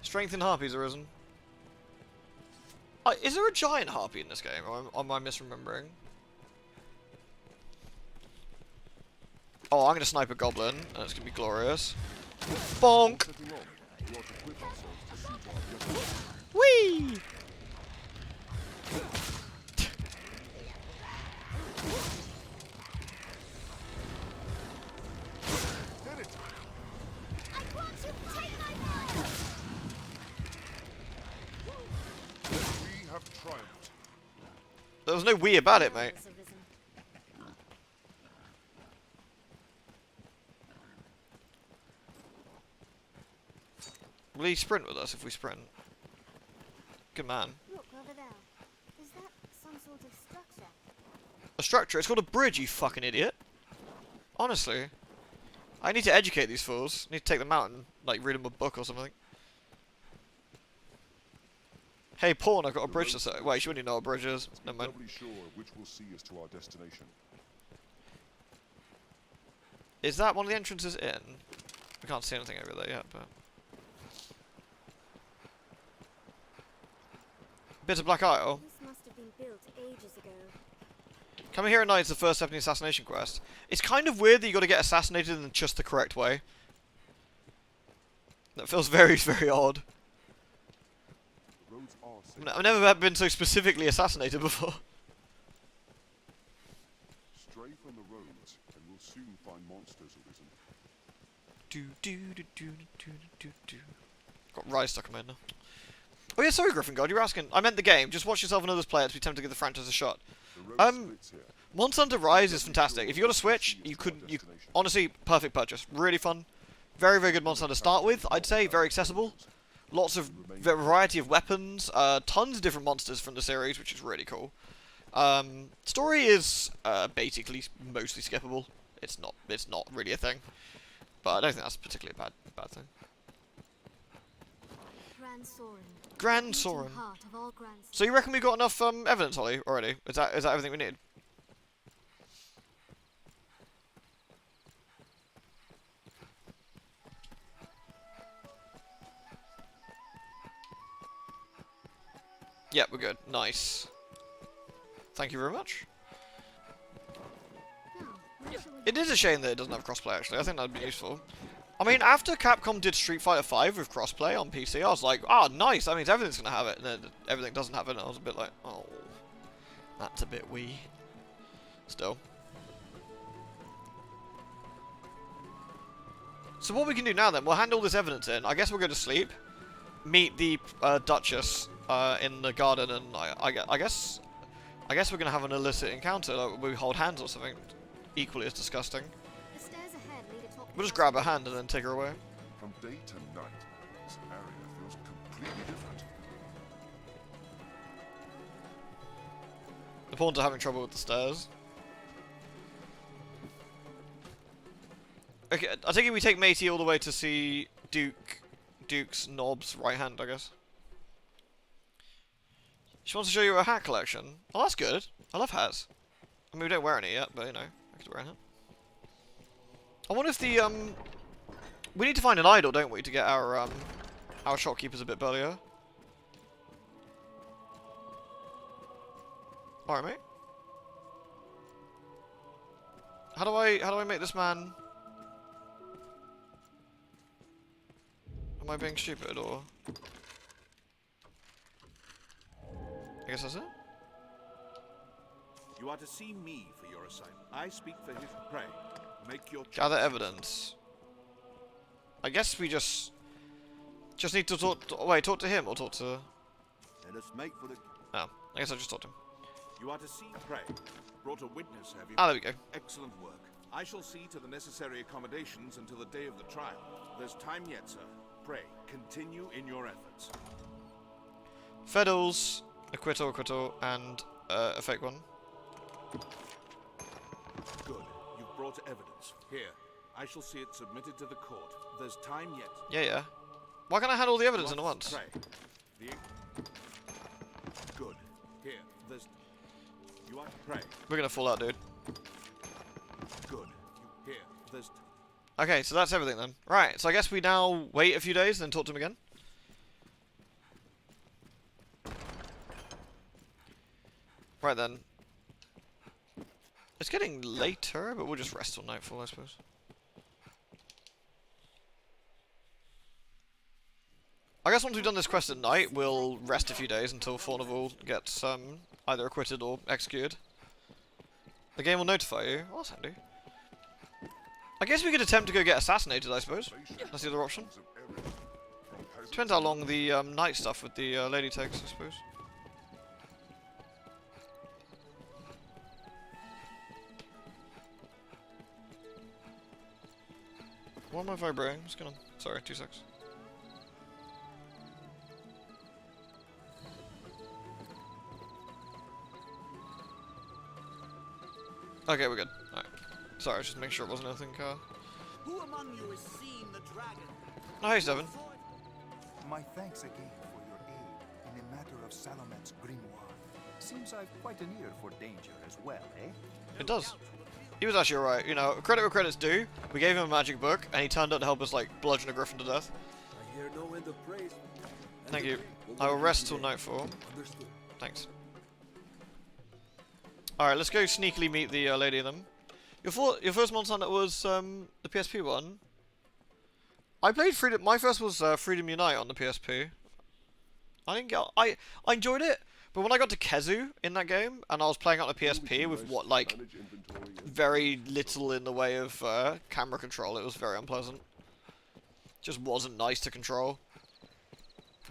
Strength in harpies arisen. Is there a giant harpy in this game, or am I misremembering? Oh, I'm gonna snipe a goblin, and it's gonna be glorious. Bonk! Whee! We have triumphed. There was no we about it, mate. Will he sprint with us if we sprint? Good man. Look over there. Is that some sort of structure? A structure? It's called a bridge, you fucking idiot. Honestly. I need to educate these fools. I need to take them out and, like, read them a book or something. Hey, Pawn, I've got a bridge to say. Wait, you already know what a bridge is. Never mind. Doubly sure which will see us to our destination. Is that one of the entrances in? We can't see anything over there yet, but... Bit of Black Isle. This must have been built ages ago. Coming here at night is the first step in the assassination quest. It's kind of weird that you got to get assassinated in just the correct way. That feels very, very odd. I've never been so specifically assassinated before. Stray from the roads, and we'll soon find monsters arisen. Got Rise stuck in my head now. Oh yeah, sorry Griffin God, you were asking. I meant the game. Just watch yourself and others play it to be tempted to give the franchise a shot. Monster Hunter Rise is fantastic. If you got a Switch, you honestly, perfect purchase. Really fun. Very, very good Monster Hunter to start with, I'd say. Very accessible. Lots of variety of weapons. Tons of different monsters from the series, which is really cool. Story is basically mostly skippable. It's not really a thing. But I don't think that's particularly a bad thing. Grand Soren. So you reckon we got enough evidence, Holly, already? Is that everything we need? Yeah, we're good. Nice. Thank you very much. It is a shame that it doesn't have crossplay, actually. I think that'd be useful. I mean, after Capcom did Street Fighter V with crossplay on PC, I was like, oh, nice, that means everything's going to have it. And then everything doesn't have it, and I was a bit like, oh, that's a bit wee. Still. So what we can do now, then, we'll hand all this evidence in. I guess we'll go to sleep. Meet the Duchess in the garden, and I guess we're going to have an illicit encounter. Like, we hold hands or something equally as disgusting. We'll just grab her hand and then take her away. From day to night, this area feels completely different. The pawns are having trouble with the stairs. Okay, I think we take Matey all the way to see Duke's Knob's right hand, I guess. She wants to show you her hat collection. Oh, that's good. I love hats. I mean, we don't wear any yet, but you know, I could wear a hat. I wonder if the we need to find an idol, don't we, to get our shopkeepers a bit burlier. All right, mate. How do I make this man? Am I being stupid or? I guess that's it. You are to see me for your assignment. I speak for his prey. Make your choice. Gather evidence. I guess we just need to talk. Talk to him or talk to. Let us make for the. Oh, I guess I just talked to him. You are to see prey. Brought a witness, have you? Ah, there we go. Excellent work. I shall see to the necessary accommodations until the day of the trial. There's time yet, sir. Pray, continue in your efforts. Fiddles, acquittal, and a fake one. Good. You've brought evidence. Here, I shall see it submitted to the court. There's time yet. Yeah. Why can't I handle all the evidence in at once? Good. Here, there's... You are to pray. We're gonna fall out, dude. Good. Here, there's... Okay, so that's everything then. Right, so I guess we now wait a few days and then talk to him again. Right then. It's getting later, but we'll just rest till nightfall, I suppose. I guess once we've done this quest at night, we'll rest a few days until Fornival gets either acquitted or executed. The game will notify you. Oh, that's handy. I guess we could attempt to go get assassinated, I suppose. That's the other option. Depends how long the night stuff with the lady takes, I suppose. Why am I vibrating? What's going on? Sorry, 2 secs. Okay, we're good. Alright. Sorry, just make sure it wasn't anything, Who among you has seen the dragon? Oh, hey, Steven. My thanks again for your aid in the matter of Salamet's grimoire. Seems I've quite an ear for danger as well, eh? It does. He was actually alright. You know, credit where credit's due. We gave him a magic book, and he turned out to help us, like, bludgeon a griffin to death. I hear no end of praise. Thank you. I will rest till nightfall. Thanks. Alright, let's go sneakily meet the lady of them. Your first Monster Hunter was the PSP one. I played Freedom. My first was Freedom Unite on the PSP. I didn't get. I enjoyed it, but when I got to Kezu in that game and I was playing on the PSP with what like very little in the way of camera control, it was very unpleasant. Just wasn't nice to control.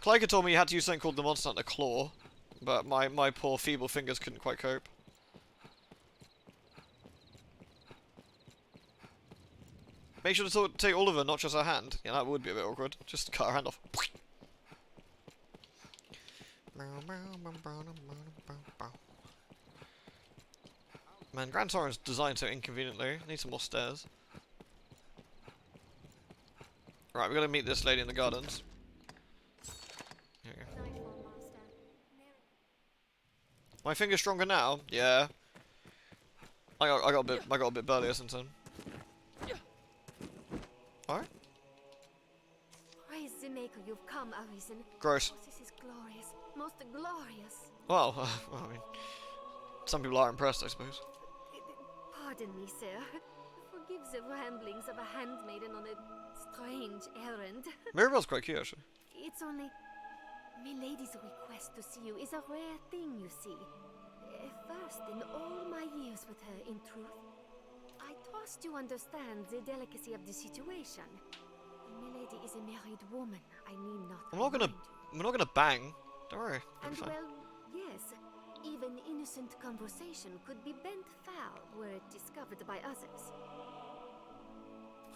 Clyker told me you had to use something called the Monster Hunter Claw, but my poor feeble fingers couldn't quite cope. Make sure to take all of her, not just her hand. Yeah, that would be a bit awkward. Just cut her hand off. Man, Grand Soren's designed so inconveniently. Need some more stairs. Right, we gotta meet this lady in the gardens. Here we go. My finger's stronger now? Yeah. I got a bit burlier since then. Alright. Praise the Maker, you've come, Arisen. Gross. Oh, this is glorious. Most glorious. Well, I mean, some people are impressed, I suppose. Pardon me, sir. Forgive the ramblings of a handmaiden on a strange errand. Mirabelle's quite cute, actually. It's only... Milady's request to see you is a rare thing, you see. First in all my years with her, in truth. I trust you understand the delicacy of the situation. Milady is a married woman. I need not. We're not gonna bang. Don't worry. And well, yes, even innocent conversation could be bent foul were it discovered by others.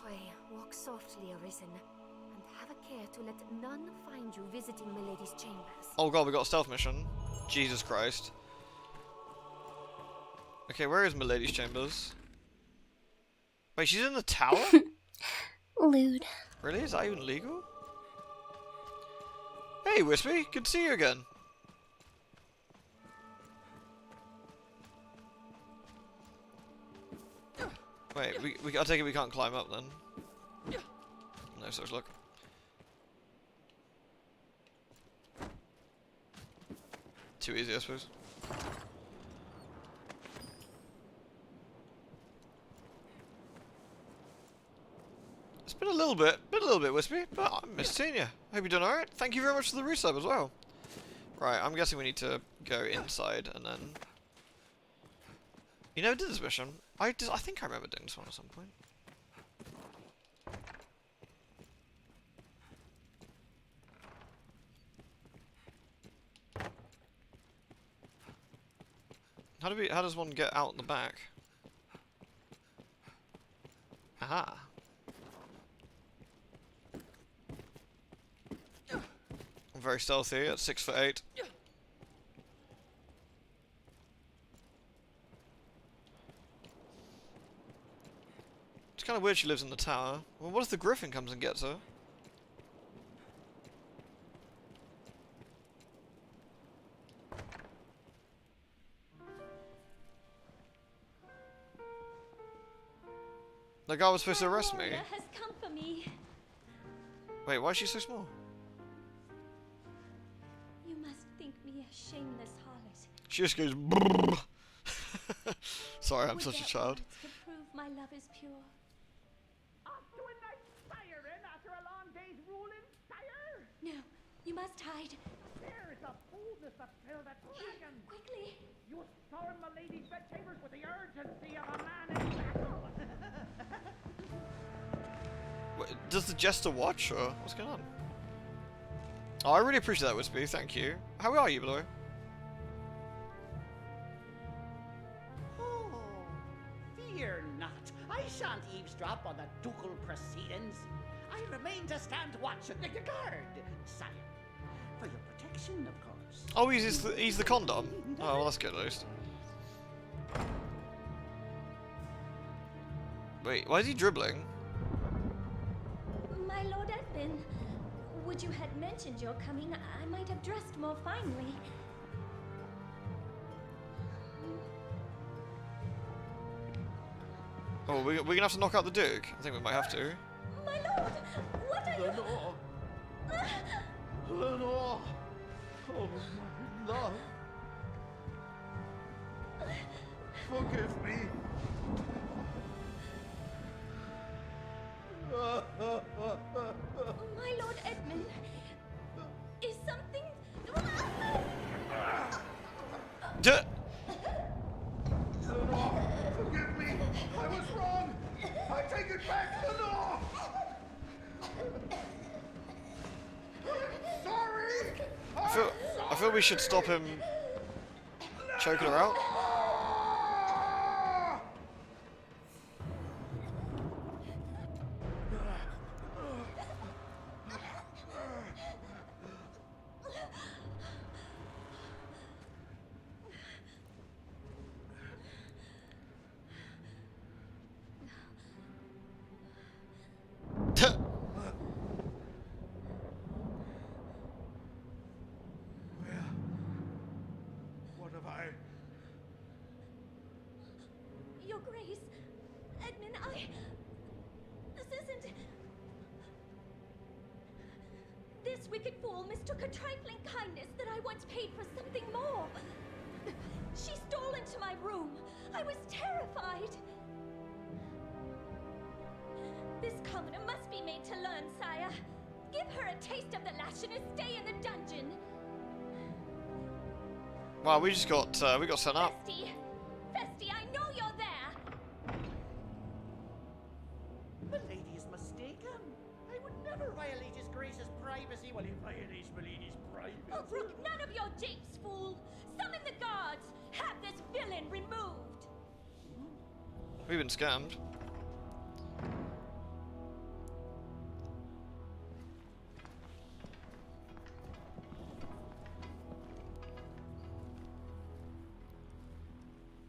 Pray, walk softly, Arisen, and have a care to let none find you visiting Milady's chambers. Oh god, we got a stealth mission. Jesus Christ. Okay, where is Milady's chambers? Wait, she's in the tower? Lewd. Really? Is that even legal? Hey, Wispy, good to see you again. Wait, I take it we can't climb up then? No such luck. Too easy, I suppose. It's been a little bit wispy, but I missed seeing you. Hope you're doing alright. Thank you very much for the resub as well. Right, I'm guessing we need to go inside and then... You never did this mission. I think I remember doing this one at some point. How does one get out the back? Aha. I'm very stealthy at 6'8". It's kind of weird she lives in the tower. Well, what if the griffin comes and gets her? The guy was supposed to arrest me. warrior has come for me. Wait, why is she so small? You must think me a shameless harlot. She just goes. Brrr. Sorry, I'm Would such a that child. words could prove my love is pure. After a long day's ruling, sire? No, you must hide. There is a boldness that fill that dragon. Quickly. You storm my lady's bedchambers with the urgency of a man in battle. Wait, does the jester watch, or what's going on? Oh, I really appreciate that, Wispy. Thank you. How are you, by the way? Oh, fear not. I shan't eavesdrop on the ducal proceedings. I remain to stand watch and guard, sire. For your protection, of course. Oh, he's the condom. Oh, well, that's good at least. Wait, why is he dribbling? My Lord Edmund, would you had mentioned your coming, I might have dressed more finely. Oh, we're gonna have to knock out the Duke? I think we might have to. My lord, what are Lenore! Lenore! Oh, my love! Forgive me! My Lord Edmund, is something... Lenore, forgive me! I was wrong! I take it back, Lenore! I'm sorry! I feel we should stop him choking her out. What have I... Your Grace, Edmund, this isn't... This wicked fool mistook a trifling kindness that I once paid for something more. She stole into my room. I was terrified. This commoner must be made to learn, sire. Give her a taste of the lash and a stay in the dungeon. Wow, we got sent up. Festy, I know you're there. The lady is mistaken. I would never violate his grace's privacy while he violates my lady's privacy. Oh, brook none of your japes, fool. Summon the guards. Have this villain removed. We've been scammed.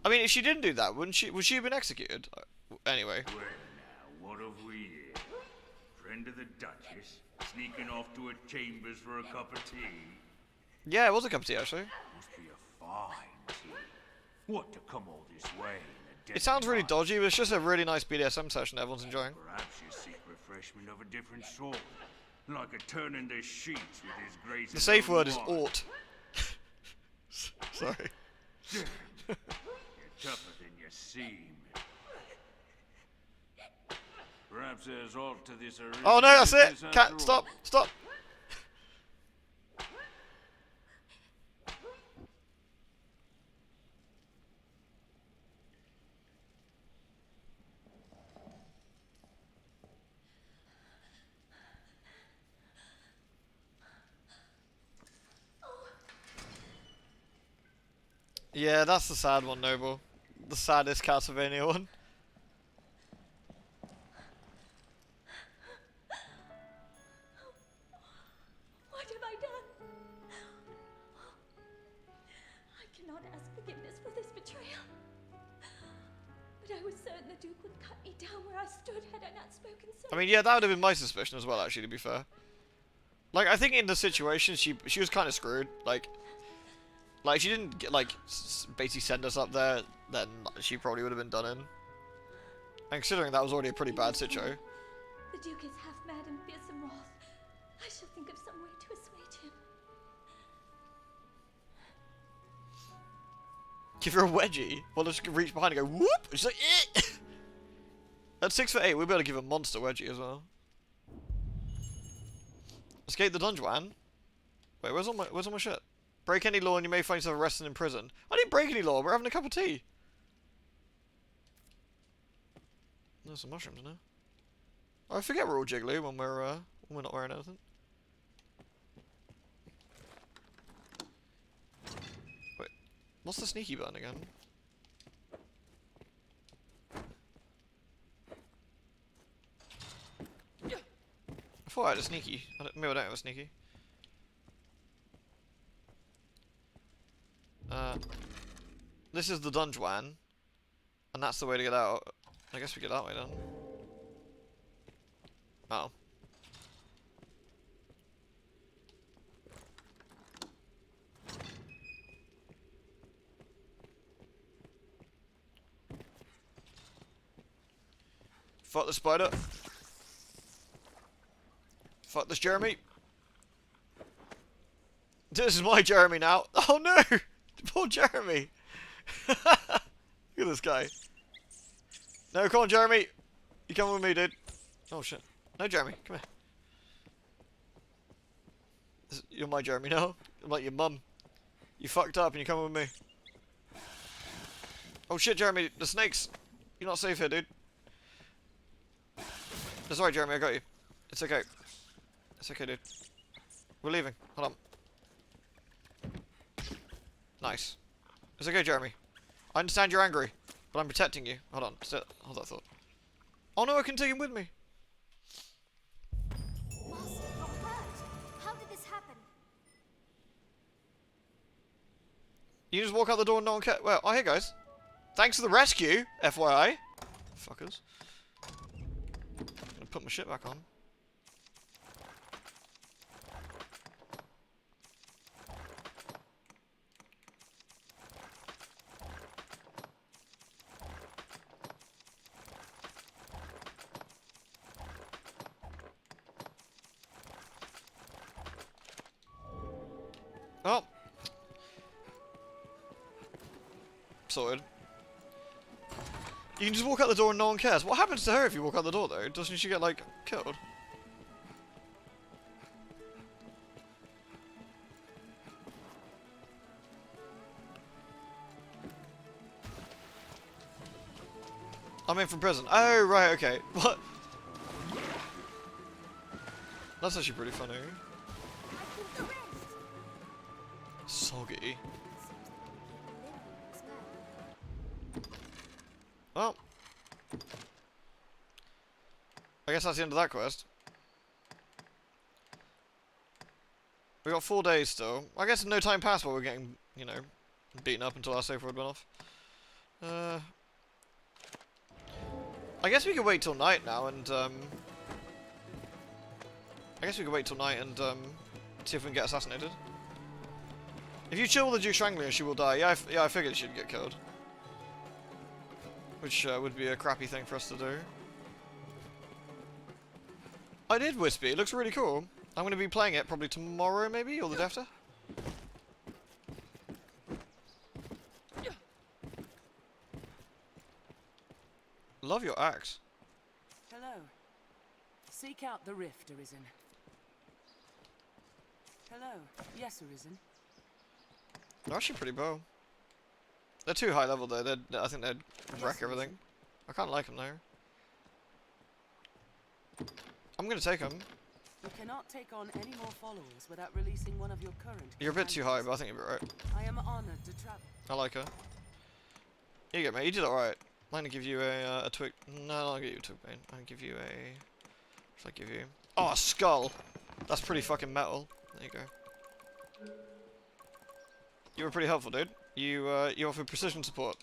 I mean, if she didn't do that, would she have been executed? Anyway. Well, now, what have we here? Friend of the Duchess, sneaking off to her chambers for a cup of tea? Yeah, it was a cup of tea, actually. Must be a fine tea. What, to come all this way in a It sounds really dodgy, but it's just a really nice BDSM session everyone's enjoying. Perhaps you seek refreshment of a different sort. Like a turn in the sheets with his grace. The safe word is ought. Sorry. You're tougher than you seem. Perhaps there's aught to this original. Oh no, that's it! business Cat, after stop! all. Stop! Yeah, that's the sad one, Noble. The saddest Castlevania one. What have I done? I cannot ask forgiveness for this betrayal. But I was certain the Duke would cut me down where I stood had I not spoken so. I mean, yeah, that would have been my suspicion as well, actually, to be fair. Like, I think in the situation, she was kind of screwed. Like, if she didn't, basically send us up there, then she probably would have been done in. And considering that was already a pretty bad sitcho. The Duke is half mad and fearsome wrath. I shall think of some way to assuage him. Give her a wedgie. Well, just reach behind and go whoop. She's like, eh. At 6'8", we'll be able to give a monster wedgie as well. Escape the dungeon. Wait, where's all my shit? Break any law and you may find yourself arrested in prison. I didn't break any law. We're having a cup of tea. There's some mushrooms in there. I forget we're all jiggly when we're not wearing anything. Wait, what's the sneaky button again? I thought I had a sneaky. Maybe I don't have a sneaky. This is the dungeon, and that's the way to get out. I guess we get that way then. Oh. Fuck the spider. Fuck this Jeremy. This is my Jeremy now. Oh no! Poor Jeremy. Look at this guy. No, come on, Jeremy. You come with me, dude. Oh shit. No, Jeremy, come here. You're my Jeremy now. I'm like your mum. You fucked up and you come with me. Oh shit, Jeremy, the snakes. You're not safe here, dude. That's alright, Jeremy, I got you. It's okay. It's okay, dude. We're leaving. Hold on. Nice. It's okay, Jeremy. I understand you're angry, but I'm protecting you. Hold on. Hold that thought. Oh no, I can take him with me. Boss, you're hurt. How did this happen? You just walk out the door and no one cares. Well, oh hey guys. Thanks for the rescue, FYI. Fuckers. I'm gonna put my shit back on. Oh. Sorted. You can just walk out the door and no one cares. What happens to her if you walk out the door though? Doesn't she get like killed? I'm in from prison. Oh right, okay. What? That's actually pretty funny. Soggy. Well, I guess that's the end of that quest. We got 4 days still. I guess no time passed while we're getting, you know, beaten up until our safe word went off. I guess we could wait till night now and see if we can get assassinated. If you chill with the Duke Strangler, she will die. Yeah, I figured she'd get killed. Which would be a crappy thing for us to do. I did Wispy. It looks really cool. I'm going to be playing it probably tomorrow, maybe, or the day after. Love your axe. Hello. Seek out the rift, Arisen. Hello. Yes, Arisen. They're actually pretty bow. They're too high level though. I think they'd wreck everything. I kind of like them though. I'm gonna take them. You cannot take on any more followers without releasing one of your current. You're a bit too high, but I think you'll be right. I am honored to travel. I like her. Here you go, mate. You did alright. I'm gonna give you a twig. No, I'll give you a twig bane. I'll give you a. What should I give you? Oh, a skull. That's pretty fucking metal. There you go. You were pretty helpful, dude. You offered precision support.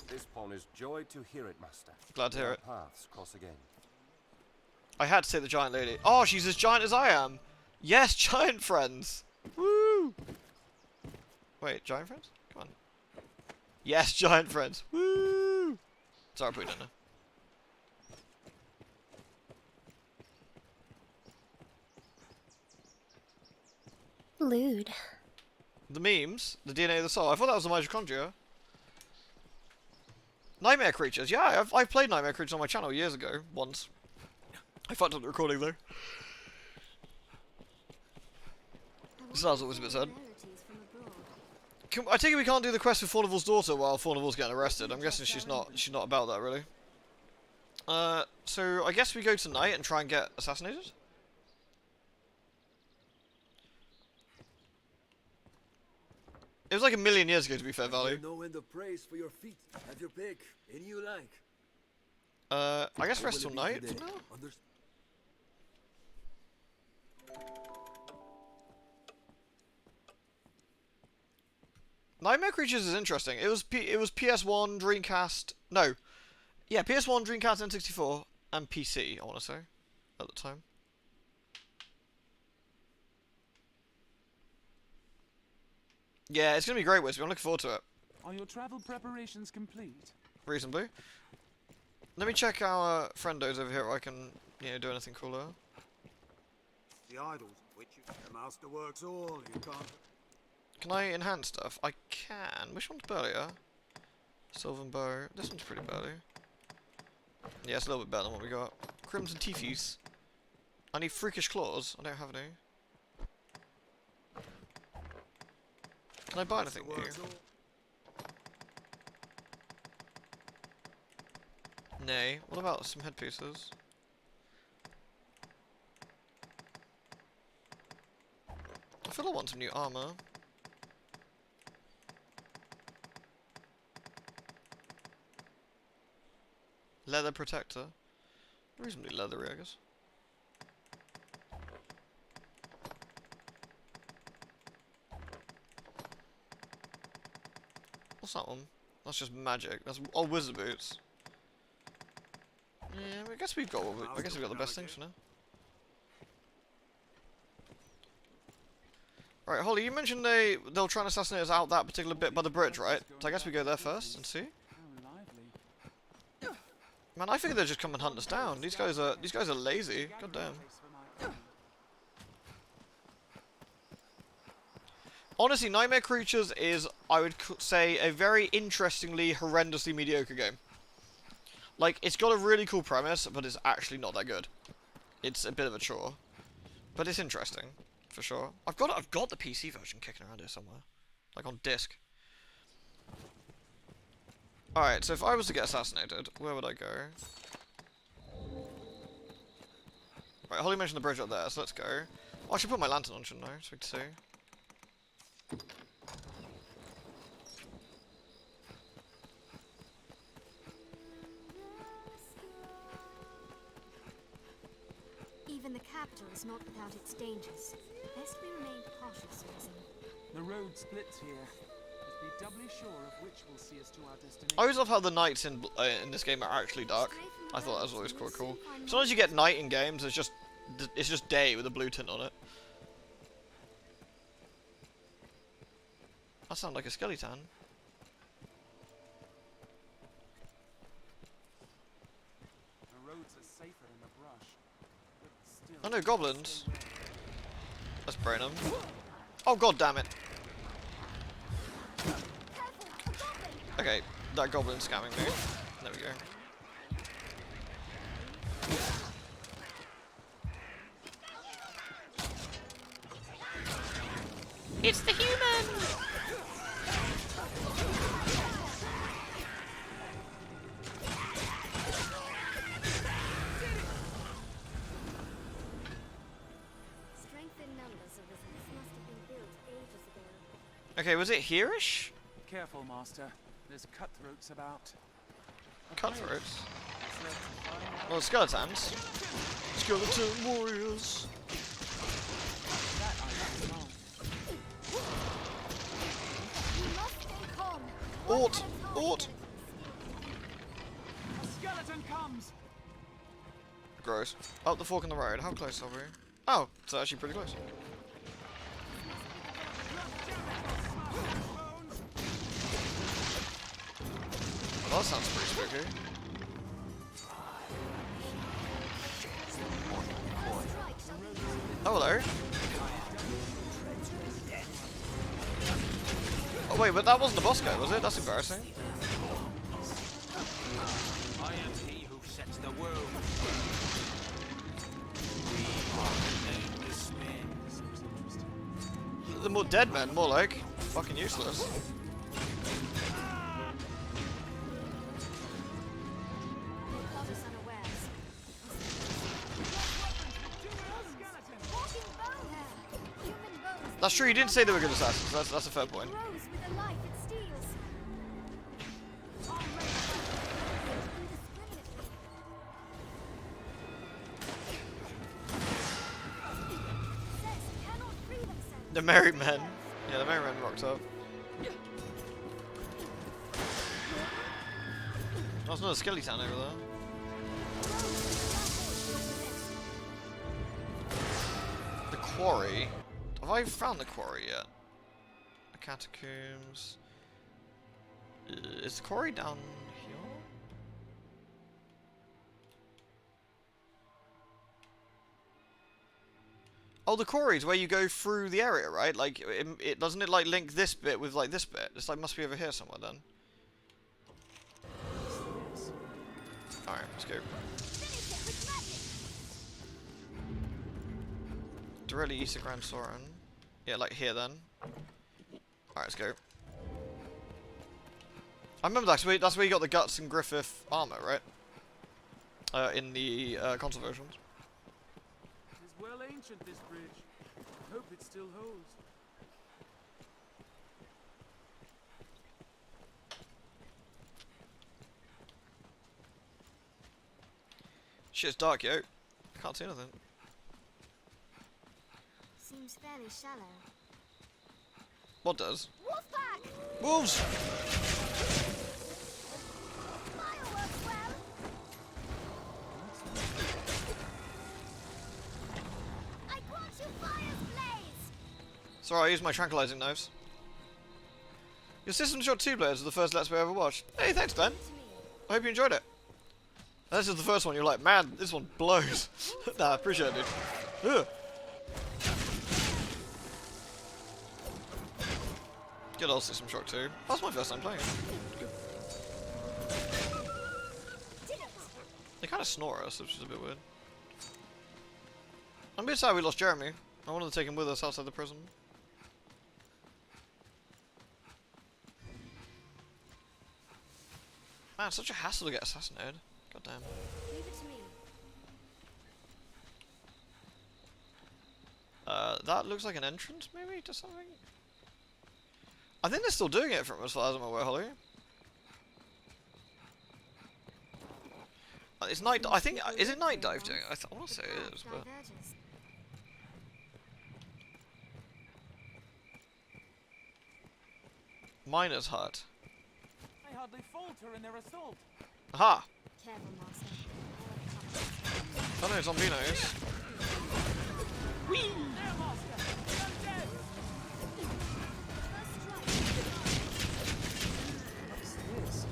This pawn is joy to hear it, master. Glad to hear it. Paths cross again. I had to take the giant lady. Oh, she's as giant as I am. Yes, giant friends. Woo! Wait, giant friends? Come on. Yes, giant friends. Woo! Sorry, I put it in there. Lewd. The memes, the DNA of the soul. I thought that was the mitochondria. Nightmare creatures. Yeah, I've played nightmare creatures on my channel years ago. Once. I fucked up the recording though. So that was always a bit sad. I think we can't do the quest with Faunival's daughter while Faunival's getting arrested. I'm guessing she's not about that really. So I guess we go tonight and try and get assassinated. It was like a million years ago, to be fair, Valley. No end of praise for your feet. Have your pick. Any you like. I guess rest till night. No. Nightmare Creatures is interesting. It was PS1, Dreamcast. No, yeah, PS1, Dreamcast, N64, and PC. I want to say at the time. Yeah, it's gonna be great, Wisby. I'm looking forward to it. Are your travel preparations complete? Reasonably. Let me check our friendos over here. If I can, do anything cooler. The idols, which the master works all. You can't. Can I enhance stuff? I can. Which one's burlier? Sylvan Bow. This one's pretty burly. Yeah, it's a little bit better than what we got. Crimson Teethies. I need Freakish Claws. I don't have any. Can I buy anything new? Nay. What about some headpieces? I feel I want some new armor. Leather protector. Reasonably leathery, I guess. What's that one? That's just magic. That's all wizard boots. Yeah, I guess we've got. I guess we've got the best things for now. Right, Holly, you mentioned they'll try and assassinate us out that particular bit by the bridge, right? So I guess we go there first and see. Man, I figured they'd just come and hunt us down. These guys are lazy. God damn. Honestly, Nightmare Creatures is, I would say, a very interestingly, horrendously mediocre game. Like, it's got a really cool premise, but it's actually not that good. It's a bit of a chore, but it's interesting, for sure. I've got the PC version kicking around here somewhere, like on disc. Alright, so if I was to get assassinated, where would I go? Right, Holly mentioned the bridge up there, so let's go. Oh, I should put my lantern on, shouldn't I? So we can see. Even the capital is not without its dangers. Best we remain cautious, Citizen. The road splits here. Be doubly sure of which will see us to our destination. I always love how the nights in this game are actually dark. I thought that was always quite cool. Sometimes you get night in games, it's just day with a blue tint on it. That sounds like a skeleton. The roads are safer in the brush. But still, I know goblins. Let's brain them. Oh god damn it. Okay, that goblin's scamming me. There we go. It's the human! Strength in numbers of this must have been built ages ago. Okay, was it here-ish? Careful, Master. There's cutthroats about. Cutthroats? Well, skeletons. Skeleton warriors. Ort! Ort! A skeleton comes. Gross. Up the fork in the road. How close are we? Oh, it's actually pretty close. Well, that sounds pretty spooky. Oh, hello. Oh wait, but that wasn't the boss guy, was it? That's embarrassing. I am he who sets the world. The more dead men, more like fucking useless. That's true, you didn't say they were good assassins, that's a fair point. The merry men. Yeah, the merry men rocked up. Oh, there's another skeleton over there. The quarry. Have I found the quarry yet? The catacombs. Is the quarry down here? Oh, the quarry's where you go through the area, right? Like, it doesn't it like link this bit with like this bit? It's like must be over here somewhere then. Alright, let's go. Directly east of Grand Soren. Yeah, like here then. Alright, let's go. I remember that's where you got the Guts and Griffith armor, right? In the console versions. It is well ancient, this bridge. I hope it still holds. Shit's dark, yo. Can't see anything. Seems fairly shallow. What does? Wolfpack! Wolves! Fireworks, well! I grant you fire's blaze! Sorry, I used my tranquilizing knives. Your System Shock 2 players are the first Let's Play I ever watched. Hey, thanks, Ben. I hope you enjoyed it. And this is the first one, you're like, man, this one blows. Nah, appreciate it, dude. Ugh. Good old System Shock 2. That's my first time playing it. Good. They kind of snore us, which is a bit weird. I'm a bit sad we lost Jeremy. I wanted to take him with us outside the prison. Man, it's such a hassle to get assassinated. God damn. Leave it to me. That looks like an entrance, maybe, to something? I think they're still doing it from as far as I'm aware, Holly. It's night. I think is it night dive doing it? I want to say it is, but Miner's hut. They hardly falter in their assault. Aha! Careful, Master. I know Zombinos. Whee! There, Master! I'm dead! What's this?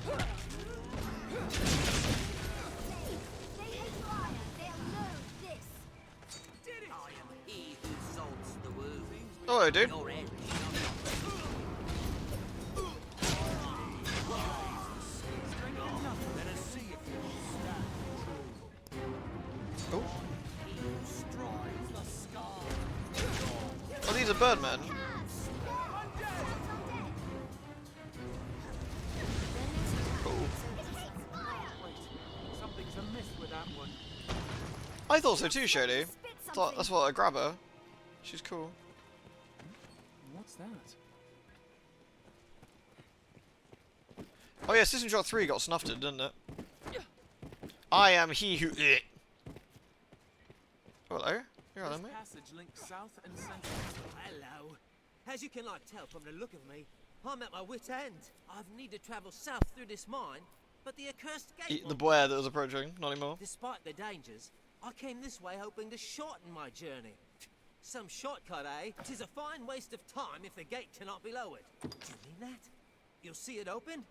They hate fire. They'll know this. Did it! I am he who salts the wound. Oh, I do. Your end Let us see if you stand true. Oh. He strives the sky. Oh, these are birdmen. Cool. Something's amiss with that one. I thought so too, Shady. That's what I grab her. She's cool. What's that? Oh yeah, System Shock 3 got snuffed, didn't it? I am he who. Oh, hello. You're all right, mate. Passage links south and central. Hello. As you cannot tell from the look of me, I'm at my wit's end. I've need to travel south through this mine, but the accursed gate. The boar that was approaching, not anymore. Despite the dangers, I came this way hoping to shorten my journey. Some shortcut, eh? 'Tis a fine waste of time if the gate cannot be lowered. Do you mean that? You'll see it open?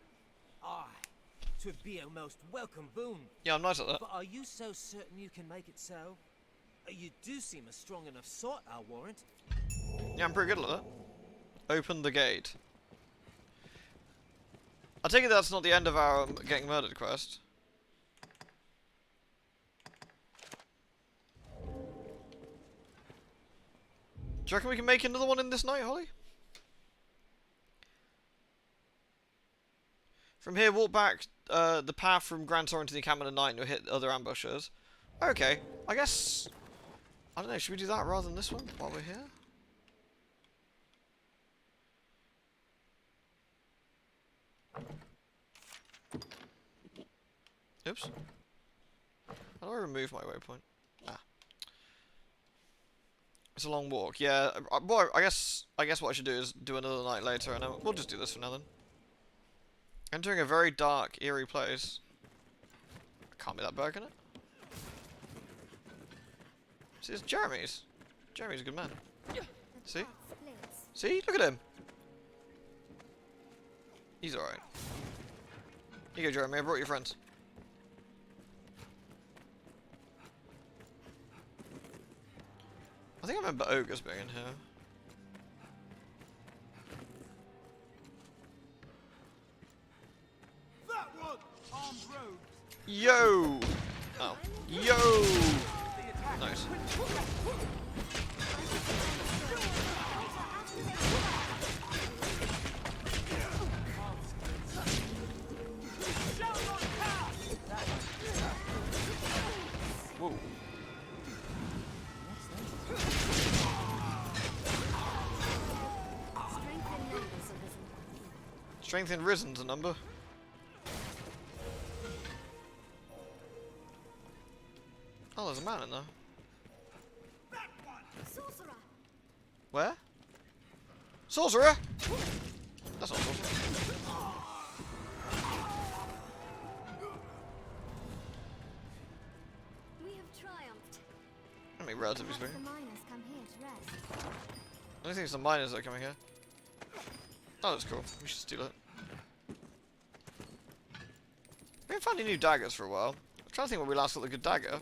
Aye. 'Twould be a most welcome boon. Yeah, I'm nice at that. But are you so certain you can make it so? You do seem a strong enough sort, I'll warrant. Yeah, I'm pretty good at that. Open the gate. I take it that's not the end of our getting murdered quest. Do you reckon we can make another one in this night, Holly? From here, walk back the path from Grand Tour into the encampment at night and you'll hit other ambushers. Okay, I guess... I don't know, should we do that rather than this one while we're here? Oops. How do I remove my waypoint? Ah. It's a long walk. Yeah, boy, I guess what I should do is do another night later and we'll just do this for now then. Entering a very dark, eerie place. Can't be that bad, can it? See, it's Jeremy's. Jeremy's a good man. See? See? Look at him. He's alright. Here you go, Jeremy. I brought your friends. I think I remember ogres being in here. That one! Armed rogue! Yo! Oh. Yo! Nice. Whoa. Strength in Risen's a number. Oh, there's a man in there. Sorcerer. Where? Sorcerer? That's not sorcerer. We have triumphed. I mean, relatively Perhaps speaking. the miners come here to rest. I don't think it's the miners that are coming here. Oh, that's cool. We should steal it. We haven't found any new daggers for a while. I'm trying to think when we last got the good dagger.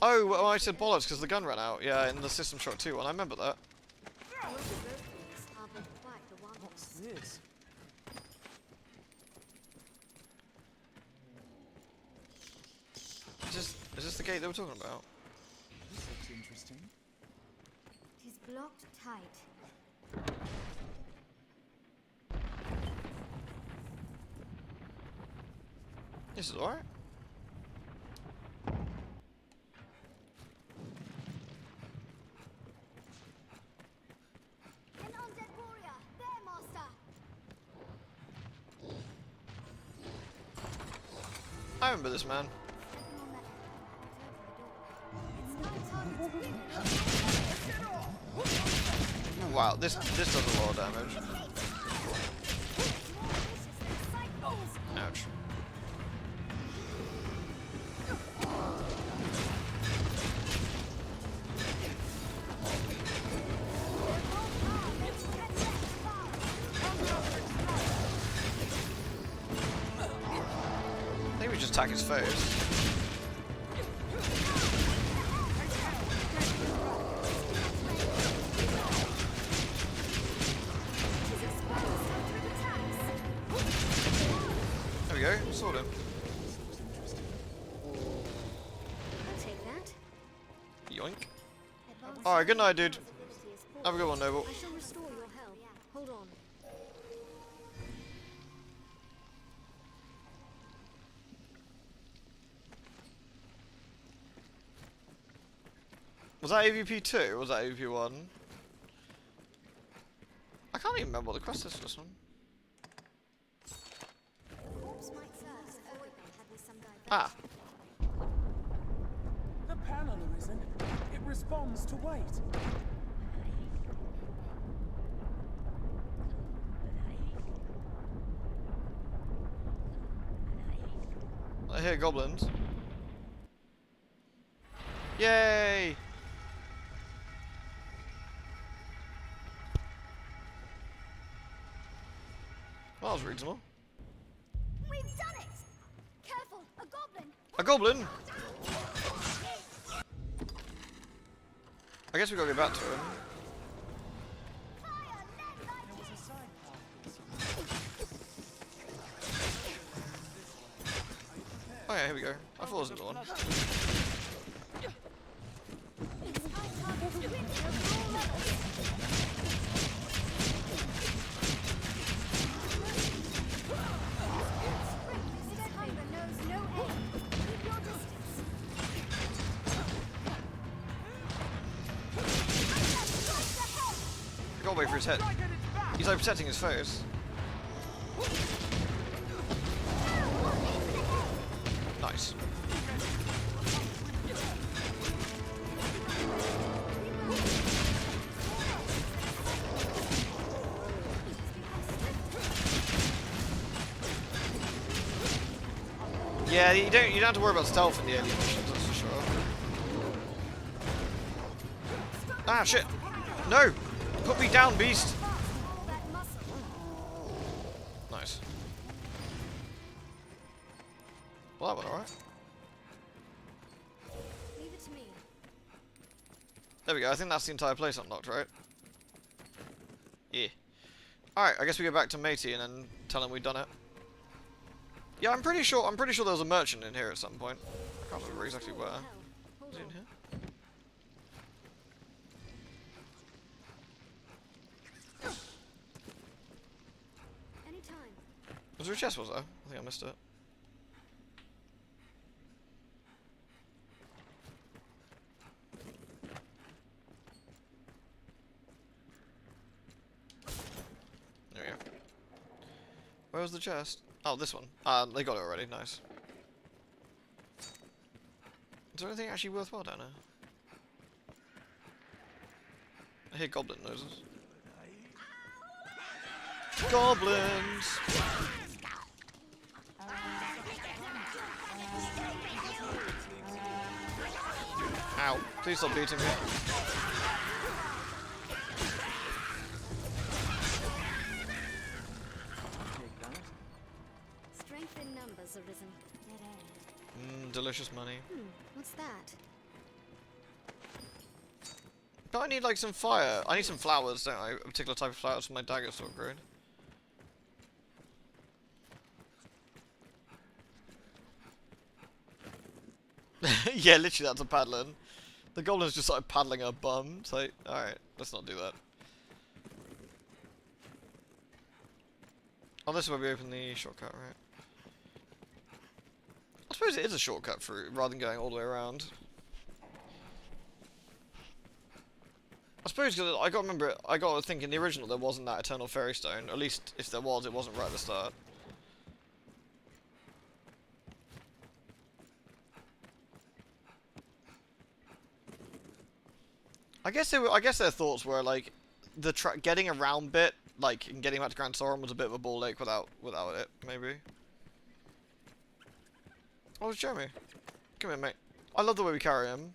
Oh, well, I said bollocks because the gun ran out. Yeah, in the System Shock 2 one. I remember that. What's this? Is this the gate they were talking about? This looks interesting. It is blocked tight. This is alright. An undead warrior! There, master! I remember this man. Wow, this does a lot of damage. Ouch. I think we just attack his face. There we go, sword him. I'll take that. Yoink. Alright, good night, dude. Have a good one, Noble. I shall restore your health. Hold on. Was that AVP 2 or was that AVP 1? I can't even remember what the quest is for this one. Ah. The panel arisen. It responds to weight. I hear goblins. Yay! Well, that was reasonable. We've done it! Careful, a goblin! A goblin! I guess we gotta go back to him. Oh yeah, here we go. I thought it wasn't the one. I gotta wait for his head. He's like protecting his face. Nice. Yeah, you don't have to worry about stealth in the alien missions, that's for sure. Ah shit! No! Put me down, beast! Nice. Well, that went alright. Leave it to me. There we go, I think that's the entire place unlocked, right? Yeah. Alright, I guess we go back to Matey and then tell him we've done it. Yeah, I'm pretty sure there was a merchant in here at some point. I can't remember exactly where. Is he in here? Anytime. Was there a chest, was there? I think I missed it. There we go. Where was the chest? Oh, this one. They got it already. Nice. Is there anything actually worthwhile down there? I hear goblin noises. Goblins! Ow. Please stop beating me. Strength in numbers arisen. Dead air. Delicious money. What's that? But I need like some fire. I need some flowers, don't I? A particular type of flowers for my dagger to upgrade. Yeah, literally that's a paddling. The goblin's just like paddling her bum. It's like, alright, let's not do that. Oh, this is where we open the shortcut, right? I suppose it is a shortcut through, rather than going all the way around. I suppose because I got to remember, I got to think in the original there wasn't that Eternal Fairy Stone. At least if there was, it wasn't right at the start. I guess their thoughts were like the getting around bit, like and getting back to Grand Soren was a bit of a ball ache without it, maybe. Oh, it's Jeremy. Come here, mate. I love the way we carry him.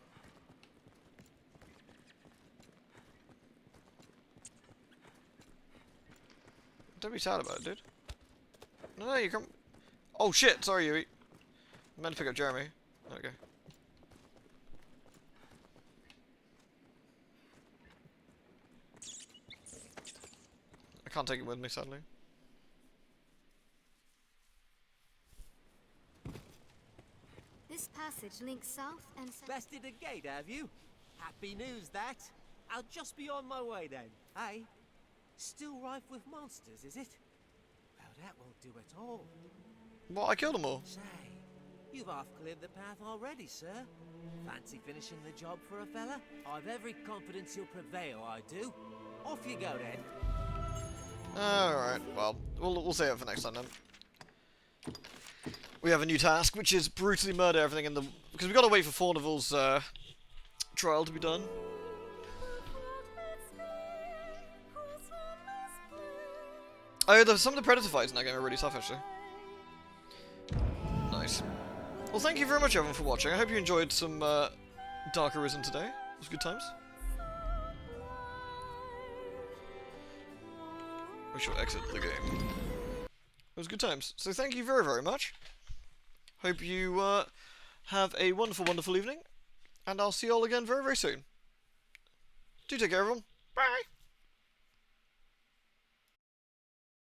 Don't be sad about it, dude. No, you come. Oh shit! Sorry, Yui. I meant to pick up Jeremy. Okay. I can't take it with me, sadly. This passage links south and south. Bested a gate, have you? Happy news, that. I'll just be on my way then. Hey? Still rife with monsters, is it? Well, that won't do at all. What? I killed them all. Say, you've half cleared the path already, sir. Fancy finishing the job for a fella? I've every confidence you'll prevail, I do. Off you go then. Alright, well, we'll save it for next time then. We have a new task, which is brutally murder everything in the... Because we've got to wait for Fornival's trial to be done. Oh, some of the Predator fights now getting really tough, actually. Nice. Well, thank you very much, everyone, for watching. I hope you enjoyed some Dark Arisen today. It was good times. We shall exit the game. was good times. So thank you very, very much. Hope you have a wonderful, wonderful evening. And I'll see you all again very, very soon. Do take care, everyone. Bye.